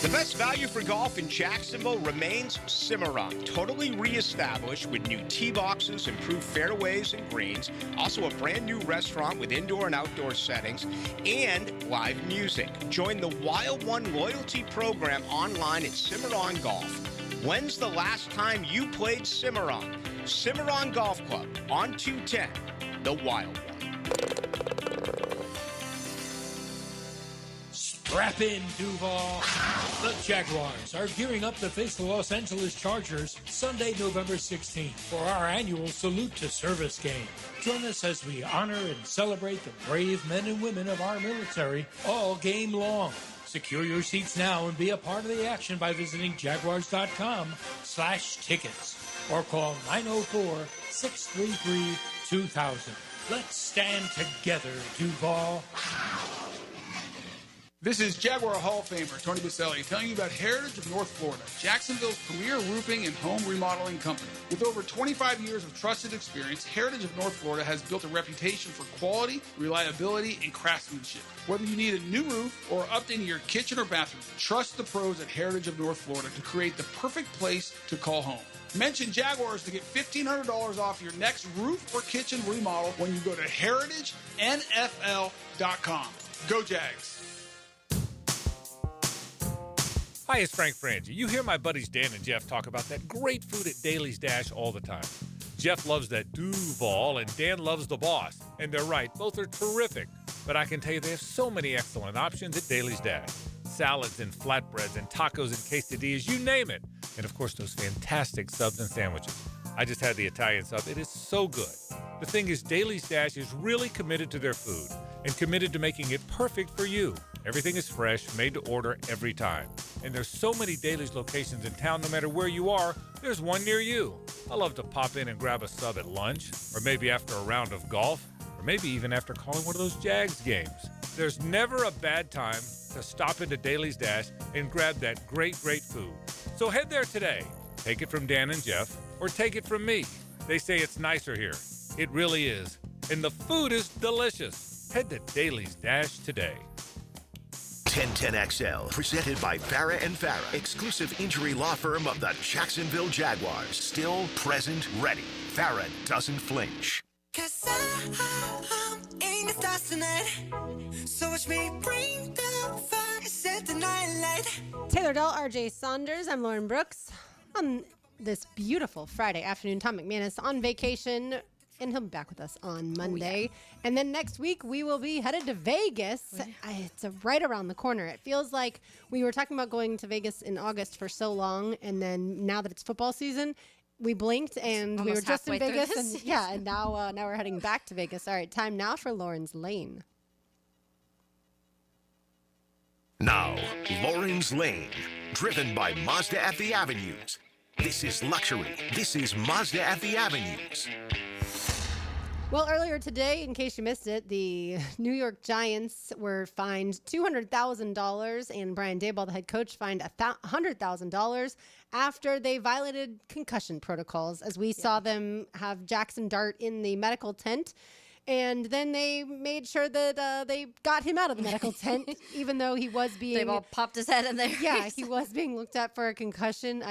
The best value for golf in Jacksonville remains Cimarron, totally reestablished with new tee boxes, improved fairways and greens, also a brand new restaurant with indoor and outdoor settings, and live music. Join the Wild One loyalty program online at Cimarron Golf. When's the last time you played Cimarron? Cimarron Golf Club on 210, the Wild One. Strap in, Duval. The Jaguars are gearing up to face the Los Angeles Chargers Sunday, November 16th for our annual Salute to Service game. Join us as we honor and celebrate the brave men and women of our military all game long. Secure your seats now and be a part of the action by visiting jaguars.com/tickets or call 904-633-2000. Let's stand together, Duval. This is Jaguar Hall of Famer Tony Baselli telling you about Heritage of North Florida, Jacksonville's premier roofing and home remodeling company. With over 25 years of trusted experience, Heritage of North Florida has built a reputation for quality, reliability, and craftsmanship. Whether you need a new roof or updating your kitchen or bathroom, trust the pros at Heritage of North Florida to create the perfect place to call home. Mention Jaguars to get $1,500 off your next roof or kitchen remodel when you go to heritagenfl.com. Go Jags! Hi, it's Frank Frangie. You hear my buddies Dan and Jeff talk about that great food at Daly's Dash all the time. Jeff loves that Duval, and Dan loves the Boss. And they're right, both are terrific. But I can tell you they have so many excellent options at Daly's Dash. Salads and flatbreads and tacos and quesadillas, you name it. And of course, those fantastic subs and sandwiches. I just had the Italian sub. It is so good. The thing is, Daly's Dash is really committed to their food and committed to making it perfect for you. Everything is fresh, made to order every time. And there's so many Daly's locations in town, no matter where you are, there's one near you. I love to pop in and grab a sub at lunch, or maybe after a round of golf, or maybe even after calling one of those Jags games. There's never a bad time to stop into Daly's Dash and grab that great, great food. So head there today. Take it from Dan and Jeff, or take it from me. They say it's nicer here. It really is. And the food is delicious. Head to Daly's Dash today. 1010XL, presented by Farah and Farah, exclusive injury law firm of the Jacksonville Jaguars. Still, present, ready. Farah doesn't flinch. 'Cause I'm in the stars tonight. So watch me bring the fire, set the night light. Taylor Dell, RJ Saunders. I'm Lauren Brooks. On this beautiful Friday afternoon, Tom McManus on vacation, and he'll be back with us on Monday. And then next week, we will be headed to Vegas. It's right around the corner. It feels like we were talking about going to Vegas in August for so long, and then now that it's football season, we blinked and we were just in Vegas. And and now we're heading back to Vegas. All right, time now for Lauren's Lane. Now, Lauren's Lane, driven by Mazda at the Avenues. This is luxury. This is Mazda at the Avenues. Well, earlier today, in case you missed it, the New York Giants were fined $200,000, and Brian Daboll, the head coach, fined $100,000 after they violated concussion protocols, as we saw them have Jackson Dart in the medical tent. And then they made sure that they got him out of the medical tent, even though he was being... They've all popped his head in there. Yeah, he was being looked at for a concussion.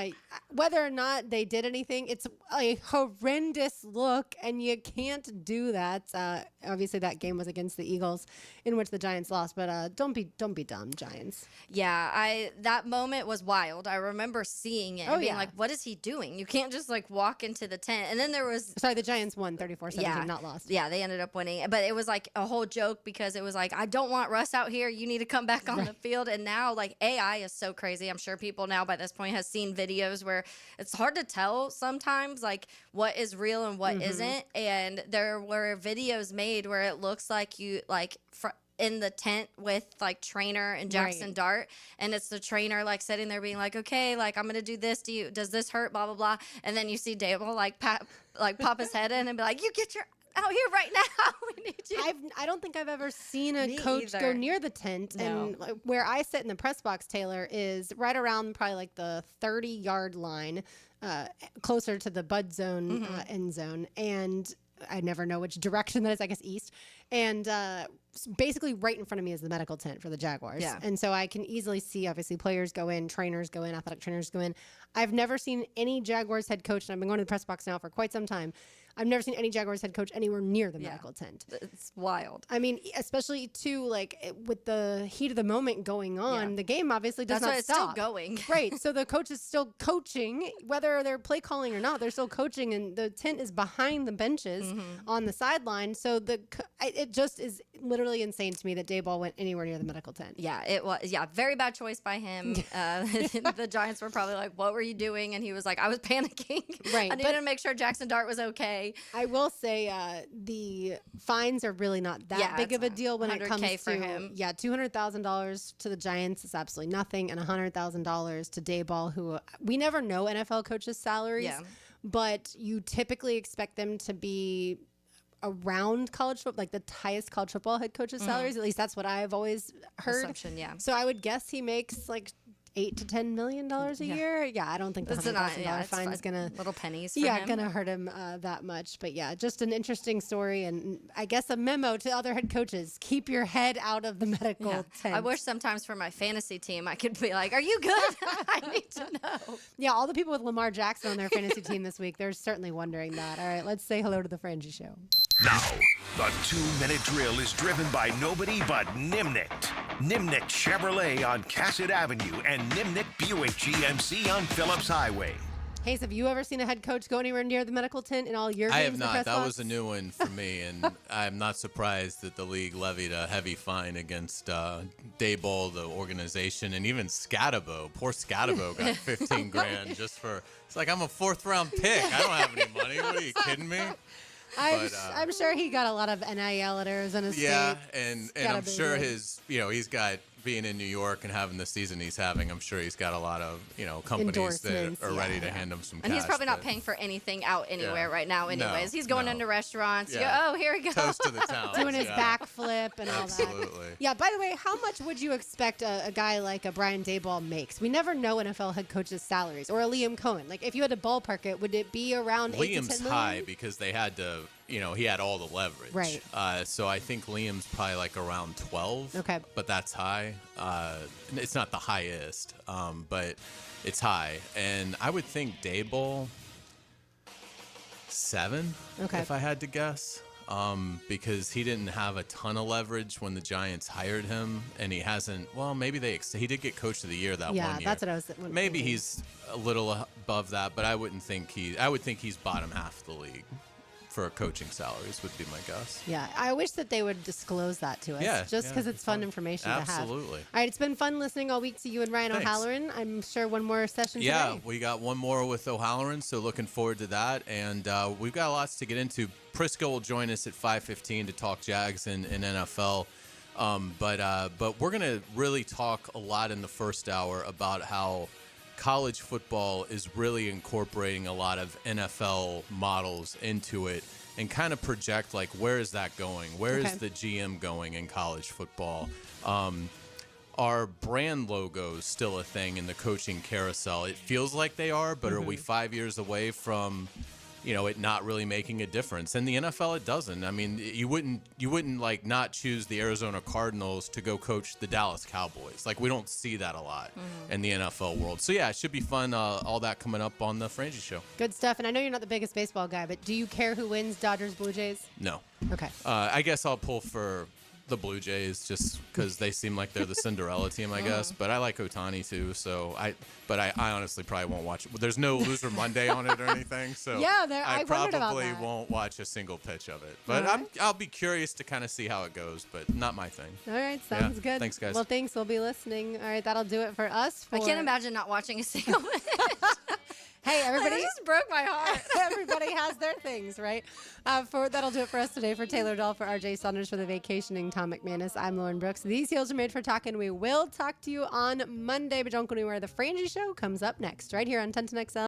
Whether or not they did anything, it's a horrendous look, and you can't do that. Obviously, that game was against the Eagles, in which the Giants lost. But don't be dumb, Giants. Yeah, that moment was wild. I remember seeing it and being like, what is he doing? You can't just, like, walk into the tent. And then there was... Sorry, the Giants won 34-17, not lost. Yeah, they ended up winning. But it was like a whole joke because it was like, I don't want Russ out here. You need to come back on the field. And now, like, AI is so crazy. I'm sure people now by this point has seen videos where it's hard to tell sometimes, like, what is real and what isn't. And there were videos made where it looks like you, like, in the tent with like trainer and Jackson Dart, and it's the trainer like sitting there being like, okay, like I'm gonna do this. Does this hurt? Blah blah blah. And then you see Daboll like pop his head in and be like, you get your out here right now. We need you. I don't think I've ever seen a coach go near the tent. No. And where I sit in the press box, Taylor, is right around probably like the 30-yard line, closer to the Bud Zone end zone. And I never know which direction that is, I guess east. And basically right in front of me is the medical tent for the Jaguars. Yeah. And so I can easily see, obviously, players go in, trainers go in, athletic trainers go in. I've never seen any Jaguars head coach, and I've been going to the press box now for quite some time, I've never seen any Jaguars head coach anywhere near the medical tent. It's wild. I mean, especially too, like with the heat of the moment going on, the game obviously does not stop. That's why it's still going. Right. So the coach is still coaching, whether they're play calling or not. They're still coaching, and the tent is behind the benches on the sideline. So it just is literally insane to me that Daboll went anywhere near the medical tent. Yeah, it was. Yeah, very bad choice by him. The Giants were probably like, "What were you doing?" And he was like, "I was panicking. Right. I needed to make sure Jackson Dart was okay." I will say the fines are really not that big of a deal when it comes to for him. Yeah, $200,000 to the Giants is absolutely nothing, and $100,000 to Daboll, who we never know NFL coaches' salaries, but you typically expect them to be around college football, like the highest college football head coaches' salaries. At least that's what I've always heard. Assumption, yeah. So I would guess he makes like $8 to $10 million a year. Yeah, I don't think the $100,000 fine is gonna little pennies. For him. Gonna hurt him that much. But yeah, just an interesting story, and I guess a memo to other head coaches: keep your head out of the medical tent. I wish sometimes for my fantasy team I could be like, "Are you good? I need to know." Yeah, all the people with Lamar Jackson on their fantasy team this week, they're certainly wondering that. All right, let's say hello to the Frangie Show. Now, the 2-minute drill is driven by nobody but Nimnicht. Nimnicht Chevrolet on Cassett Avenue and Nimnicht Buick GMC on Phillips Highway. Hayes, have you ever seen a head coach go anywhere near the medical tent in all your games? I have not. That box? was a new one for me, and I'm not surprised that the league levied a heavy fine against Dayball, the organization, and even Scatabo. Poor Scatabo got 15 grand just for. It's like, I'm a 4th-round pick. I don't have any money. What are you kidding me? I'm sure he got a lot of NIL at Arizona State. Yeah, and I'm sure he's got, being in New York and having the season he's having, I'm sure he's got a lot of, companies that are ready to hand him some cash. And he's probably not paying for anything out anywhere right now anyways. He's going into restaurants. Yeah. Oh, here we go. Toast to the town. Doing his backflip and all that. Absolutely. Yeah, by the way, how much would you expect a guy like a Brian Daboll makes? We never know NFL head coaches' salaries. Or a Liam Cohen. Like, if you had to ballpark it, would it be around $8 to $10 million? Liam's high because they had to, he had all the leverage. Right. So I think Liam's probably like around 12. Okay. But that's high. It's not the highest, but it's high. And I would think Daboll 7, if I had to guess. Because he didn't have a ton of leverage when the Giants hired him, and he hasn't. Well, maybe he did get Coach of the Year that 1 year. Yeah, that's what I was. Maybe he's a little above that, but I would think he's bottom half of the league for coaching salaries would be my guess. Yeah, I wish that they would disclose that to us. Yeah, just because it's fun information to have. Absolutely. All right, it's been fun listening all week to you and Ryan O'Halloran. I'm sure one more session today. Yeah, we got one more with O'Halloran, so looking forward to that. And we've got lots to get into. Prisco will join us at 5:15 to talk Jags and NFL. But we're going to really talk a lot in the first hour about how college football is really incorporating a lot of NFL models into it and kind of project, like, where is that going? Where is the GM going in college football? Are brand logos still a thing in the coaching carousel? It feels like they are, but are we 5 years away from it not really making a difference? In the NFL, it doesn't. I mean, you wouldn't like not choose the Arizona Cardinals to go coach the Dallas Cowboys. Like, we don't see that a lot in the NFL world. So yeah, it should be fun. All that coming up on the Frangie Show. Good stuff. And I know you're not the biggest baseball guy, but do you care who wins, Dodgers, Blue Jays? No. Okay. I guess I'll pull for the Blue Jays just because they seem like they're the Cinderella team, I guess. But I like Ohtani too, so I honestly probably won't watch it. There's no Loser Monday on it or anything, so I probably won't watch a single pitch of it. But I'll be curious to kind of see how it goes, but not my thing. All right, sounds good. Thanks, guys. Well, thanks. We'll be listening. All right, that'll do it for us. I can't imagine not watching a single minute. Hey, everybody! That just broke my heart. Everybody has their things, right? That'll do it for us today. For Taylor Dahl, for RJ Saunders, for the vacationing Tom McManus, I'm Lauren Brooks. These heels are made for talking. We will talk to you on Monday, but don't go anywhere. The Frangie Show comes up next, right here on 1010XL.